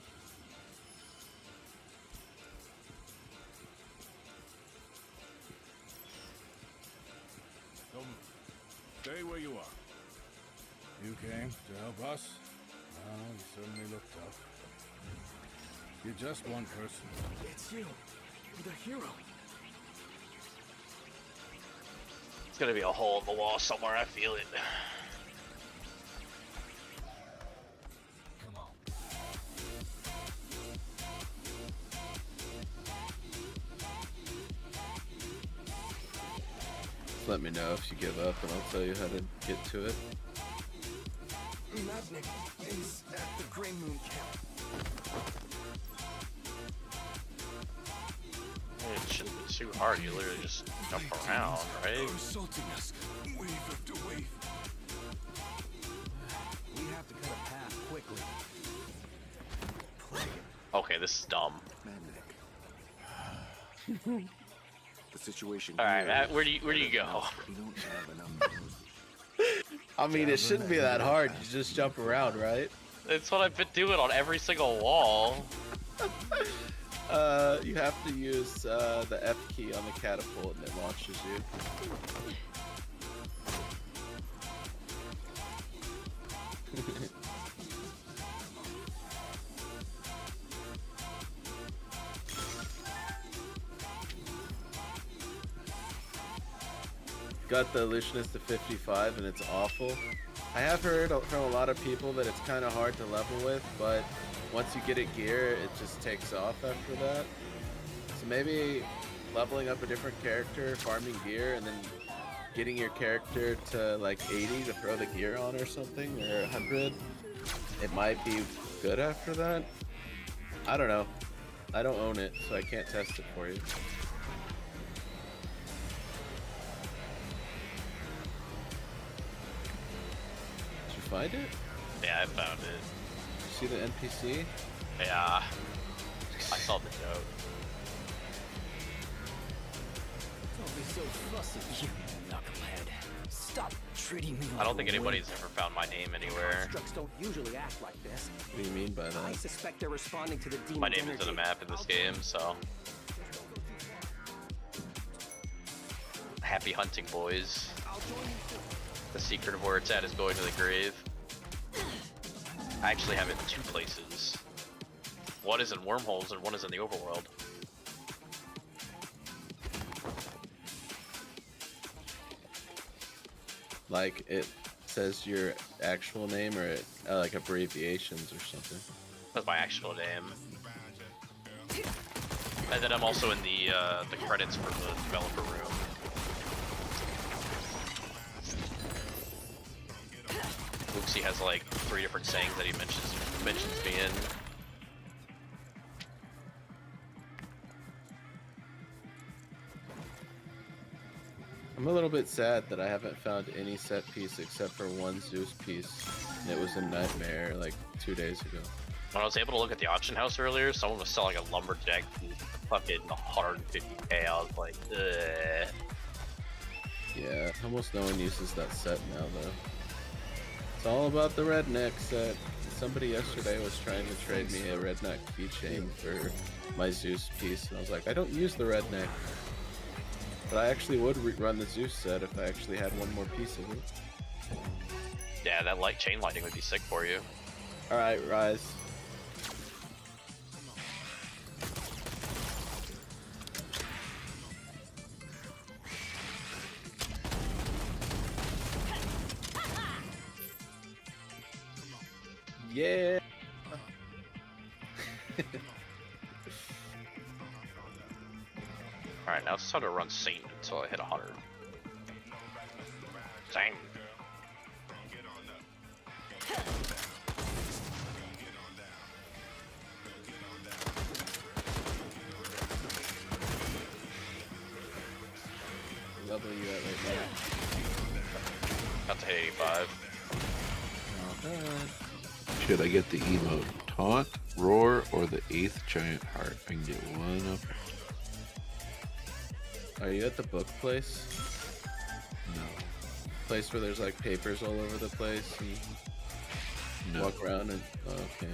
Stay where you are. You came to help us? Well, you certainly look tough. You're just one person. It's you. You're the hero. It's gonna be a hole in the wall somewhere, I feel it. Let me know if you give up and I'll tell you how to get to it. Matnik is at the Grey Moon camp. It shouldn't be too hard, you literally just jump around, right? Assaulting us, wave after wave. We have to cut a path quickly. Okay, this is dumb. Matnik. The situation. Alright, where do you go? We don't have enough. I mean, it shouldn't be that hard. You just jump around, right? That's what I've been doing on every single wall. You have to use the F key on the catapult and it launches you. Got the illusionist to 55 and it's awful. I have heard from a lot of people that it's kind of hard to level with, but once you get it gear, it just takes off after that. So maybe leveling up a different character, farming gear, and then getting your character to like 80 to throw the gear on or something, or 100, it might be good after that. I don't know. I don't own it, so I can't test it for you. find it? Yeah, I found it. You see the NPC? Yeah. I saw the note. Don't be so fussy, you knucklehead. Stop treating me like I don't think a anybody's ever found my name anywhere. Constructs don't usually act like this. What do you mean by I that? suspect they're responding to the demon My name energy. is in a map in this game, so. Happy hunting, boys. The secret of where it's at is going to the grave. I actually have it in 2 places. One is in wormholes and one is in the overworld. Like it says your actual name or like abbreviations or something. That's my actual name. And then I'm also in the credits for the developer room. Luxie has like 3 different sayings that he mentions me in. I'm a little bit sad that I haven't found any set piece except for one Zeus piece. And it was a nightmare like 2 days ago. When I was able to look at the auction house earlier, someone was selling a lumberjack for fucking 150k. I was like, ugh. Yeah, almost no one uses that set now though. It's all about the redneck set. Somebody yesterday was trying to trade me a redneck keychain for my Zeus piece, and I was like, I don't use the redneck. But I actually would run the Zeus set if I actually had one more piece of it. Yeah, that chain lighting would be sick for you. Alright, Rise. Yeah. Alright, now it's time to run Saint until I hit 100. Saint. What level are you at right now? About to hit 85. Should I get the emote Taunt, Roar, or the 8th Giant Heart? I can get one up. Are you at the book place? No. Place where there's like papers all over the place and No. walk around and okay.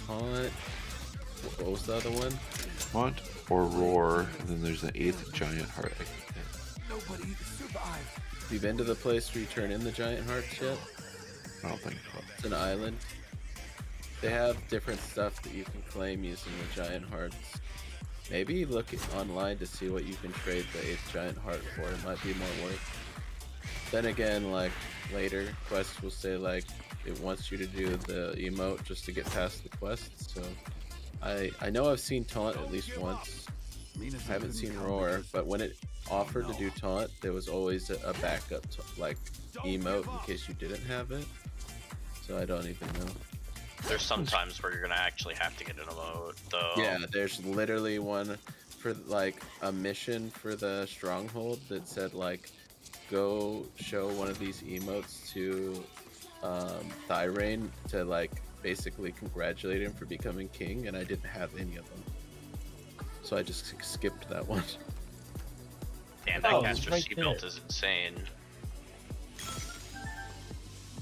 Haunt. What was the other one? Taunt or Roar, and then there's the 8th Giant Heart I can get. Nobody survived. Have you been to the place where you turn in the giant hearts yet? I don't think so. It's an island. They have different stuff that you can claim using the giant hearts. Maybe look online to see what you can trade the 8th giant heart for. It might be more worth. Then again, like later quests will say like it wants you to do the emote just to get past the quest. So I know I've seen Taunt at least once. I haven't seen Roar, but when it offered to do Taunt, there was always a backup like emote in case you didn't have it. So I don't even know. There's some times where you're gonna actually have to get an emote, though. Yeah, there's literally one for like a mission for the stronghold that said like go show one of these emotes to Thyrain to like basically congratulate him for becoming king, and I didn't have any of them. So I just skipped that one. Damn, that caster right C-Belt there. is insane.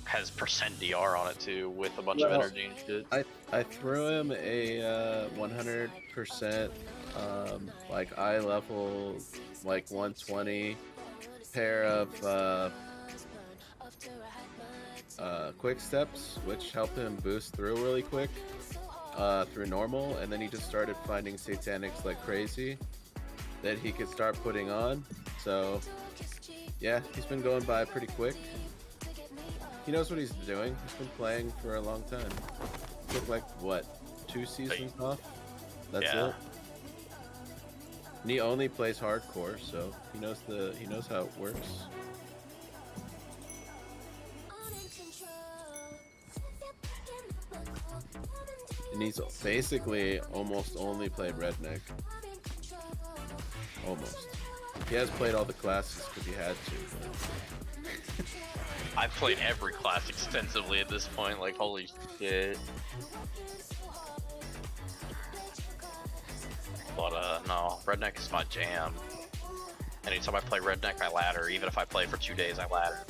Has %DR on it too, with a bunch of energy and shit. I threw him a 100% like eye level like 120 pair of quick steps, which helped him boost through really quick through normal, and then he just started finding satanics like crazy that he could start putting on. So yeah, he's been going by pretty quick. He knows what he's doing. He's been playing for a long time. Took like what, 2 seasons off? That's Yeah. it. And he only plays hardcore, so he knows how it works. And he's basically almost only played redneck. Almost. He has played all the classes because he had to. I've played every class extensively at this point, like holy shit. But no, redneck is my jam. Anytime I play redneck, I ladder. Even if I play for 2 days, I ladder.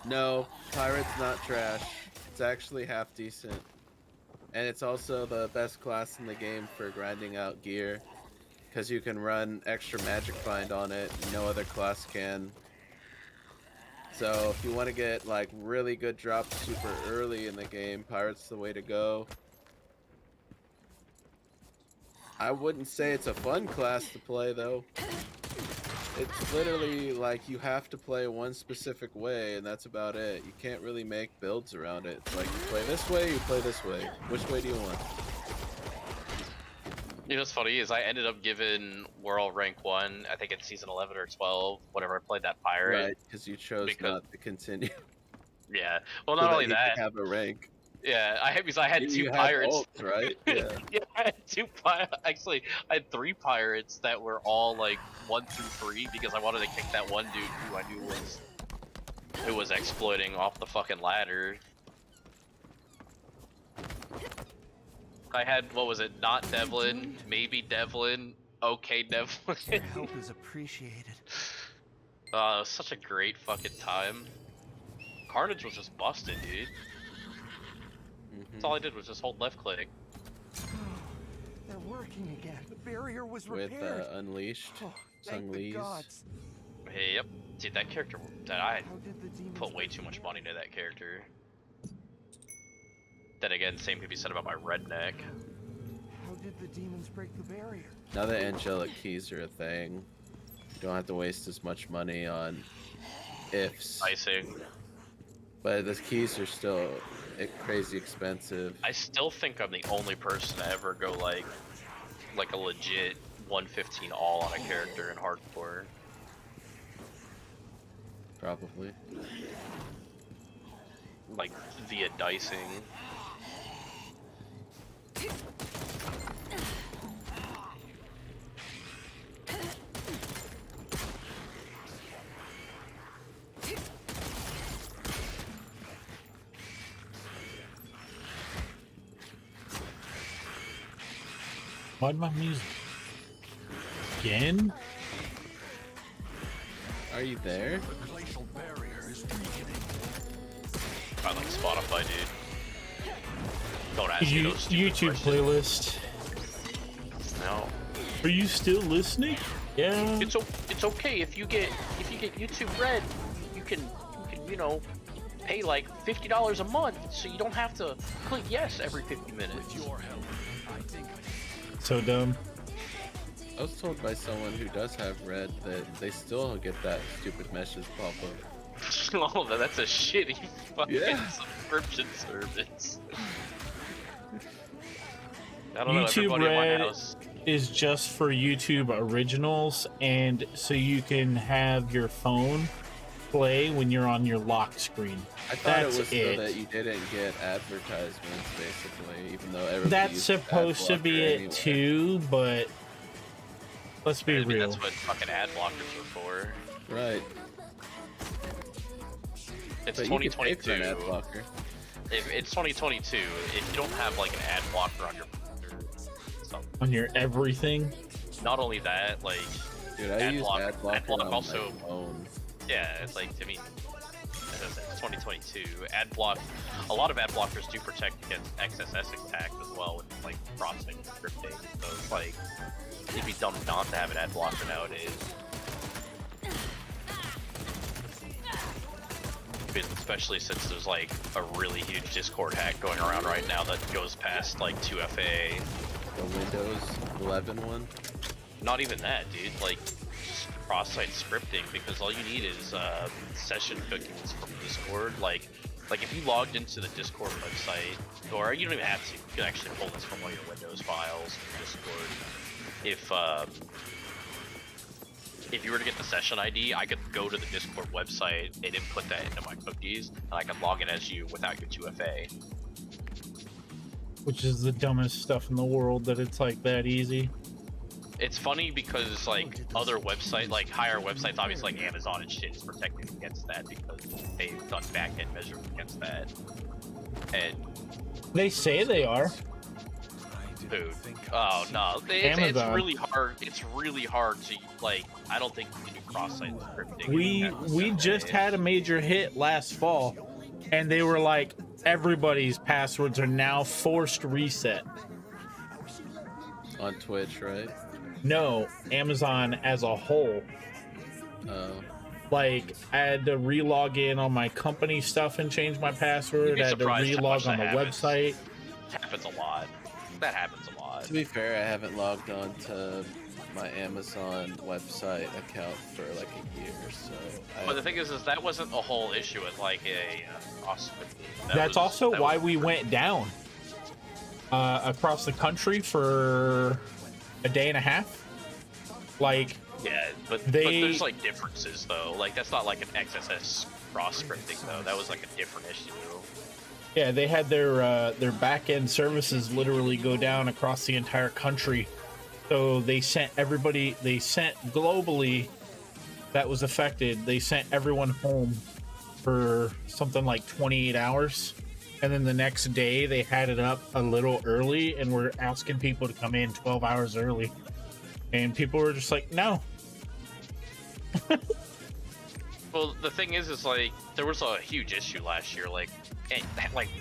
No, Pirate's not trash. It's actually half decent. And it's also the best class in the game for grinding out gear. Because you can run extra magic find on it, no other class can. So if you want to get like really good drops super early in the game, Pirate's the way to go. I wouldn't say it's a fun class to play though. It's literally like you have to play one specific way and that's about it. You can't really make builds around it. It's like you play this way, you play this way. Which way do you want? You know what's funny is I ended up giving World Rank 1, I think it's season 11 or 12, whenever I played that pirate. Right, because you chose not to continue. Yeah, well So not that only you that. could have a rank. Yeah, I had You two had pirates. both, right? Yeah. Yeah, I had two pirates. Actually, I had 3 pirates that were all like 1 through 3 because I wanted to kick that one dude who I knew was exploiting off the fucking ladder. I had, what was it? Not Devlin, maybe Devlin, okay Devlin. Your help is appreciated. It was such a great fucking time. Carnage was just busted, dude. That's all I did was just hold left click. They're working again. The barrier was With repaired. Unleashed. Thank the gods. Hey, yep. Dude, that character, that I How did the demons put way too much money into that character. Then again, same could be said about my redneck. How did the demons break the barrier? Now that angelic keys are a thing, you don't have to waste as much money on ifs. Icing. But the keys are still crazy expensive. I still think I'm the only person to ever go like a legit 115 all on a character in hardcore. Probably. Like via dicing. Why'd my music? Again? Are you there? I like Spotify, dude. Don't ask me those stupid YouTube questions. playlist. No. Are you still listening? Yeah. It's okay if you get YouTube Red, you can you know pay like $50 a month, so you don't have to click yes every 50 minutes. With your help, I think. So dumb. I was told by someone who does have Red that they still get that stupid message pop up. Oh, that's a shitty fucking subscription service. I don't know, YouTube everybody in my Red house. is just for YouTube originals, and so you can have your phone play when you're on your lock screen. I thought That's it was so that you didn't get advertisements, basically, even though everybody That's uses supposed to be ad it blocker too, but let's be I mean, real. that's what fucking ad blockers are for. Right. It's But you can pay 2022. for an ad blocker. If it's 2022, if you don't have like an ad blocker on your On your everything. not only that, like Dude, I use ad blocker on also, my phone. yeah, it's like, I mean, as I said, it's 2022. Ad block, a lot of ad blockers do protect against XSS attack as well with like processing and scripting. So it's like, it'd be dumb not to have an ad blocker nowadays. Especially since there's like a really huge Discord hack going around right now that goes past like 2FA. The Windows 11 one? Not even that, dude. Like, just cross-site scripting, because all you need is session cookies from Discord. Like if you logged into the Discord website, or you don't even have to, you can actually pull this from all your Windows files from Discord. if you were to get the session ID, I could go to the Discord website and input that into my cookies, and I could log in as you without your 2FA. Which is the dumbest stuff in the world that it's like that easy. It's funny because like other websites, like higher websites, obviously like Amazon and shit is protected against that because they've done back-end measures against that. And they say they are. Dude, oh no, it's really hard. It's really hard to like. I don't think you can do cross-site scripting. We just had a major hit last fall, and they were like, everybody's passwords are now forced reset. On Twitch, right? No, Amazon as a whole. Like, I had to re-log in on my company stuff and change my password. I had to re-log on the website. It happens a lot. That happens a lot. To be fair, I haven't logged on to my Amazon website account for like a year, so. But the thing is that wasn't a whole issue with like a. That's also why we went down across the country for a day and a half. Like. Yeah, but there's like differences though. Like that's not like an XSS cross scripting though. That was like a different issue. Yeah, they had their back-end services literally go down across the entire country. So they sent everybody, they sent globally that was affected, they sent everyone home for something like 28 hours. And then the next day they had it up a little early and were asking people to come in 12 hours early. And people were just like, no. Well, the thing is like there was a huge issue last year. Like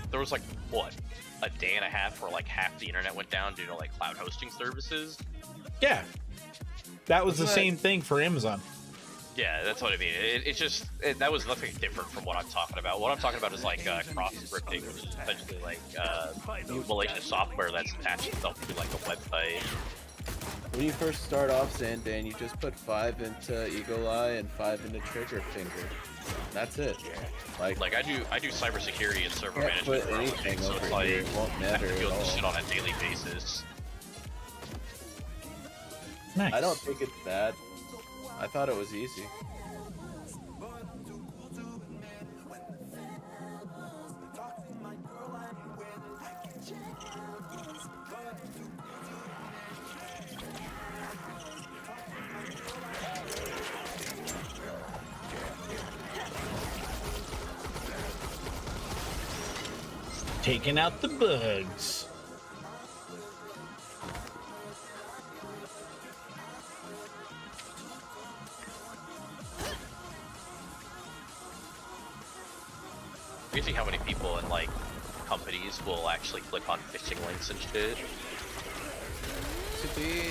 there was like what, a day and a half where like half the internet went down due to like cloud hosting services. Yeah, that was the same thing for Amazon. Yeah, that's what I mean. That was nothing different from what I'm talking about. What I'm talking about is like cross scripting, which is essentially like malicious software that's attached itself to like a website. When you first start off, Zandan, you just put 5 into Eagle Eye and 5 into Trigger Finger. That's it. Like I do cybersecurity and server management. Put anything so over it's like here. It won't matter I have to deal at with this all. shit on a daily basis. Nice. I don't think it's bad. I thought it was easy. Taking out the bugs. You see how many people in like companies will actually click on phishing links and shit. To be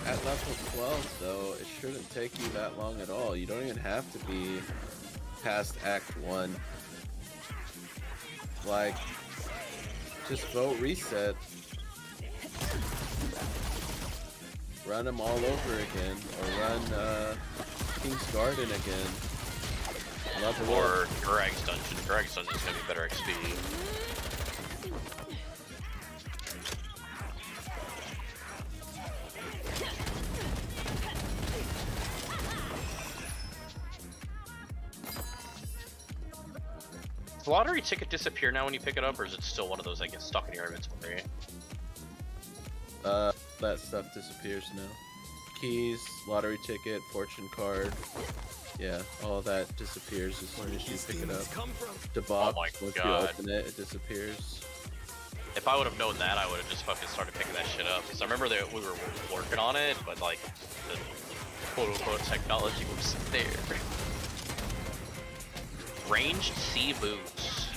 at level 12, though, it shouldn't take you that long at all. You don't even have to be past Act 1. Like, just vote reset. Run them all over again, or run King's Garden again. Level Or Greg's Dungeon. Greg's Dungeon is gonna be better XP. Does the lottery ticket disappear now when you pick it up, or is it still one of those that gets stuck in your inventory? That stuff disappears now. Keys, lottery ticket, fortune card. Yeah, all that disappears as soon as you pick it up. The box, Oh my once God. you open it, it disappears. If I would have known that, I would have just fucking started picking that shit up. Because I remember that we were working on it, but like, the quote-unquote technology was there. Ranged sea boots.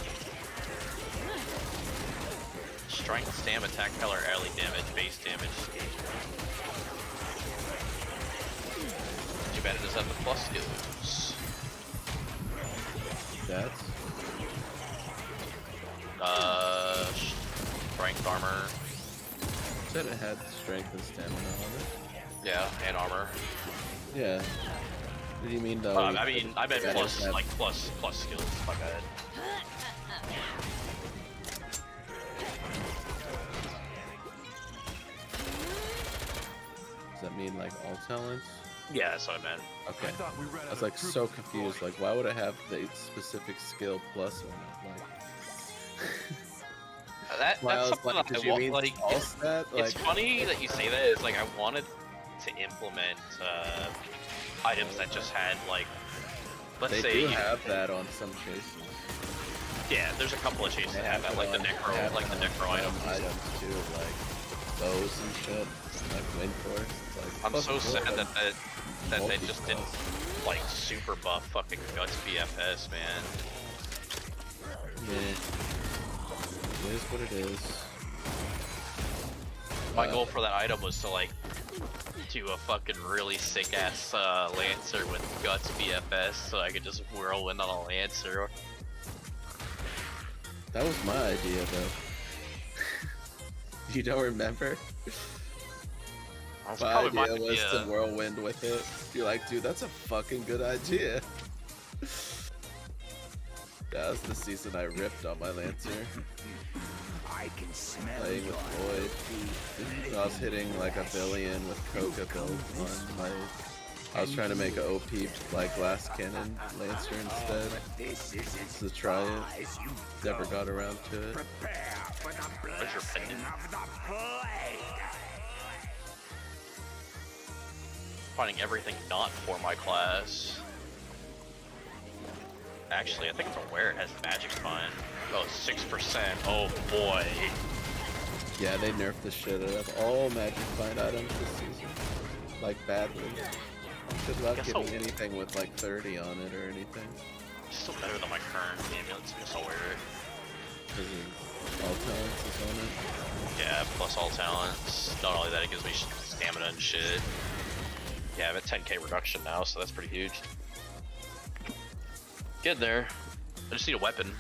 Strength, stam, attack, color, ally damage, base damage. Too bad it doesn't have the plus skills. That's strength, armor. said it had strength and stamina on it. Yeah, and armor. Yeah. What do you mean though? I mean, I meant Yeah, plus, it has- like plus skills. My bad. Does that mean like all talents? Yeah, that's what I meant. Okay. I was like so confused. Like, why would I have the specific skill plus on it? Like, That's something like, that I want. Like, it's like, funny that you say that. It's like I wanted to implement items that just had like, let's they say do have that on some chases. Yeah, there's a couple of chases that have that, like the necro items too, like bows and shit, like wind force. Like, I'm so sad that they just didn't like super buff fucking Guts BFS, man. Yeah. It is what it is. My goal for that item was to like do a fucking really sick ass Lancer with Guts BFS so I could just whirlwind on a Lancer. That was my idea though. You don't remember? My idea was to whirlwind with it. You're like, dude, that's a fucking good idea. That was the season I ripped on my Lancer. I can smell playing with Void. I was hitting like 1 billion with Coca build on my. I was trying to make an OP like glass cannon Lancer instead to try it. Never got around to it. Where's your pendant? Finding everything not for my class. Actually, I think I'm aware it has magic find. Oh, 6%. Oh boy. Yeah, they nerfed the shit out of all magic find items this season. Like badly. Good luck getting anything with like 30 on it or anything. It's still better than my current ambulance. I'm so weird. Because all talents is on it. Yeah, plus all talents. Not only that, it gives me stamina and shit. Yeah, I'm at 10k reduction now, so that's pretty huge. Get there. I just need a weapon.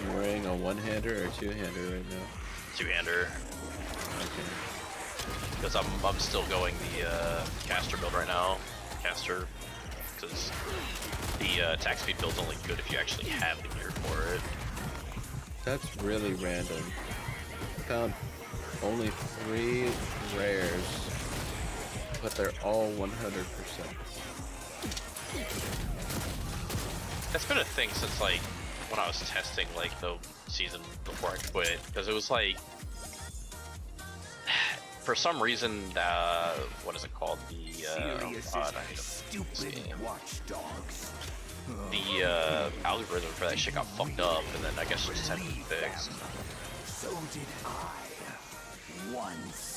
You're wearing a one-hander or two-hander right now? Two-hander. Okay. Because I'm still going the caster build right now. Caster, because the attack speed build's only good if you actually have the gear for it. That's really random. I found only 3 rares, but they're all 100%. That's been a thing since like when I was testing like the season before I quit, because it was like for some reason what is it called, the algorithm for that shit got fucked up, and then I guess it just had to be fixed. So did I once.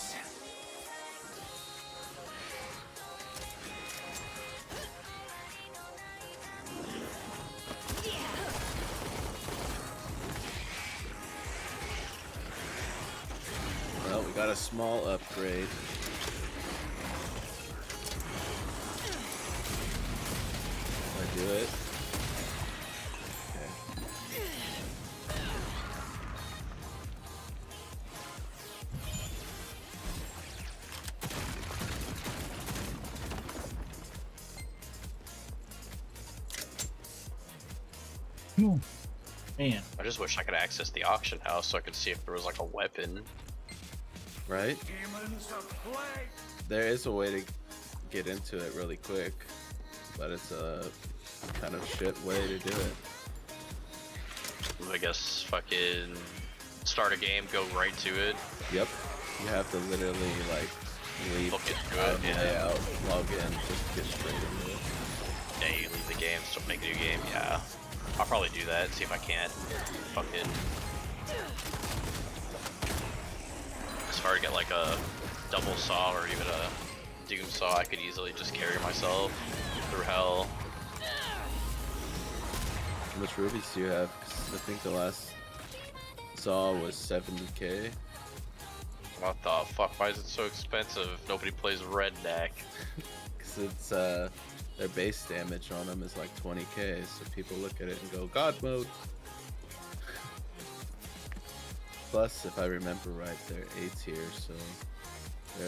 Well, we got a small upgrade. I do it. Okay. Man, I just wish I could access the auction house so I could see if there was like a weapon. Right? There is a way to get into it really quick, but it's a kind of shit way to do it. I guess fucking start a game, go right to it. Yep. You have to literally like leave layout, log in, just get straight into it. Yeah, you leave the game, so make a new game, yeah. I'll probably do that, see if I can't fucking... It's hard to get like a double saw or even a doom saw. I could easily just carry myself through hell. How much rubies do you have? 'Cause I think the last saw was 70k. What the fuck? Why is it so expensive? Nobody plays red deck. Because it's their base damage on them is like 20k, so people look at it and go, God mode. Plus, if I remember right, they're A tier, so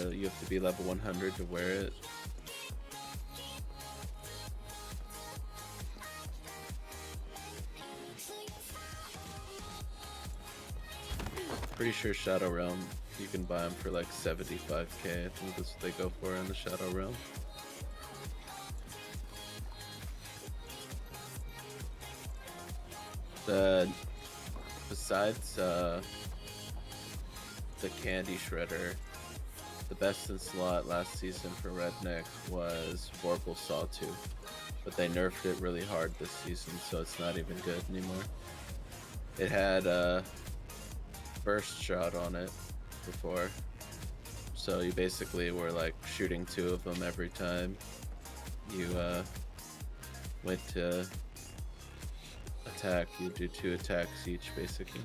you have to be level 100 to wear it. Pretty sure Shadow Realm You can buy them for like 75k. I think that's what they go for in the Shadow Realm. Besides the Candy Shredder, the best in slot last season for Redneck was Vorpal Sawtooth, but they nerfed it really hard this season, so it's not even good anymore. It had a burst shot on it before, so you basically were like shooting 2 of them every time you went to attack. You do 2 attacks each, basically.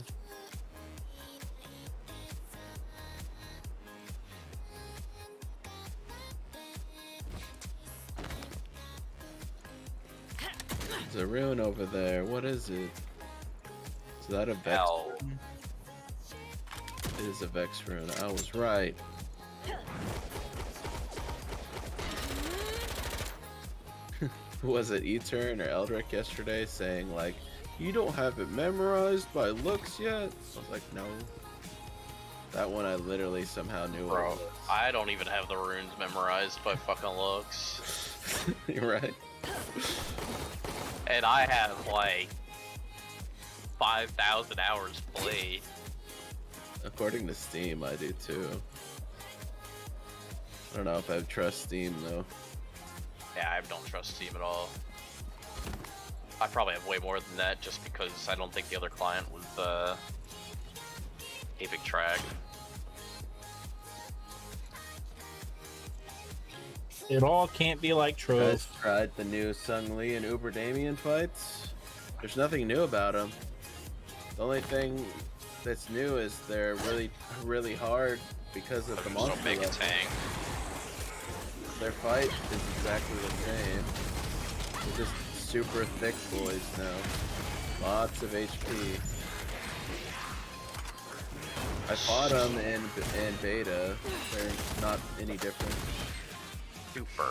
There's a rune over there. What is it? Is that a Vex? It is a Vex rune. I was right. Was it E-Turn or Eldrick yesterday saying like, you don't have it memorized by looks yet? I was like, no. That one I literally somehow knew. Bro, I don't even have the runes memorized by fucking looks. You're right. And I have like 5,000 hours played. According to Steam, I do too. I don't know if I trust Steam though. Yeah, I don't trust Steam at all. I probably have way more than that just because I don't think the other client was keeping track. It all can't be like You Trove. guys tried the new Sung Lee and Uber Damien fights? There's nothing new about them. The only thing that's new is they're really hard because of the monster So make a level. tank. Their fight is exactly the same. They're just super thick boys now. Lots of HP. I fought them in beta. They're not any different. Super.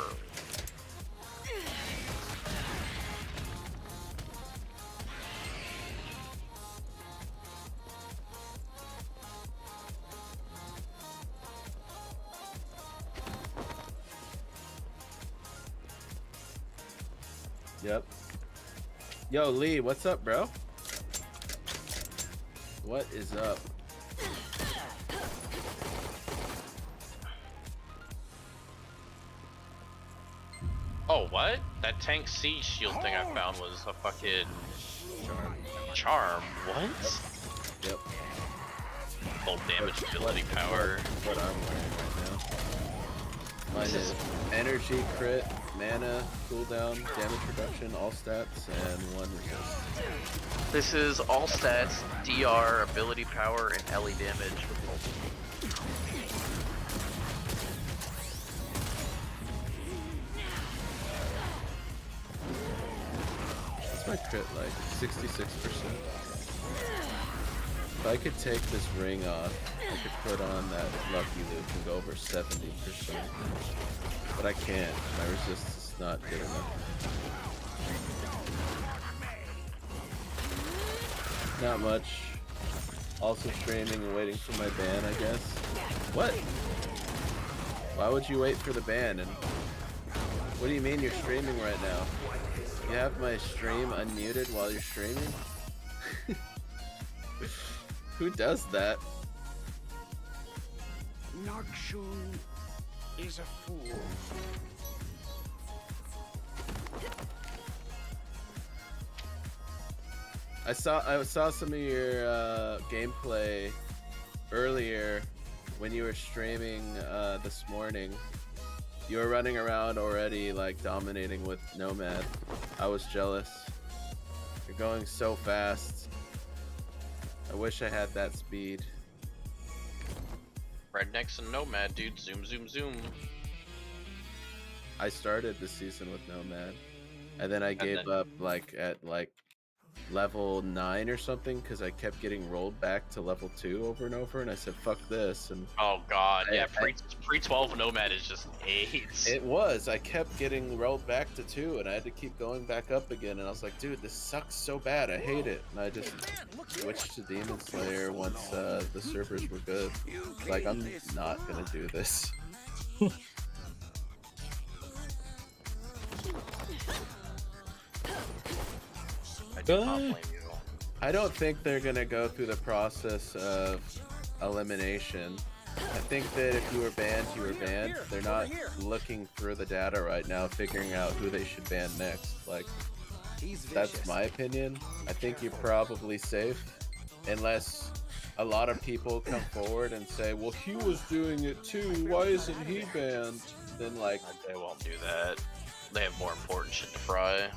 Yep. Yo, Lee, what's up, bro? What is up? Oh, what? That tank C shield thing I found was a fucking charm. What? Yep. Full damage ability power. What I'm wearing right now. Mine is energy, crit, mana, cooldown, damage reduction, all stats, and 1 resist. This is all stats, DR, ability power, and LE damage. What's my crit like? 66%. If I could take this ring off, I could put on that lucky loop and go over 70%. But I can't. My resistance is not good enough. Not much. Also streaming and waiting for my ban, I guess. What? Why would you wait for the ban? And what do you mean you're streaming right now? You have my stream unmuted while you're streaming? Who does that? Nakshun is a fool. I saw some of your gameplay earlier when you were streaming this morning. You were running around already, like dominating with Nomad. I was jealous. You're going so fast. I wish I had that speed. Rednecks and Nomad, dude. Zoom, zoom, zoom. I started the season with Nomad, and then I gave up like at like level 9 or something because I kept getting rolled back to level 2 over and over, and I said fuck this. And oh god, yeah, pre 12 Nomad is just AIDS. it was. I kept getting rolled back to 2, and I had to keep going back up again. And I was like, dude, this sucks so bad. I hate it. And I just switched to Demon Slayer once the servers were good. Like, I'm not gonna do this. I don't think they're gonna go through the process of elimination. I think that if you were banned, you were banned. They're not looking through the data right now, figuring out who they should ban next. Like, that's my opinion. I think you're probably safe, unless a lot of people come forward and say, well, he was doing it too, why isn't he banned? Then, like, they won't do that. They have more important shit to fry.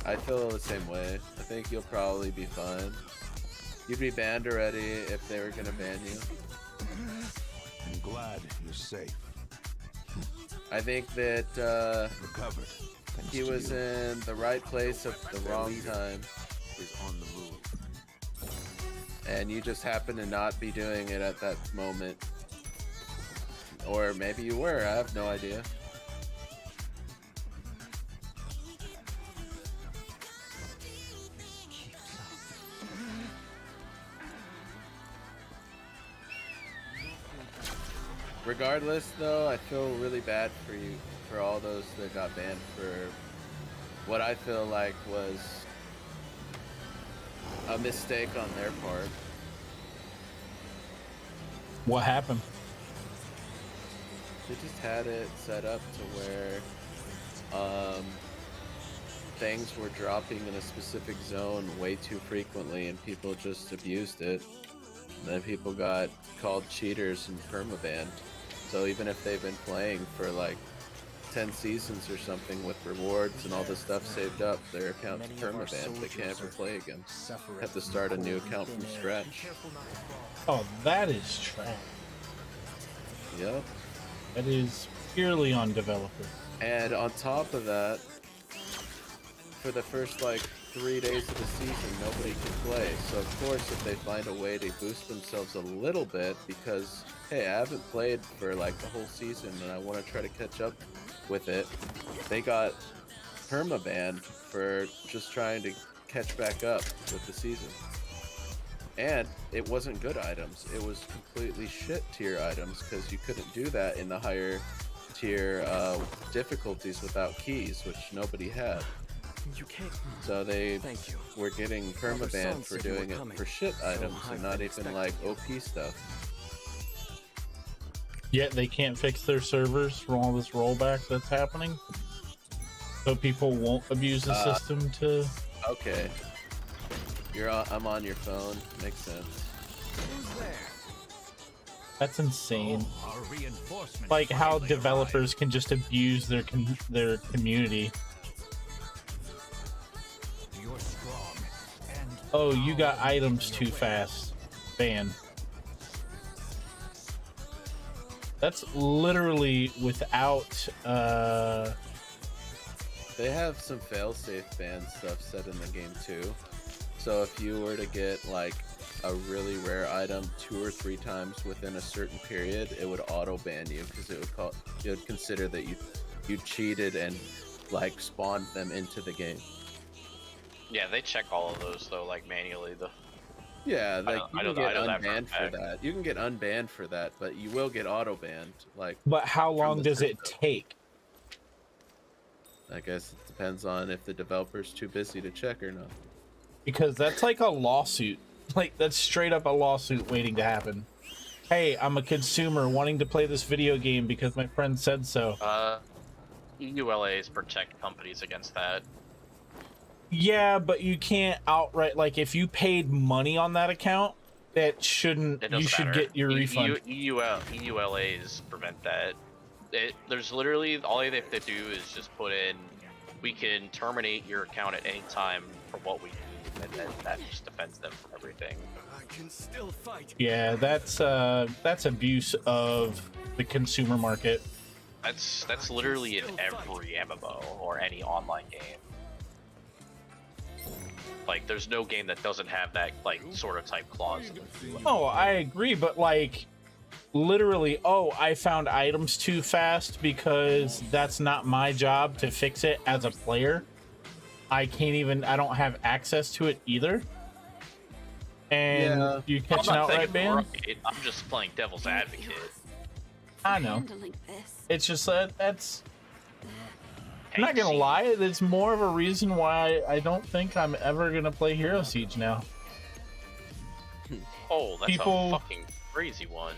I feel the same way. I think you'll probably be fine. You'd be banned already if they were gonna ban you. I'm glad you're safe. I think that Recovered. he was in the right place at the wrong time. Is on the move. And you just happen to not be doing it at that moment. Or maybe you were, I have no idea. Regardless, though, I feel really bad for you, for all those that got banned for what I feel like was a mistake on their part. What happened? They just had it set up to where things were dropping in a specific zone way too frequently, and people just abused it. And then people got called cheaters and permabanned. So even if they've been playing for like 10 seasons or something with rewards and all this stuff saved up, their account's permabanned. They can't ever play again. Have to start a new account from scratch. Oh, that is trash. Yep. That is purely on developers. And on top of that, for the first like 3 days of the season, nobody can play. So of course, if they find a way to boost themselves a little bit, because hey, I haven't played for like the whole season and I want to try to catch up with it, they got permabanned for just trying to catch back up with the season. And it wasn't good items, it was completely shit tier items, because you couldn't do that in the higher tier difficulties without keys, which nobody had. You can't. So they were getting permabanned for doing it for shit items and not even like OP stuff. Yet they can't fix their servers for all this rollback that's happening. So people won't abuse the system to... Okay. I'm on your phone. Makes sense. That's insane. Like how developers can just abuse their community. Oh, you got items too fast. Ban. That's literally without They have some failsafe ban stuff set in the game too. So if you were to get like a really rare item 2 or 3 times within a certain period, it would auto ban you, because it would consider that you cheated and like spawned them into the game. Yeah, they check all of those though, like manually. Yeah, like you can get unbanned for that. You can get unbanned for that, but you will get auto banned. Like, but how long does it take? I guess it depends on if the developer's too busy to check or not. Because that's like a lawsuit. Like, that's straight up a lawsuit waiting to happen. Hey, I'm a consumer wanting to play this video game because my friend said so. EULAs protect companies against that. Yeah, but you can't outright, like, if you paid money on that account, that shouldn't, you should get your refund. EULAs prevent that. There's literally, all they have to do is just put in, we can terminate your account at any time for what we do, and then that just defends them from everything. I can still fight. Yeah, that's abuse of the consumer market. That's literally in every MMO or any online game. Like, there's no game that doesn't have that like sort of type clause. Oh, I agree, but like literally, oh, I found items too fast because that's not my job to fix it as a player. I don't have access to it either. And you catch an outright ban? Right. I'm just playing devil's advocate. I know. It's just that's. I'm not gonna lie, it's more of a reason why I don't think I'm ever gonna play Hero Siege now. Oh, that's a fucking crazy one.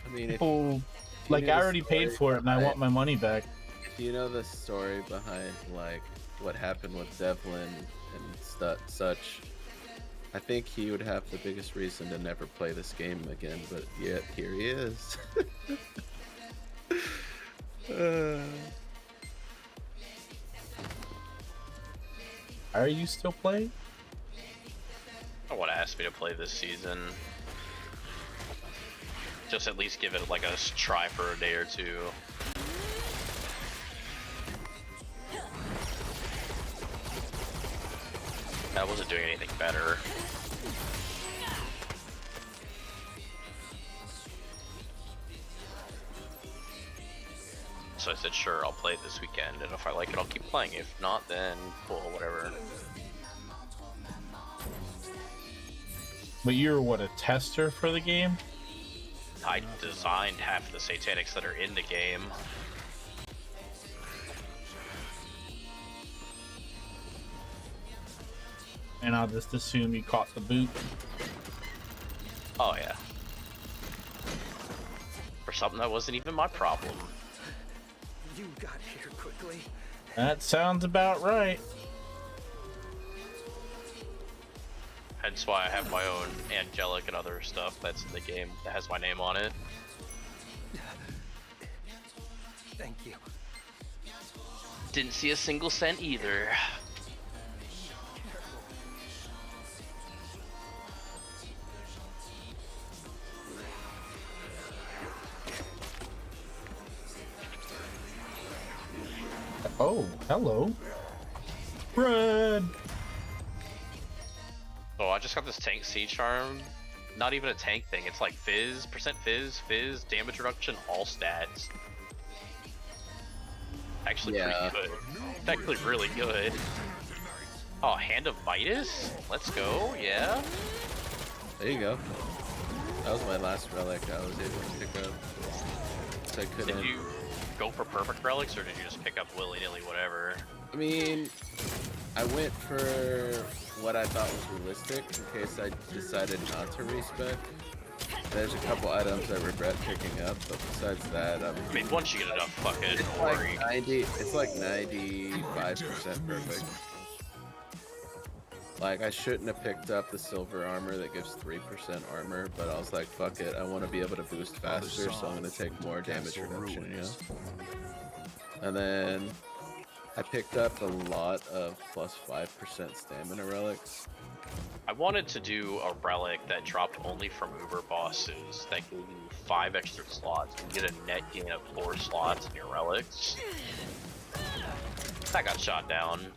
I mean, people, like, I already paid for it and I want my money back. If you know the story behind, like, what happened with Devlin and such, I think he would have the biggest reason to never play this game again, but yet here he is. Are you still playing? I want to ask me to play this season. Just at least give it like a try for a day or two. I wasn't doing anything better. So I said, sure, I'll play it this weekend, and if I like it, I'll keep playing. If not, then cool, whatever. But you're what, a tester for the game? I designed half the satanics that are in the game. And I'll just assume you caught the boot. Oh yeah. For something that wasn't even my problem. You got here quickly. That sounds about right. Hence why I have my own angelic and other stuff that's in the game that has my name on it. Thank you. Didn't see a single cent either. Oh, hello. Bread. So I just got this tank C charm. Not even a tank thing. It's like fizz, fizz, damage reduction, all stats. Actually pretty good. It's actually really good. Oh, Hand of Midas? Let's go, yeah. There you go. That was my last relic I was able to pick up. So I couldn't. Did you go for perfect relics, or did you just pick up willy-nilly whatever? I mean, I went for what I thought was realistic in case I decided not to respec. There's a couple items I regret picking up, but besides that, I mean, once you get enough fucking it's like 95% perfect. Like, I shouldn't have picked up the silver armor that gives 3% armor, but I was like, fuck it, I want to be able to boost faster, so I'm going to take more damage reduction, you know? And then I picked up a lot of plus 5% stamina relics. I wanted to do a relic that dropped only from Uber bosses that gave you 5 extra slots and get a net gain of 4 slots in your relics. That got shot down.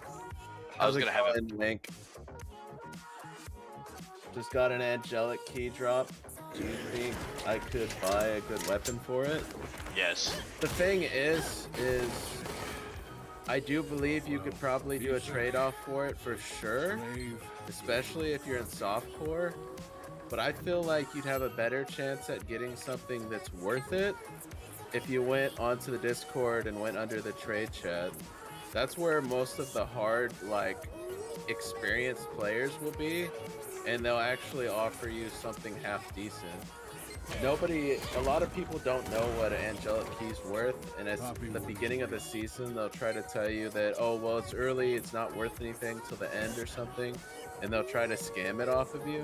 I was gonna have a link. Just got an angelic key drop. Do you think I could buy a good weapon for it? Yes. The thing is I do believe you could probably do a trade-off for it for sure, especially if you're in softcore, but I feel like you'd have a better chance at getting something that's worth it if you went onto the Discord and went under the trade chat. That's where most of the hard, like, experienced players will be, and they'll actually offer you something half decent. A lot of people don't know what an angelic key's worth, and at the beginning of the season they'll try to tell you that, oh well, it's early, it's not worth anything till the end or something, and they'll try to scam it off of you.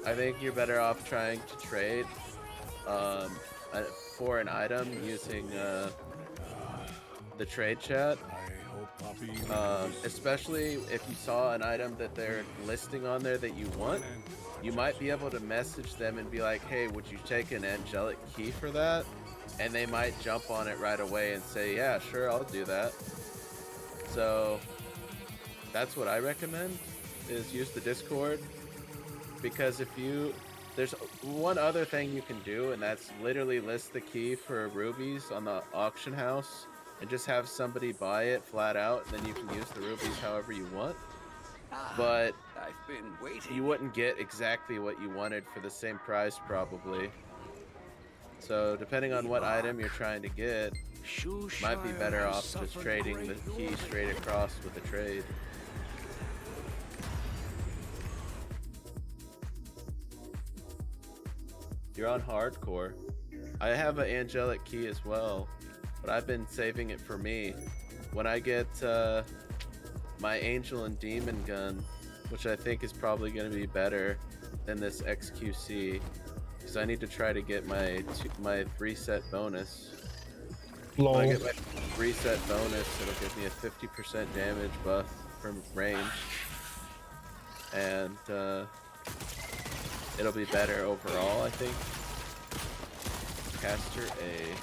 I think you're better off trying to trade for an item using the trade chat. Especially if you saw an item that they're listing on there that you want, you might be able to message them and be like, hey, would you take an angelic key for that? And they might jump on it right away and say, yeah, sure, I'll do that. So that's what I recommend, is use the Discord. Because if you, there's one other thing you can do, and that's literally list the key for rubies on the auction house and just have somebody buy it flat out, and then you can use the rubies however you want. But I've been waiting. you wouldn't get exactly what you wanted for the same price probably. So depending on what item you're trying to get, might be better off just trading the key straight across with a trade. You're on hardcore. I have an angelic key as well, but I've been saving it for me. When I get my angel and demon gun, which I think is probably going to be better than this XQC, because I need to try to get my 3-set bonus. Lol. When I get my 3-set bonus, it'll give me a 50% damage buff from range, and it'll be better overall, I think. Caster A.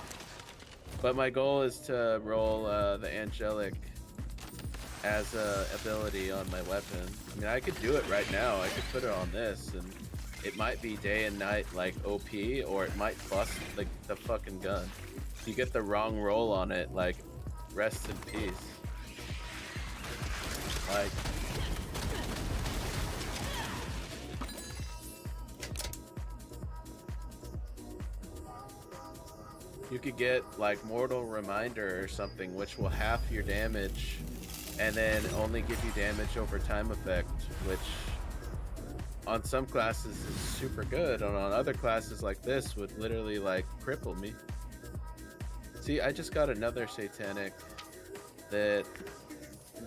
But my goal is to roll the angelic as a ability on my weapon. I mean, I could do it right now. I could put it on this, and it might be day and night like OP, or it might bust the fucking gun. If you get the wrong roll on it, like, rest in peace. Like, you could get like Mortal Reminder or something, which will half your damage and then only give you damage over time effect, which on some classes is super good, and on other classes like this would literally like cripple me. See, I just got another satanic that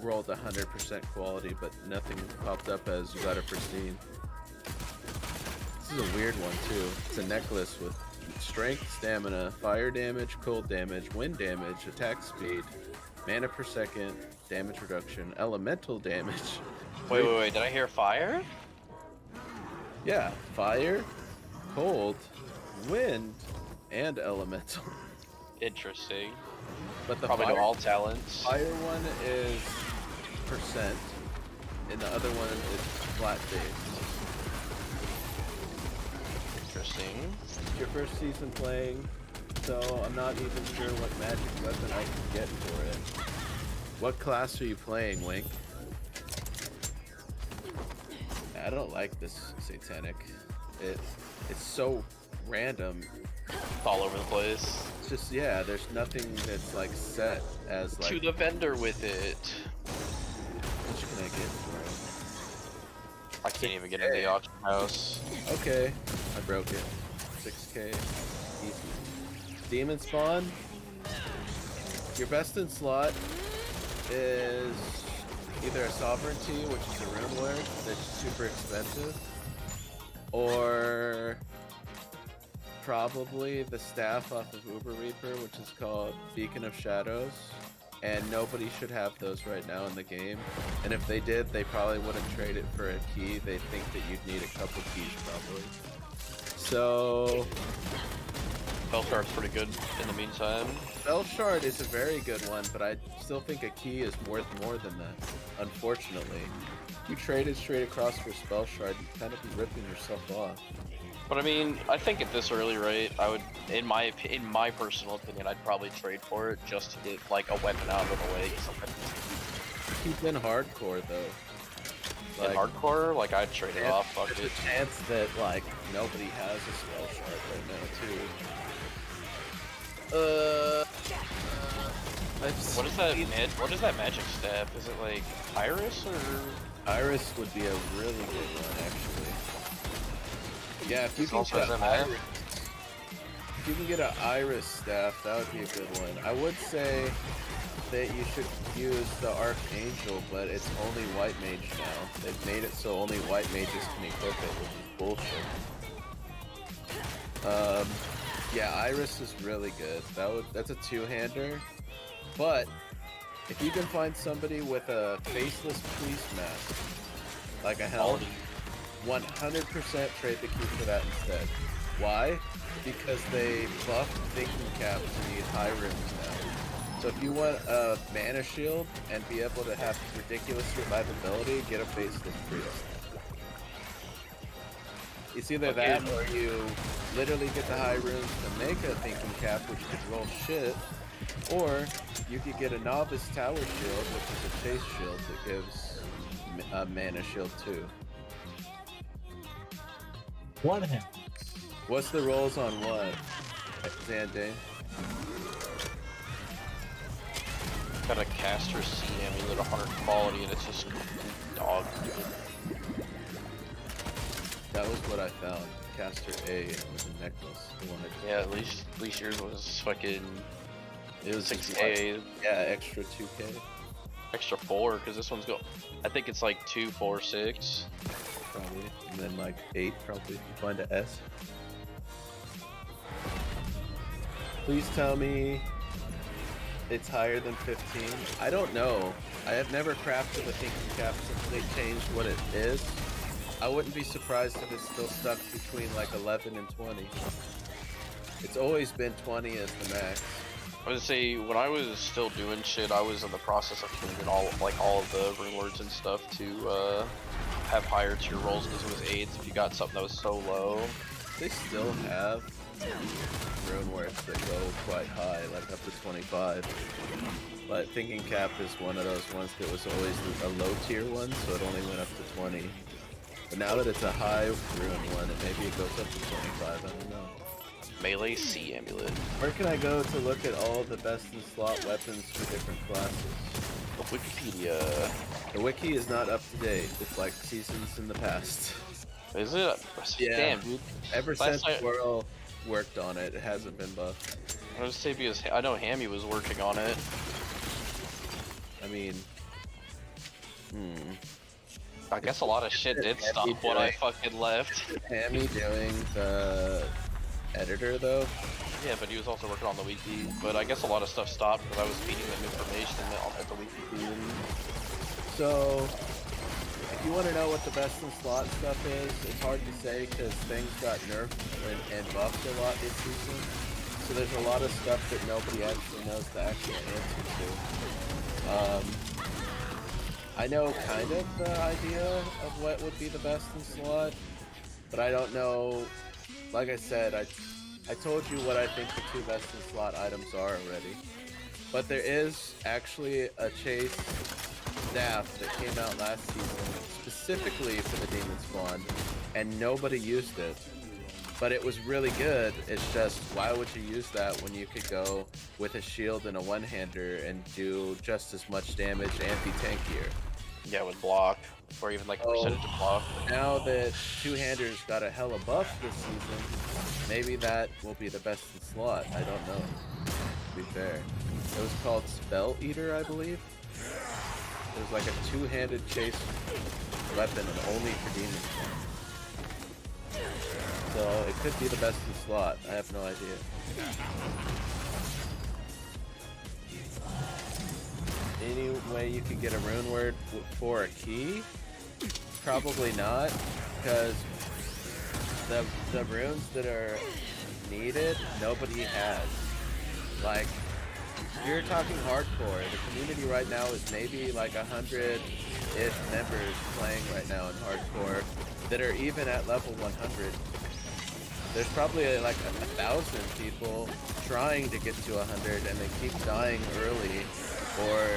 rolled 100% quality, but nothing popped up as you got a pristine. This is a weird one too. It's a necklace with strength, stamina, fire damage, cold damage, wind damage, attack speed, mana per second, damage reduction, elemental damage. Wait, did I hear fire? Yeah, fire, cold, wind, and elemental. Interesting. But the probably fire, know all talents. Fire one is percent, and the other one is flat base. Interesting. Your first season playing, so I'm not even sure what magic weapon I can get for it. What class are you playing, Wink? I don't like this satanic. It's so random. It's all over the place. It's just, yeah, there's nothing that's like set as like. To the vendor with it. What can I get for it? I can't even get into the auction house. Okay, I broke it. 6k, easy. Demon spawn. Your best in slot is either a sovereignty, which is a rune word that's super expensive, or probably the staff off of Uber Reaper, which is called Beacon of Shadows. And nobody should have those right now in the game. And if they did, they probably wouldn't trade it for a key. They think that you'd need a couple keys probably. So Spell Shard's pretty good in the meantime. Spell Shard is a very good one, but I still think a key is worth more than that, unfortunately. If you traded straight across for Spell Shard, you'd kind of be ripping yourself off. But I mean, I think at this early rate, I would, in my personal opinion, I'd probably trade for it just to get like a weapon out of the way. Keep in hardcore though. Like, in hardcore, like I'd trade it off. Fuck there's it. a chance that like nobody has a Spell Shard right now too. What is that? What is that magic staff? Is it like Iris or? Iris would be a really good one actually. Yeah, if you can Also get has Iris, if you can get an Iris staff, that would be a good one. I would say that you should use the Archangel, but it's only white mage now. They've made it so only white mages can equip it, which is bullshit. Yeah, Iris is really good. That's a two-hander. But if you can find somebody with a faceless priest mask, like a helm, 100% trade the key for that instead. Why? Because they buffed thinking cap to need high rims now. So if you want a mana shield and be able to have ridiculous survivability, get a faceless priest. It's either that or you literally get the high runes to make a thinking cap, which could roll shit, or you could get a novice tower shield, which is a chase shield that gives a mana shield too. One hand. What's the rolls on what, Xande? Got a caster C amulet 100 quality and it's just dog. That was what I found. Caster A was a necklace. Yeah, at least yours was fucking. It was 6K. Yeah, extra 2K. Extra 4, because this one's I think it's like 2, 4, 6. Probably. And then like 8 probably if you find an S. Please tell me it's higher than 15. I don't know. I have never crafted a thinking cap since they changed what it is. I wouldn't be surprised if it's still stuck between like 11 and 20. It's always been 20 as the max. I would say when I was still doing shit, I was in the process of tuning all of the rune words and stuff to have higher tier rolls because it was aids if you got something that was so low. They still have rune words that go quite high, like up to 25. But thinking cap is one of those ones that was always a low tier one, so it only went up to 20. But now that it's a high rune one, maybe it goes up to 25, I don't know. Melee C amulet. Where can I go to look at all of the best in slot weapons for different classes? Wikipedia. The wiki is not up to date. It's like seasons in the past. Is it? Yeah. Damn, dude. Ever since Whirl worked on it, it hasn't been buffed. I was say because I know Hammy was working on it. I mean, I guess a lot of shit did stop when I fucking left. Hammy doing the editor though? Yeah, but he was also working on the wiki. But I guess a lot of stuff stopped because I was feeding them information at the wiki feed. So, if you want to know what the best in slot stuff is, it's hard to say because things got nerfed and buffed a lot this season. So there's a lot of stuff that nobody actually knows the actual answer to. I know kind of the idea of what would be the best in slot, but I don't know. Like I said, I told you what I think the 2 best in slot items are already. But there is actually a chase staff that came out last season specifically for the Demon Spawn, and nobody used it. But it was really good. It's just, why would you use that when you could go with a shield and a one-hander and do just as much damage and be tankier? Yeah, with block, or even like a percentage of block. Now that two-handers got a hella buff this season, maybe that will be the best in slot. I don't know, to be fair. It was called Spell Eater, I believe. It was like a two-handed chase weapon and only for demons. So it could be the best in slot. I have no idea. Any way you could get a rune word for a key? Probably not, because the runes that are needed, nobody has. Like, you're talking hardcore. The community right now is maybe like 100-ish members playing right now in hardcore that are even at level 100. There's probably like 1,000 people trying to get to 100 and they keep dying early or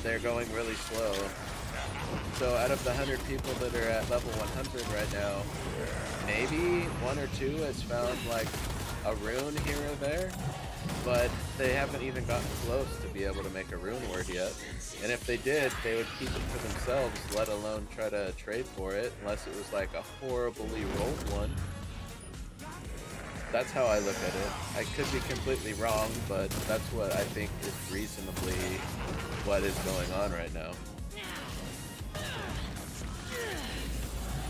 they're going really slow. So out of the 100 people that are at level 100 right now, maybe 1 or 2 has found like a rune here or there, but they haven't even gotten close to be able to make a rune word yet. And if they did, they would keep it for themselves, let alone try to trade for it, unless it was like a horribly rolled one. That's how I look at it. I could be completely wrong, but that's what I think is reasonably what is going on right now.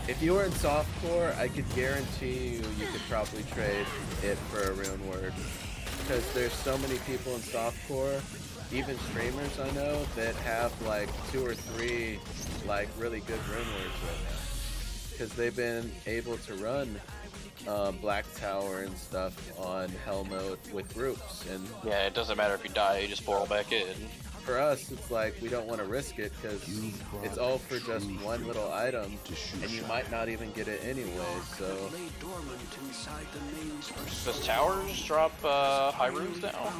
If you were in softcore, I could guarantee you could probably trade it for a rune word. Because there's so many people in softcore, even streamers I know, that have like 2 or 3 like really good rune words right now. Because they've been able to run Black Tower and stuff on Hell mode with groups, and Yeah, it doesn't matter if you die, you just portal back in. for us, it's like we don't want to risk it because it's all for just one little item, and you might not even get it anyway. So Does towers drop high runes now?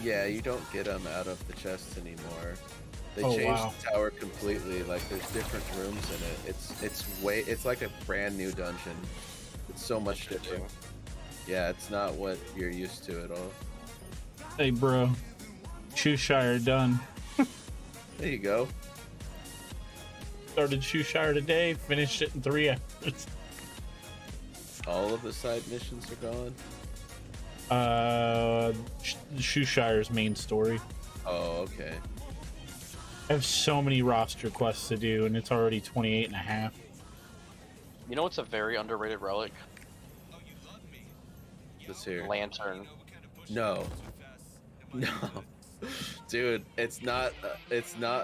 yeah, you don't get them out of the chests anymore. They Oh, changed wow. the tower completely. Like there's different rooms in it. It's like a brand new dungeon. It's so much different. Yeah, it's not what you're used to at all. Hey, bro. Shoeshire done. There you go. Started Shoeshire today, finished it in 3 hours. All of the side missions are gone. Shoeshire's main story. Oh, okay. I have so many roster quests to do, and it's already 28 and a half. You know what's a very underrated relic? Let's hear. Lantern. No. No. Dude, it's not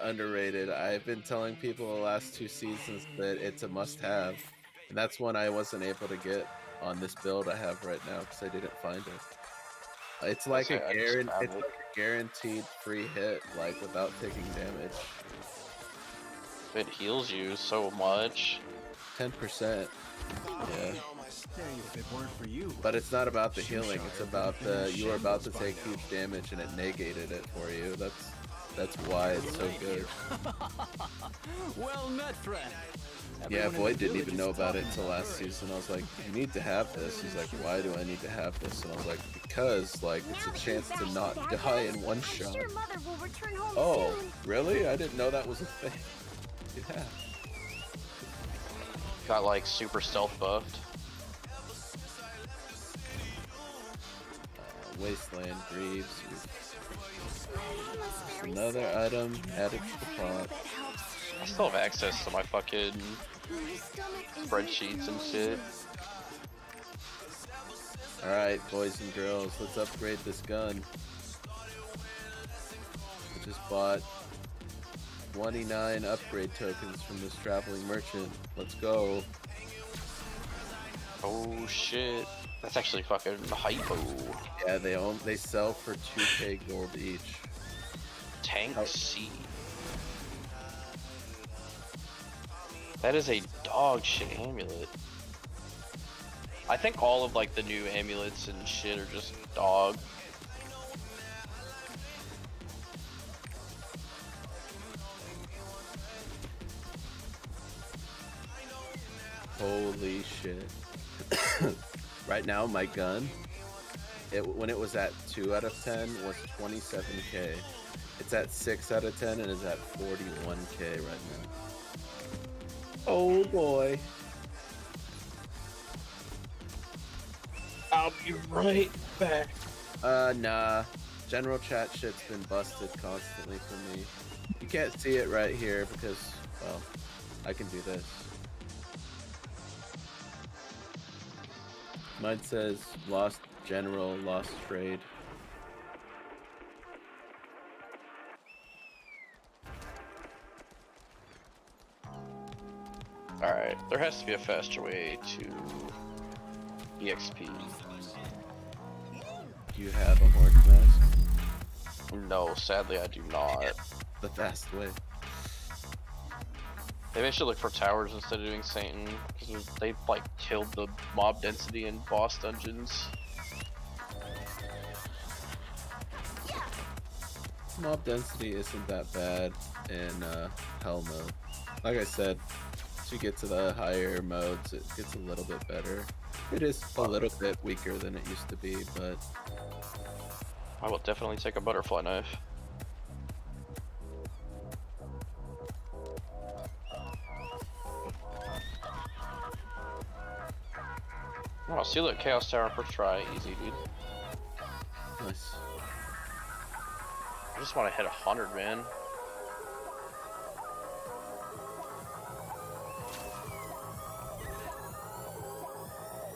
underrated. I've been telling people the last 2 seasons that it's a must-have, and that's one I wasn't able to get on this build I have right now because I didn't find it. It's like a guaranteed free hit, like without taking damage. It heals you so much. 10%. Yeah. If it weren't for you. But it's not about the healing. It's about you were about to take huge damage and it negated it for you. That's why it's so good. Well met, friend. Yeah, Void didn't even know about it until last season. I was like, you need to have this. He's like, why do I need to have this? And I was like, because like it's a chance to not die in one shot. Oh, really? I didn't know that was a thing. Yeah. Got like super stealth buffed. Wasteland Greaves. Another item added to the pot. I still have access to my fucking spreadsheets and shit. Alright, boys and girls, let's upgrade this gun. I just bought 29 upgrade tokens from this traveling merchant. Let's go. Oh shit. That's actually fucking hypo. Yeah, they sell for 2k gold each. Tank C. That is a dog shit amulet. I think all of like the new amulets and shit are just dog. Holy shit. Right now, my gun, when it was at 2 out of 10, was 27k. It's at 6 out of 10 and is at 41k right now. Oh boy. I'll be right back. Nah. General chat shit's been busted constantly for me. You can't see it right here because, well, I can do this. Mine says lost general, lost trade. Alright, there has to be a faster way to EXP. Do you have a horse mask? No, sadly I do not. The fast way. Maybe I should look for towers instead of doing Satan, because they like killed the mob density in boss dungeons. Mob density isn't that bad in hell mode. Like I said, as you get to the higher modes, it gets a little bit better. It is a little bit weaker than it used to be, but I will definitely take a butterfly knife. Oh, see that Chaos Tower first try, easy dude. nice. I just want to hit 100, man.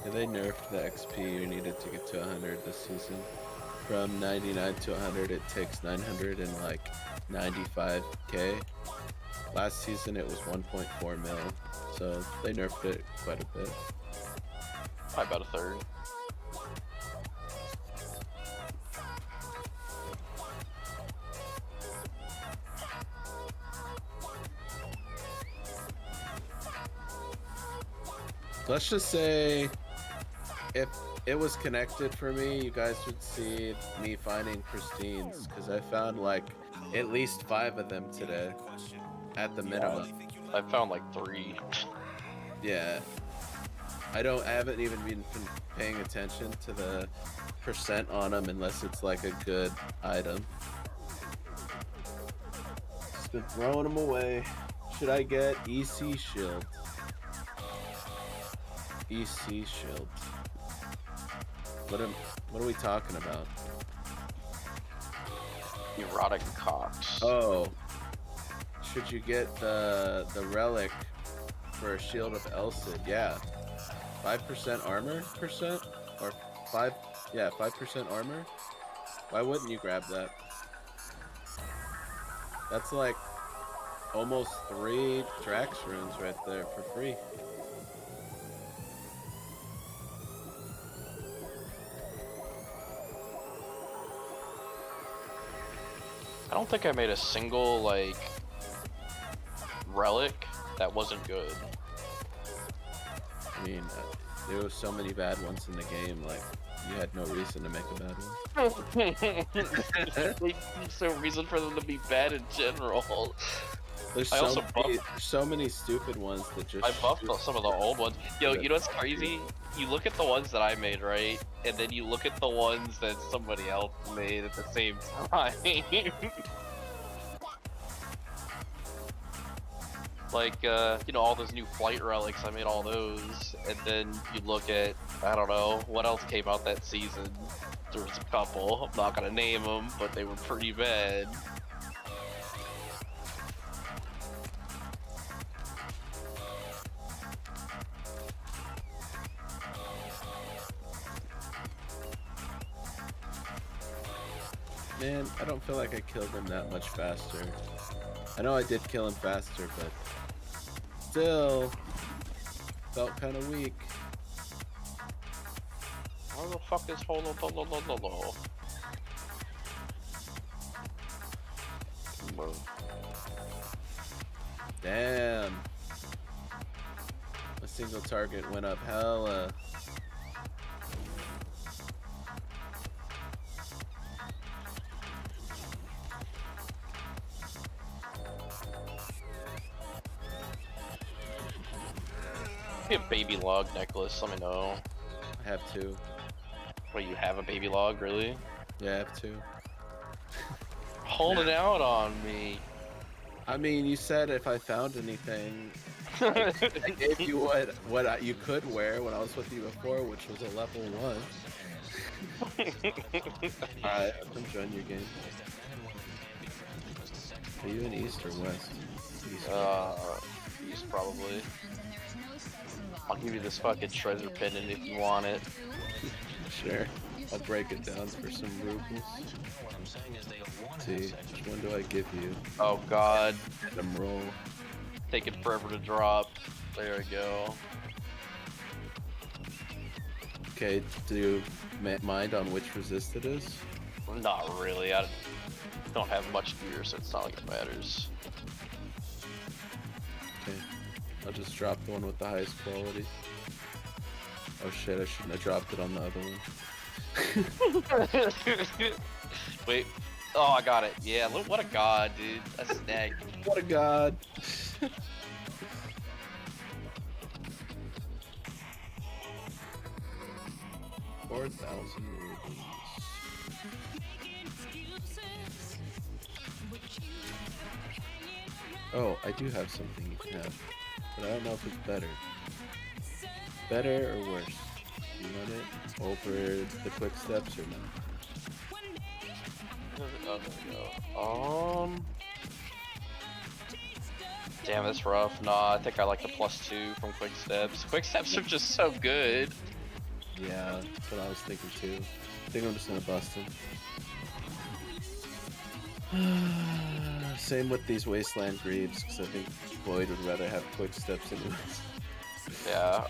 Yeah, they nerfed the XP you needed to get to 100 this season. From 99 to 100, it takes 995k. Last season it was 1.4 mil, so they nerfed it quite a bit. Probably about a third. Let's just say, if it was connected for me, you guys would see me finding pristines, because I found like at least 5 of them today, at the minimum. I found like 3. Yeah. I haven't even been paying attention to the percent on them unless it's like a good item. Just been throwing them away. Should I get EC Shield? EC Shield. What are we talking about? Erotic cocks. Oh. Should you get the relic for a Shield of Elcid? Yeah. 5% armor percent? Or 5% armor? Why wouldn't you grab that? That's like almost 3 Drax runes right there for free. I don't think I made a single, like, relic that wasn't good. I mean, there was so many bad ones in the game, like, you had no reason to make a bad one. There's no reason for them to be bad in general. There's so many stupid ones that just... I buffed some of the old ones. Yo, you know what's crazy? You look at the ones that I made, right? And then you look at the ones that somebody else made at the same time. Like, you know, all those new flight relics, I made all those. And then you look at, I don't know, what else came out that season? There was a couple, I'm not gonna name them, but they were pretty bad. Man, I don't feel like I killed him that much faster. I know I did kill him faster, but still felt kind of weak. Where the fuck is Holo? Damn. A single target went up hella. A baby log necklace, let me know. I have 2. Wait, you have a baby log, really? Yeah, I have 2. Holding out on me. I mean, you said if I found anything, I gave you what you could wear when I was with you before, which was a level 1. Alright, I'm joining your game. Are you in East or West? East probably. I'll give you this fucking treasure pendant if you want it. Sure. I'll break it down for some rubles. See, which one do I give you? Oh god. Them roll. Taking forever to drop. There we go. Okay, do you mind on which resist it is? Not really. I don't have much gear, so it's not like it matters. Okay. I'll just drop the one with the highest quality. Oh shit, I shouldn't have dropped it on the other one. Wait. Oh, I got it. Yeah, look, what a god, dude. That's snagged. What a god. 4,000 rupees. Oh, I do have something you can have, but I don't know if it's better. Better or worse? You want it over the quick steps or not? Damn, that's rough. Nah, I think I like the +2 from quick steps. Quick steps are just so good. Yeah, that's what I was thinking too. I think I'm just gonna bust him. same with these wasteland greaves, because I think Boyd would rather have quick steps anyways. Yeah.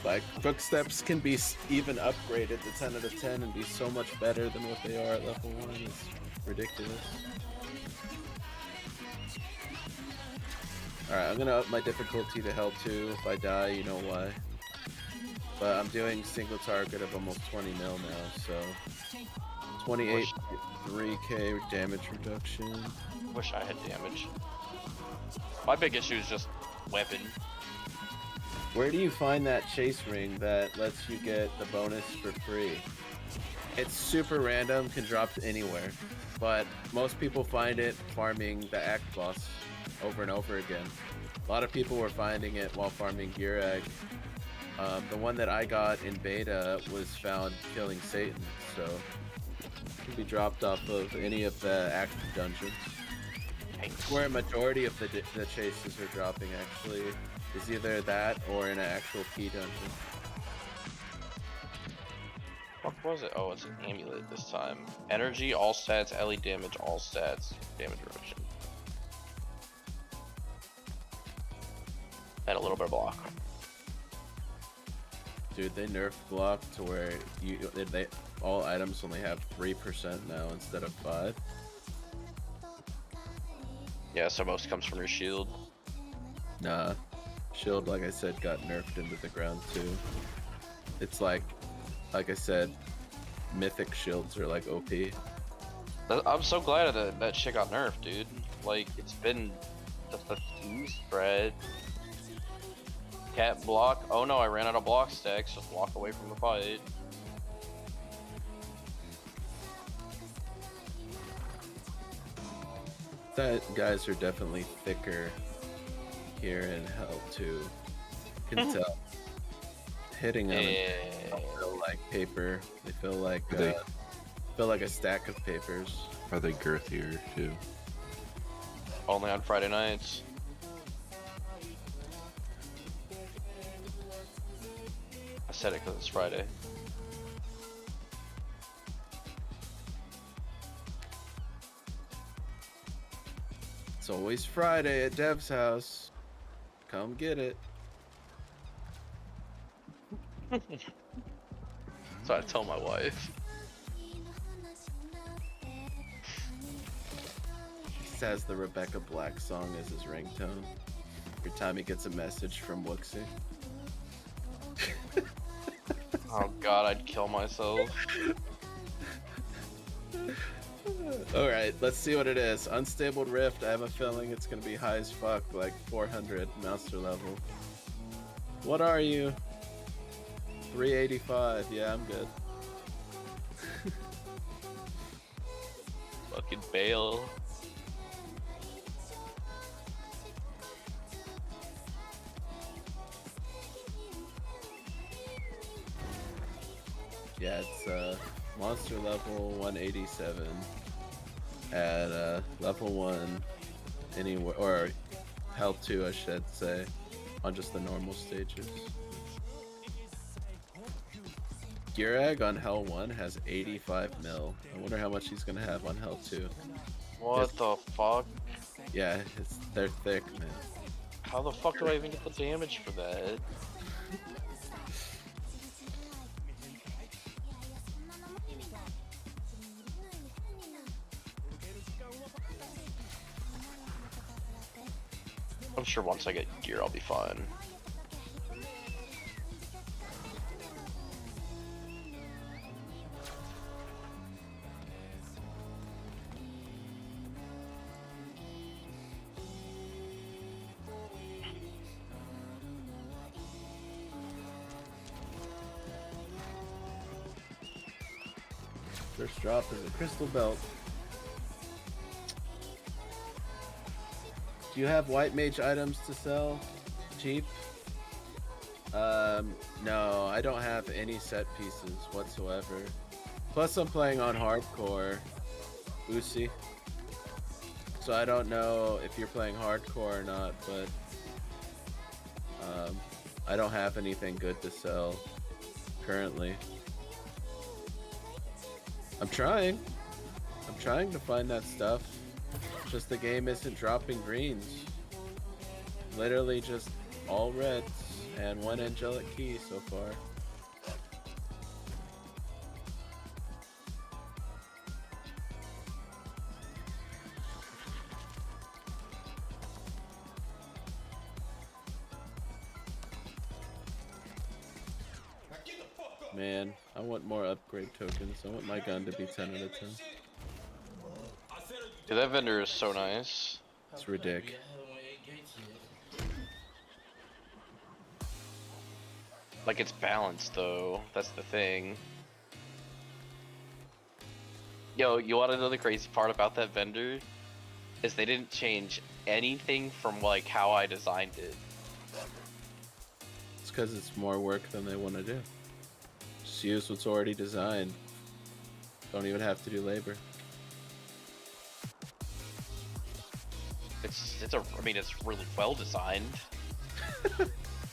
Like, quick steps can be even upgraded to 10 out of 10 and be so much better than what they are at level 1. It's ridiculous. Alright, I'm gonna up my difficulty to hell 2. If I die, you know why. But I'm doing single target of almost 20 mil now, so 28.3k damage reduction. Wish I had damage. My big issue is just weapon. Where do you find that chase ring that lets you get the bonus for free? It's super random, can drop anywhere, but most people find it farming the Act boss over and over again. A lot of people were finding it while farming Gearag. The one that I got in beta was found killing Satan, so it can be dropped off of any of the active dungeons. Where a majority of the chases are dropping actually is either that or in an actual key dungeon. What was it? Oh, it's an amulet this time. Energy, all stats, LE damage, all stats, damage reduction. And a little bit of block. Dude, they nerfed block to where all items only have 3% now instead of 5. Yeah, so most comes from your shield. Nah, shield, like I said, got nerfed into the ground too. It's like I said, mythic shields are like OP. I'm so glad that shit got nerfed, dude. Like, it's been just a few spread. Can't block. Oh no, I ran out of block stacks. Just walk away from the fight. That guys are definitely thicker here in Hell 2. You can tell. Hitting them don't feel like paper. They feel like a stack of papers. Are they girthier too? Only on Friday nights. I said it because it's Friday. It's always Friday at Dev's house. Come get it. So I tell my wife. He says the Rebecca Black song as his ringtone. Every time he gets a message from Wooksy. Oh god, I'd kill myself. Alright, let's see what it is. Unstable Rift, I have a feeling it's gonna be high as fuck, like 400 master level. What are you? 385, yeah, I'm good. Fucking bail. Yeah, it's monster level 187 at level 1 anywhere, or Hell 2 I should say, on just the normal stages. Gearag on Hell 1 has 85 mil. I wonder how much he's gonna have on Hell 2. What the fuck? Yeah, they're thick, man. How the fuck do I even get the damage for that? I'm sure once I get gear, I'll be fine. First drop is a crystal belt. Do you have white mage items to sell? Cheap? No, I don't have any set pieces whatsoever. Plus I'm playing on hardcore, Uzi. So I don't know if you're playing hardcore or not, but I don't have anything good to sell currently. I'm trying to find that stuff. Just the game isn't dropping greens. Literally just all reds and one angelic key so far. Man, I want more upgrade tokens. I want my gun to be 10 out of 10. Dude, that vendor is so nice. It's ridiculous. Like, it's balanced though. That's the thing. Yo, you want to know the crazy part about that vendor? Is they didn't change anything from like how I designed it. It's because it's more work than they want to do. Just use what's already designed. Don't even have to do labor. I mean, it's really well designed.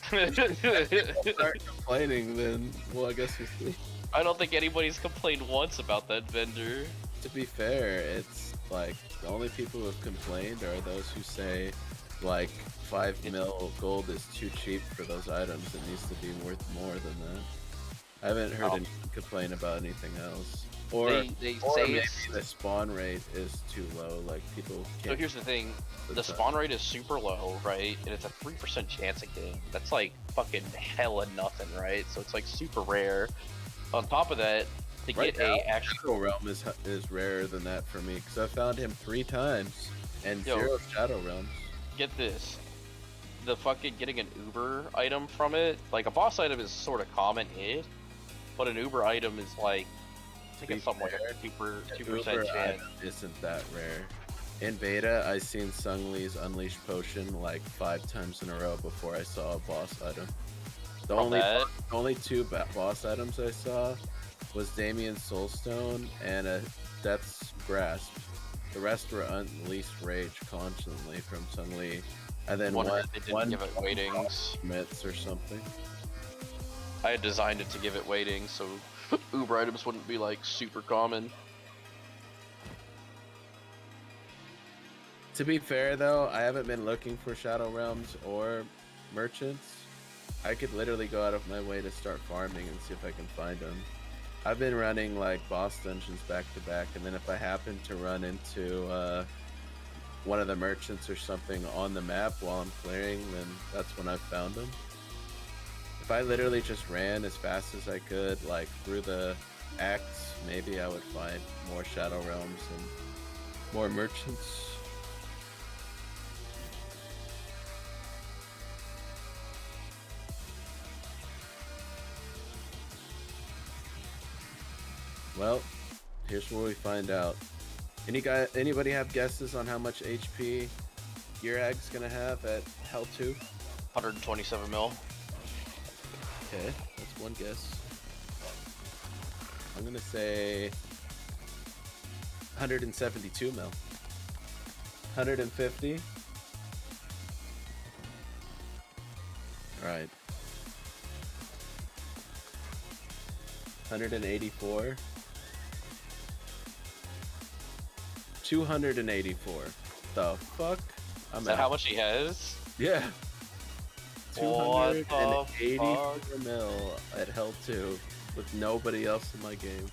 Start complaining, then, well, I guess we'll see. I don't think anybody's complained once about that vendor. To be fair, it's like the only people who have complained are those who say like 5 mil gold is too cheap for those items. It needs to be worth more than that. I haven't heard anyone complain about anything else. Or, they or say maybe it's... the spawn rate is too low. Like people can't. So here's the thing: the spawn rate is super low, right? And it's a 3% chance of getting. That's like fucking hella nothing, right? So it's like super rare. On top of that, to Right get now, a actual Shadow Realm is rarer than that for me because I found him 3 times and 0 Shadow Realms. Get this. The fucking getting an Uber item from it, like a boss item is sort of common-ish, but an Uber item is like, I think it's something like a 2% chance. Isn't that rare. In beta, I seen Sung Lee's Unleashed Potion like 5 times in a row before I saw a boss item. The only 2 boss items I saw was Damien's Soulstone and a Death's Grasp. The rest were Unleashed Rage constantly from Sung Lee. And then one give it weightings. Myths or something. I had designed it to give it weighting, so Uber items wouldn't be like super common. To be fair though, I haven't been looking for Shadow Realms or merchants. I could literally go out of my way to start farming and see if I can find them. I've been running like boss dungeons back to back, and then if I happen to run into one of the merchants or something on the map while I'm clearing, then that's when I've found them. If I literally just ran as fast as I could, like through the acts, maybe I would find more Shadow Realms and more merchants. Well, here's where we find out. Anybody have guesses on how much HP your Ag's gonna have at Hell 2? 127 mil. Okay, that's one guess. I'm gonna say 172 mil. 150. Alright. 184. 284. The fuck? Is that how much he has? Yeah. What the 284 fuck? mil at Hell 2 with nobody else in my game.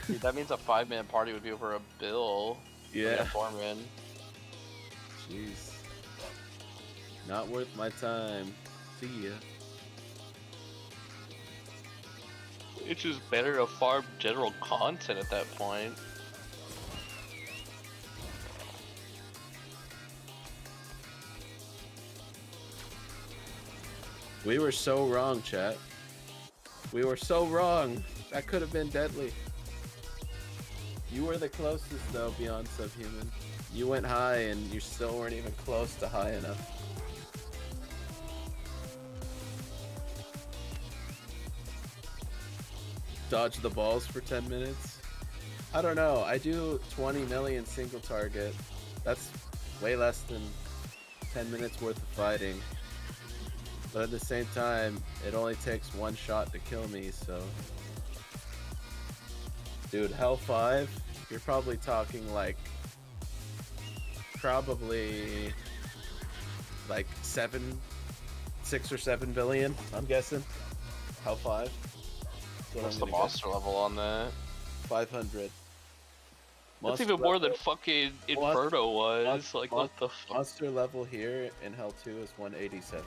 Dude, that means a 5-man party would be over $1 bill. Yeah. 4-man. Jeez. Not worth my time. See ya. It's just better to farm general content at that point. We were so wrong, chat. We were so wrong. That could have been deadly. You were the closest though, beyond subhuman. You went high and you still weren't even close to high enough. Dodge the balls for 10 minutes? I don't know. I do 20 million single target. That's way less than 10 minutes worth of fighting. But at the same time, it only takes 1 shot to kill me, so... Dude, Hell 5, you're probably talking like probably like 6 or 7 billion. I'm guessing. How 5? What's the monster level on that? 500. That's even more than fucking Inferno was. Like, what the fuck? Monster level here in Hell 2 is 187.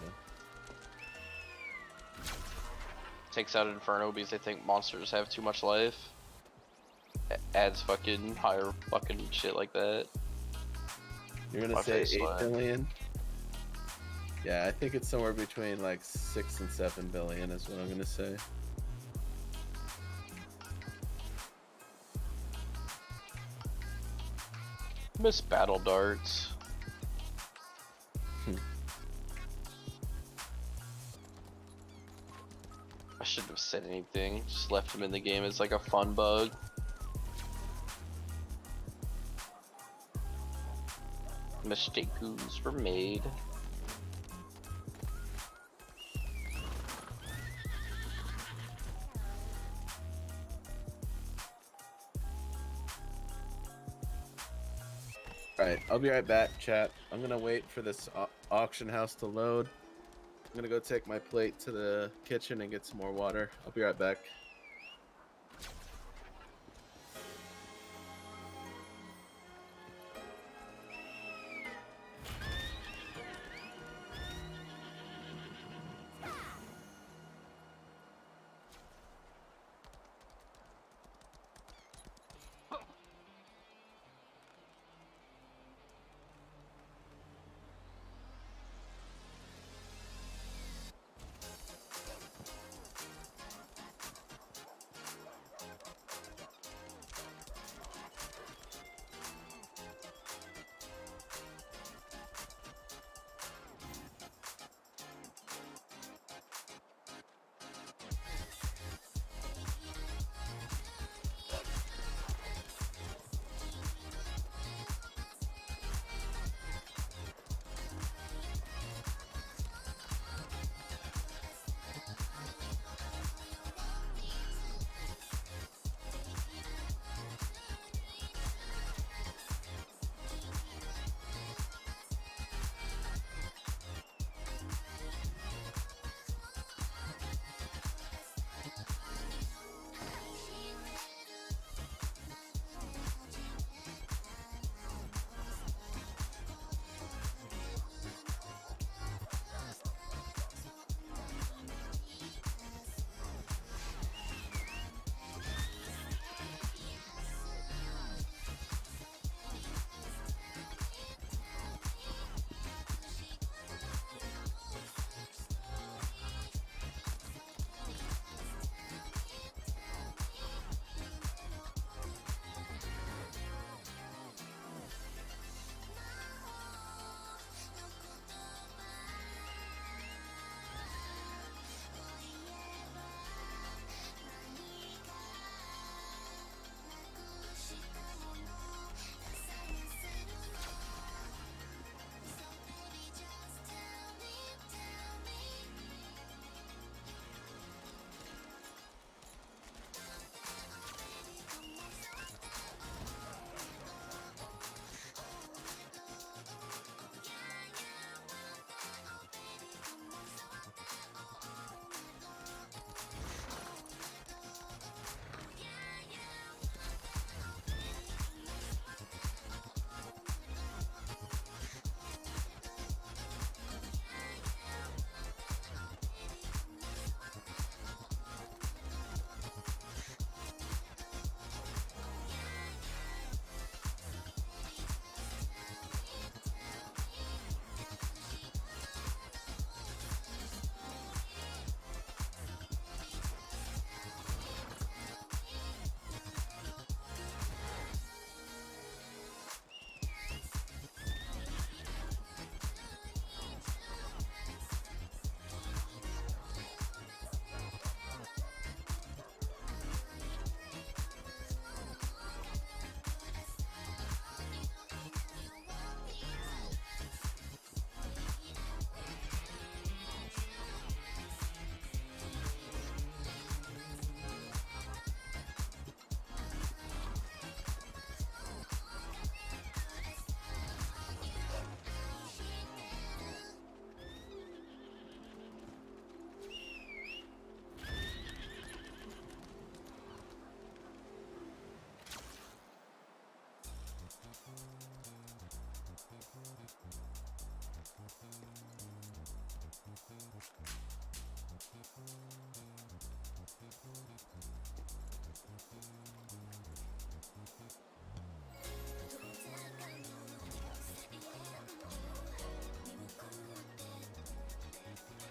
Takes out Inferno because they think monsters have too much life. Adds fucking higher fucking shit like that. You're gonna say 8 billion? Yeah, I think it's somewhere between like 6 and 7 billion is what I'm gonna say. Miss battle darts. I shouldn't have said anything. Just left him in the game as like a fun bug. Mistakes were made. Alright, I'll be right back, chat. I'm gonna wait for this auction house to load. I'm gonna go take my plate to the kitchen and get some more water. I'll be right back.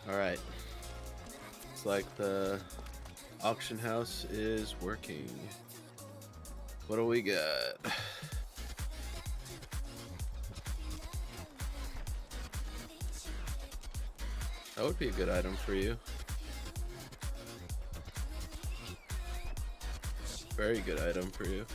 Alright. It's like the auction house is working. What do we got? That would be a good item for you. Very good item for you.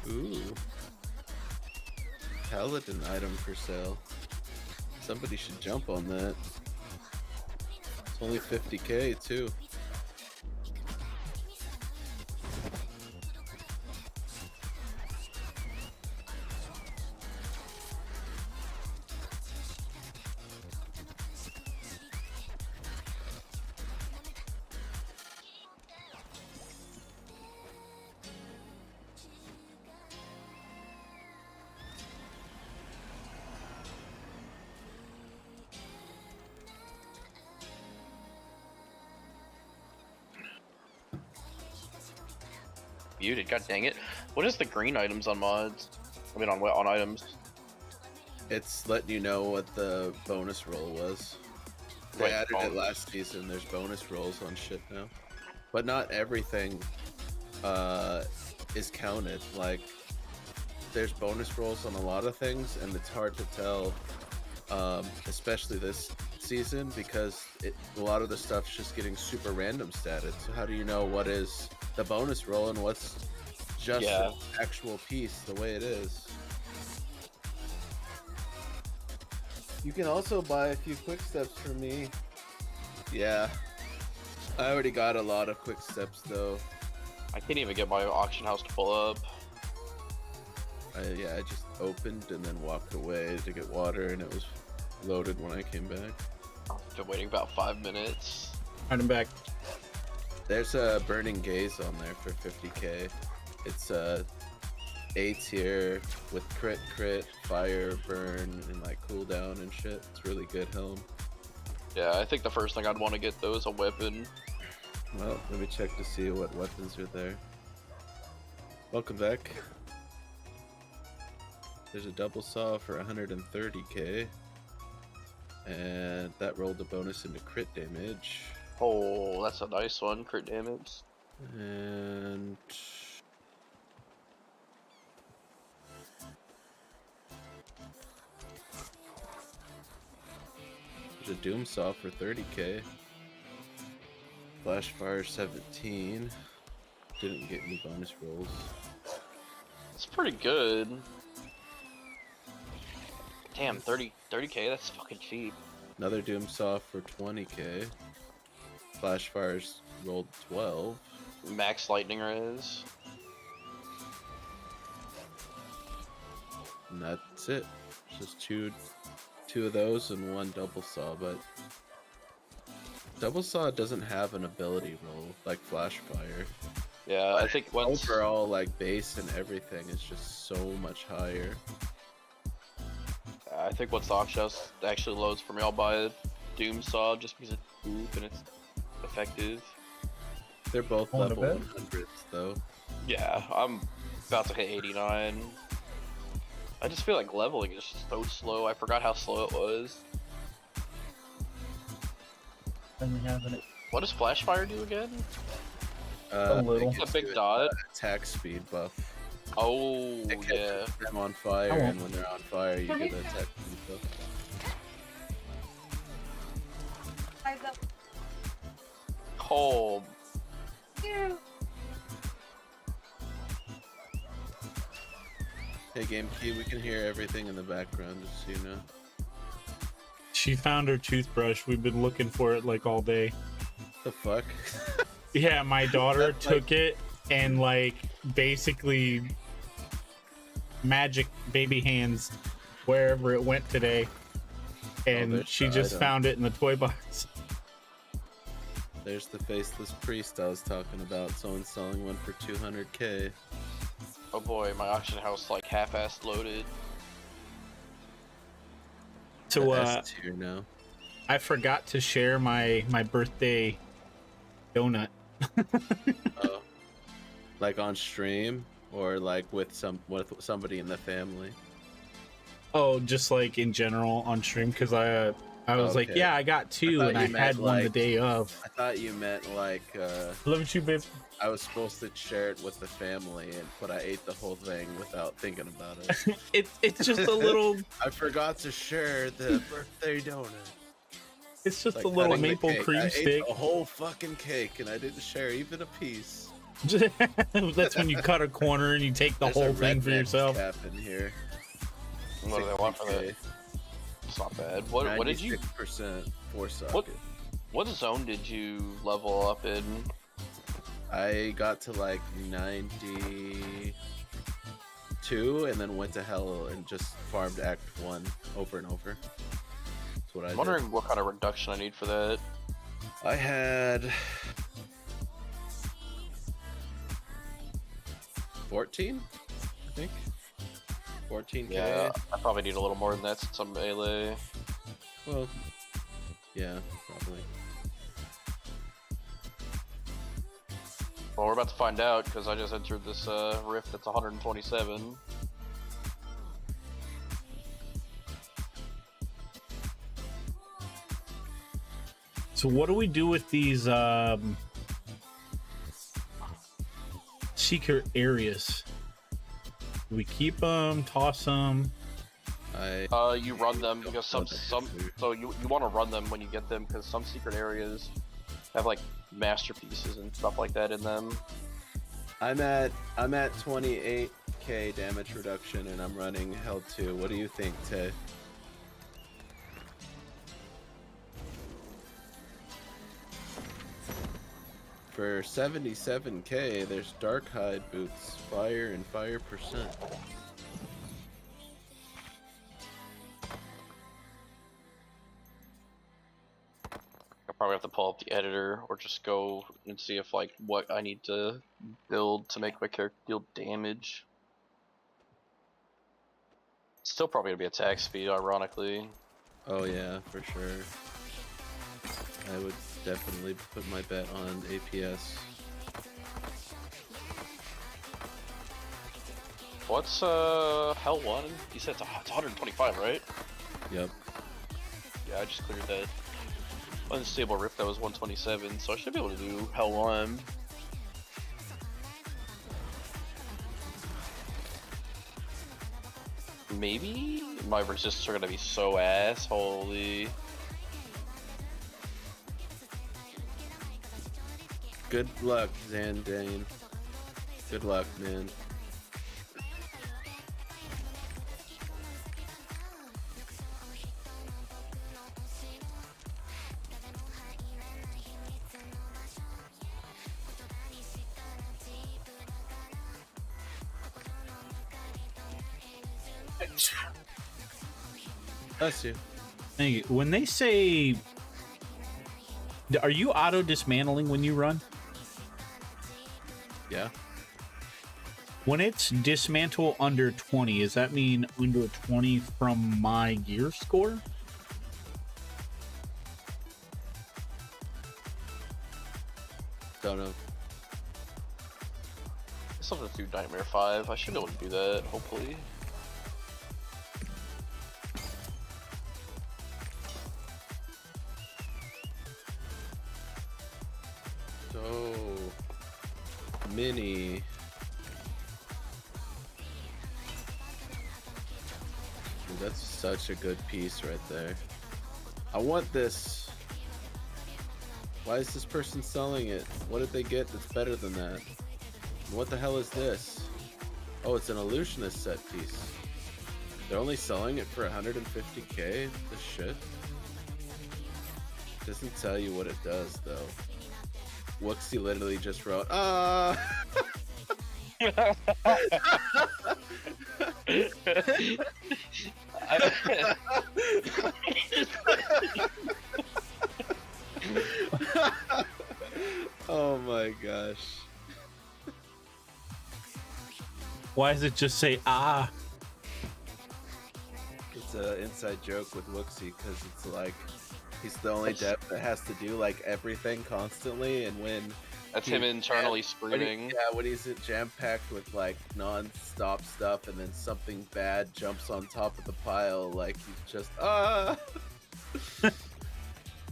Ooh. Paladin item for sale. Somebody should jump on that. It's only 50k too. Muted, god dang it. What is the green items on mods? I mean on items. It's letting you know what the bonus roll was. They Like added bonus. it last season. There's bonus rolls on shit now. But not everything is counted. Like, there's bonus rolls on a lot of things, and it's hard to tell, especially this season, because a lot of the stuff's just getting super random statted. So how do you know what is the bonus roll and what's just the actual piece the way it is? You can also buy a few quick steps from me. Yeah, I already got a lot of quick steps though. I can't even get my auction house to pull up. Yeah, I just opened and then walked away to get water, and it was loaded when I came back. Been waiting about 5 minutes. Alright, I'm back. There's a Burning Gaze on there for 50k. It's A tier with crit, fire, burn, and like cooldown and shit. It's really good helm. Yeah, I think the first thing I'd want to get though is a weapon. Well, let me check to see what weapons are there. Welcome back. There's a double saw for 130k. And that rolled a bonus into crit damage. Oh, that's a nice one, crit damage. And there's a doom saw for 30k. Flash fire 17. Didn't get any bonus rolls. It's pretty good. Damn, 30k, that's fucking cheap. Another doom saw for 20k. Flash fires rolled 12. Max lightning res. And that's it. Just two of those and one double saw, but double saw doesn't have an ability roll like flash fire. Yeah, I think once overall, like base and everything is just so much higher. I think once the auction house actually loads for me, I'll buy a Doom Saw just because it's poop and it's effective. They're both level 100s though. Yeah, I'm about to hit 89. I just feel like leveling is just so slow. I forgot how slow it was. What does Flash Fire do again? A little. A big dot. Attack speed buff. Oh, It yeah. catches them on fire, and when they're on fire, you get the attack speed buff. Oh, Hey, Game Key, we can hear everything in the background, just so you know. She found her toothbrush. We've been looking for it like all day. The fuck? Yeah, my daughter took it and like basically magic baby hands wherever it went today, and she just found it in the toy box. There's the faceless priest I was talking about. Someone's selling one for 200k. oh boy, my auction house like half-assed loaded. to S tier now. I forgot to share my birthday donut. Oh, like on stream or like with somebody in the family? Oh, just like in general on stream, because I was like, Okay. yeah, I got two, and I had one the day of. I thought you meant like Love you, babe. I was supposed to share it with the family, but I ate the whole thing without thinking about it. It's just a little. I forgot to share the birthday donut. It's just Like a little cutting the maple cake. cream I stick. ate a whole fucking cake, and I didn't share even a piece. That's when you cut a corner and you take the There's whole a thing for redneck yourself. cap in here. What do they want for that? 60K. It's not bad. What did you? 96% four socket. What zone did you level up in? I got to like 92 and then went to hell and just farmed Act 1 over and over. That's what I I'm did. wondering what kind of reduction I need for that. I had 14, I think. 14k. Yeah, I probably need a little more than that since I'm melee. Well, yeah, probably. Well, we're about to find out because I just entered this rift that's 127. So what do we do with these secret areas? Do we keep them, toss them? You run them because so you want to run them when you get them because some secret areas have like masterpieces and stuff like that in them. I'm at 28k damage reduction and I'm running Hell 2. What do you think, Tay? For 77k, there's Dark Hide boots, fire and fire percent. I'll probably have to pull up the editor or just go and see if like what I need to build to make my character deal damage. Still probably gonna be attack speed, ironically. Oh yeah, for sure. I would definitely put my bet on APS. What's Hell 1? You said it's 125, right? Yep. Yeah, I just cleared that. Unstable Rift that was 127, so I should be able to do Hell 1. Maybe? My resists are gonna be so ass, holy. Good luck, Zandane. Good luck, man. Bless you. Thank you. When they say, are you auto dismantling when you run? Yeah. When it's dismantle under 20, does that mean under 20 from my gear score? Don't know. Something through Nightmare 5. I should be able to do that, hopefully. So mini. Dude, that's such a good piece right there. I want this. Why is this person selling it? What did they get that's better than that? What the hell is this? Oh, it's an illusionist set piece. They're only selling it for 150k? This shit. Doesn't tell you what it does though. Wooksy literally just wrote, oh my gosh. Why does it just say, ah? It's an inside joke with Wooksy because it's like he's the only dev that has to do like everything constantly, and when that's him internally screaming. When he's jam-packed with like non-stop stuff, and then something bad jumps on top of the pile, like he's just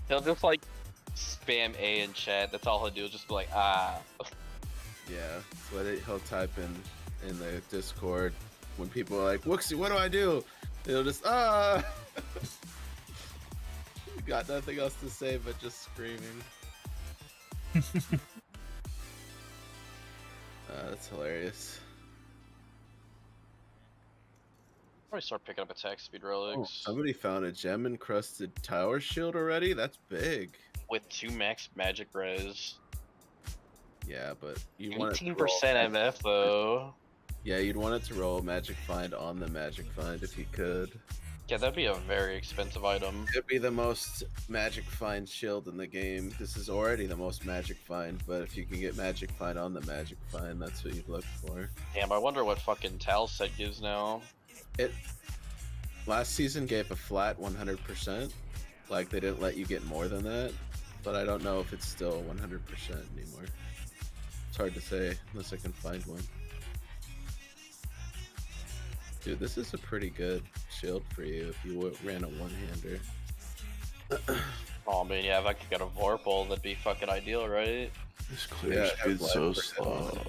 He'll just like spam A in chat. That's all he'll do. Just be like ah. Yeah, so he'll type in the Discord when people are like, Wooksy, what do I do? He'll just got nothing else to say but just screaming. That's hilarious. Probably start picking up attack speed relics. Oh, somebody found a gem encrusted tower shield already? That's big. With 2 max magic res. Yeah, but you want 18% MF though. Yeah, you'd want it to roll magic find on the magic find if you could. Yeah, that'd be a very expensive item. It'd be the most magic find shield in the game. This is already the most magic find, but if you can get magic find on the magic find, that's what you'd look for. Damn, I wonder what fucking Tal set gives now. It last season gave a flat 100%. Like they didn't let you get more than that, but I don't know if it's still 100% anymore. It's hard to say unless I can find one. Dude, this is a pretty good shield for you if you ran a one-hander. Oh man, yeah, if I could get a Vorpal, that'd be fucking ideal, right? This clear speed's so slow.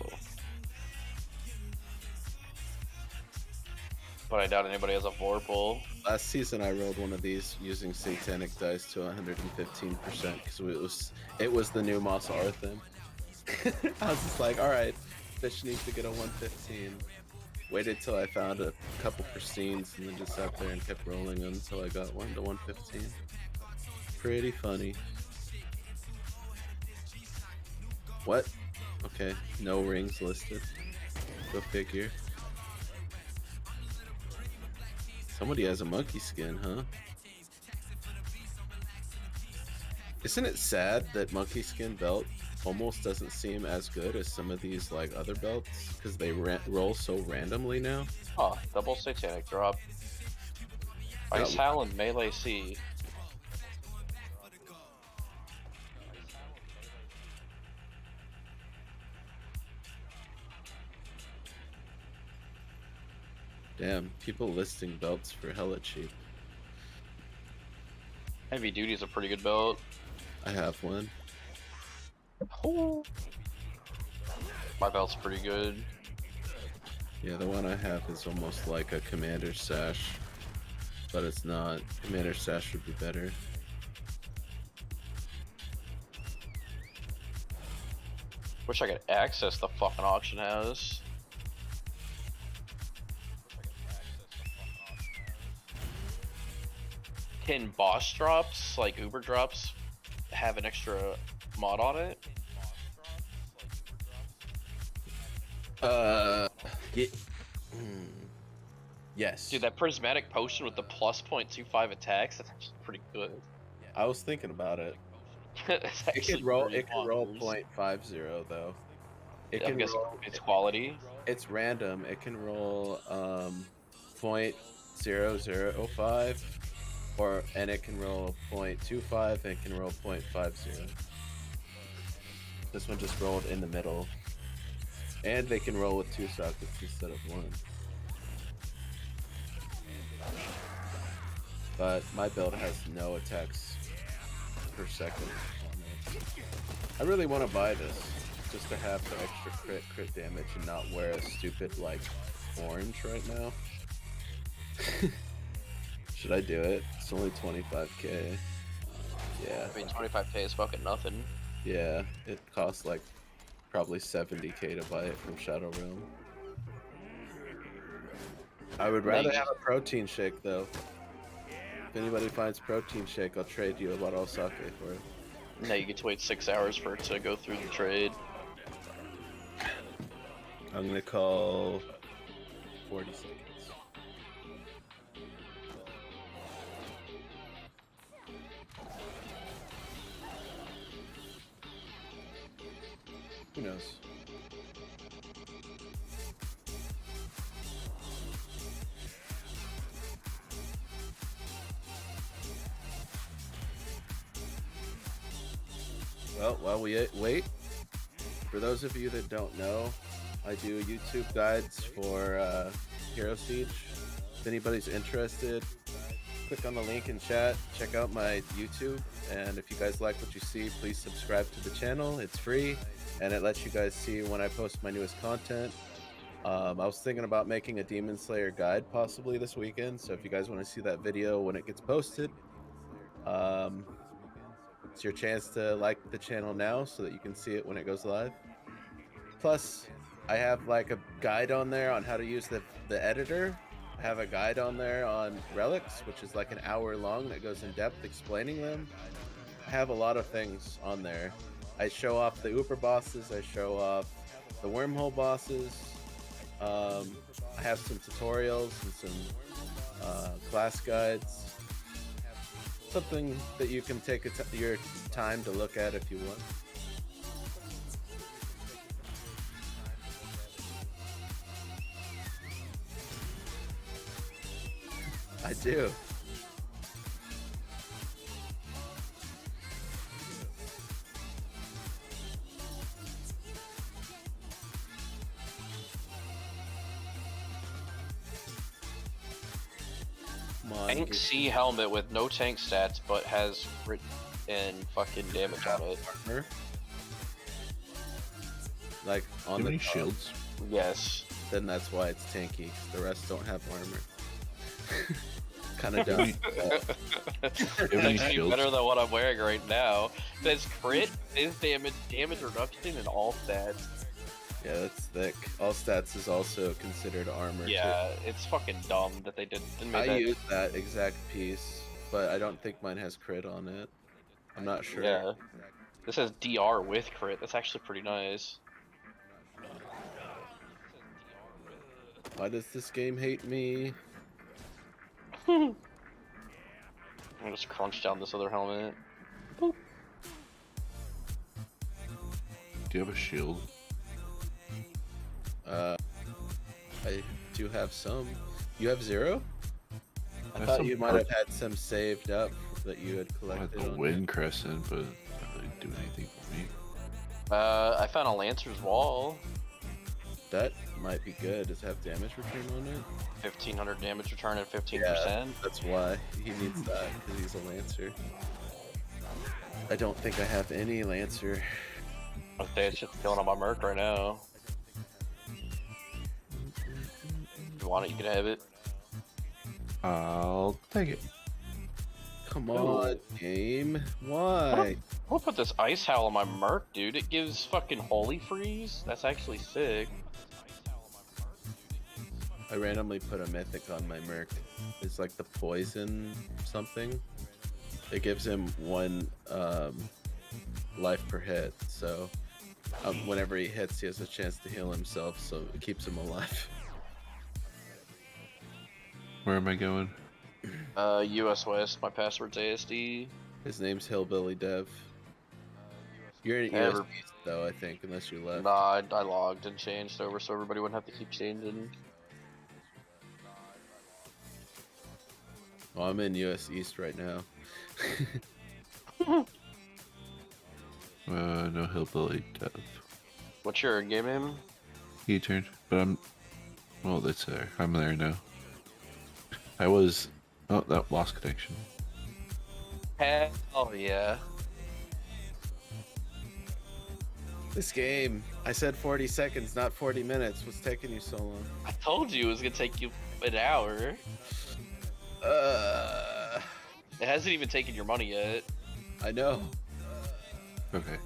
But I doubt anybody has a Vorpal. Last season I rolled one of these using satanic dice to 115% because it was the new Moss Arthim. I was just like, alright, fish needs to get a 115. Waited till I found a couple pristines and then just sat there and kept rolling them until I got one to 115. Pretty funny. What? Okay, no rings listed. Go figure. Somebody has a monkey skin, huh? Isn't it sad that monkey skin belt almost doesn't seem as good as some of these like other belts because they roll so randomly now? Oh, double satanic drop. Ice Howl and Melee C. Damn, people listing belts for hella cheap. Heavy Duty is a pretty good belt. I have one. Oh. My belt's pretty good. Yeah, the one I have is almost like a Commander Sash, but it's not. Commander Sash would be better. Wish I could access the fucking auction house. Can boss drops, like Uber drops, have an extra mod on it? Yes. Dude, that prismatic potion with the plus 0.25 attacks, that's actually pretty good. I was thinking about it. It can roll 0.50 though. It Yeah, can roll, it's quality. It's random. It can roll 0.0005 and it can roll 0.25 and it can roll 0.50. This one just rolled in the middle. And they can roll with 2 sockets instead of 1. But my build has no attacks per second. I really want to buy this just to have the extra crit damage and not wear a stupid like orange right now. Should I do it? It's only 25k. Yeah. I mean, 25k is fucking nothing. Yeah, it costs like probably 70k to buy it from Shadow Realm. I would rather have a protein shake though. If anybody finds protein shake, I'll trade you a bottle of sake for it. Now you get to wait 6 hours for it to go through the trade. I'm gonna call 40 seconds. Who knows? Well, while we wait, for those of you that don't know, I do YouTube guides for Hero Siege. If anybody's interested, click on the link in chat, check out my YouTube, and if you guys like what you see, please subscribe to the channel. It's free, and it lets you guys see when I post my newest content. I was thinking about making a Demon Slayer guide possibly this weekend, so if you guys want to see that video when it gets posted, it's your chance to like the channel now so that you can see it when it goes live. Plus, I have like a guide on there on how to use the editor. I have a guide on there on relics, which is like an hour long that goes in depth explaining them. I have a lot of things on there. I show off the Uber bosses, I show off the wormhole bosses. I have some tutorials and some class guides. Something that you can take your time to look at if you want. I do. Tank C helmet with no tank stats, but has crit and fucking damage on it. Armor? Like on Do the any top. shields? Yes. Then that's why it's tanky. 'Cause the rest don't have armor. Kind of dumb. It's actually better than what I'm wearing right now. It says crit, is damage reduction, and all stats. Yeah, that's thick. All stats is also considered armor. Yeah, it's fucking dumb that they didn't make I that. use that exact piece, but I don't think mine has crit on it. I'm not sure. Yeah. This says DR with crit. That's actually pretty nice. Why does this game hate me? I'm gonna just crunch down this other helmet. Boop. Do you have a shield? I do have some. You have 0? I have thought some you might have had some saved up that you had I had collected. the on wind crescent, but it didn't do anything for me. I found a Lancer's Wall. That might be good. Does it have damage return on it? 1500 damage return at 15%. Yeah, that's why he needs that, because he's a Lancer. I don't think I have any Lancer. Okay, it's just killing on my merc right now. If you want it, you can have it. I'll take it. Come on, game. Why? I'll put this Ice Howl on my merc, dude. It gives fucking Holy Freeze. That's actually sick. I randomly put a mythic on my merc. It's like the poison something. It gives him 1 life per hit, so whenever he hits, he has a chance to heal himself, so it keeps him alive. Where am I going? US West. My password's ASD. His name's Hillbilly Dev. You're in Ever- US East, though, I think, unless you left. Nah, I logged and changed over so everybody wouldn't have to keep changing. Oh, I'm in US East right now. No hillbilly dev. What's your game name? E-turn, but I'm. Well, that's there. I'm there now. I was. Oh, that lost connection. Hell yeah. This game, I said 40 seconds, not 40 minutes. What's taking you so long? I told you it was gonna take you an hour. It hasn't even taken your money yet. I know. Okay.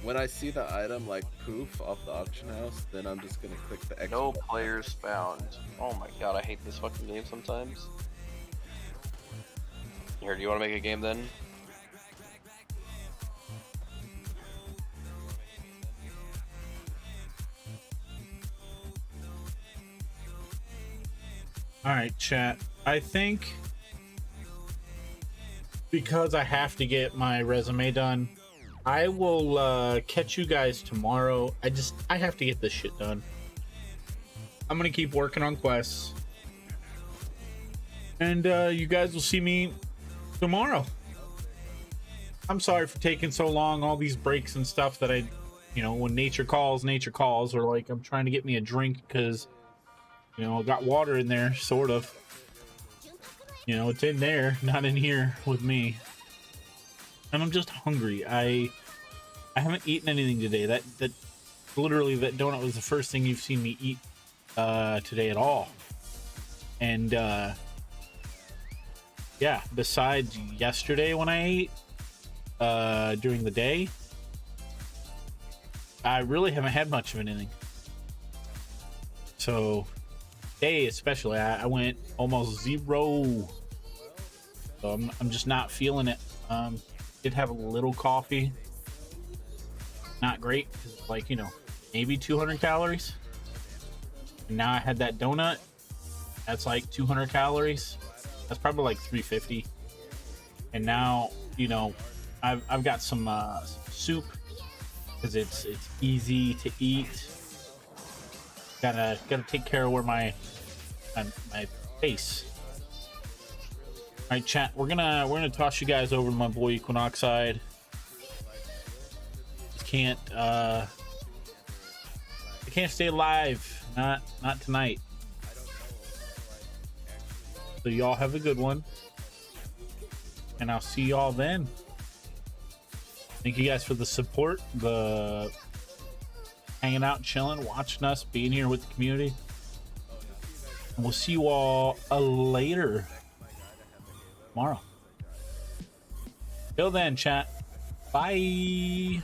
When I see the item like poof off the auction house, then I'm just gonna click the X. No players found. Oh my god, I hate this fucking game sometimes. Here, do you want to make a game then? All right, chat. I think because I have to get my resume done, I will catch you guys tomorrow. I have to get this shit done. I'm gonna keep working on quests, and you guys will see me tomorrow. I'm sorry for taking so long. All these breaks and stuff that I, you know, when nature calls, or like I'm trying to get me a drink because, you know, I got water in there, sort of. You know, it's in there, not in here with me. And I'm just hungry. I haven't eaten anything today. That literally, that donut was the first thing you've seen me eat today at all. And yeah, besides yesterday when I ate during the day, I really haven't had much of anything. So today especially, I went almost zero. So I'm just not feeling it. Did have a little coffee. Not great, like, you know, maybe 200 calories. And now I had that donut. That's like 200 calories. That's probably like 350. And now, you know, I've got some soup because it's easy to eat. Gotta take care of where my face. All right, chat. We're gonna toss you guys over to my boy Equinoxide. I can't stay alive. Not tonight. So y'all have a good one, and I'll see y'all then. Thank you guys for the support, the hanging out, chilling, watching us, being here with the community. And we'll see you all later tomorrow. Till then, chat. Bye.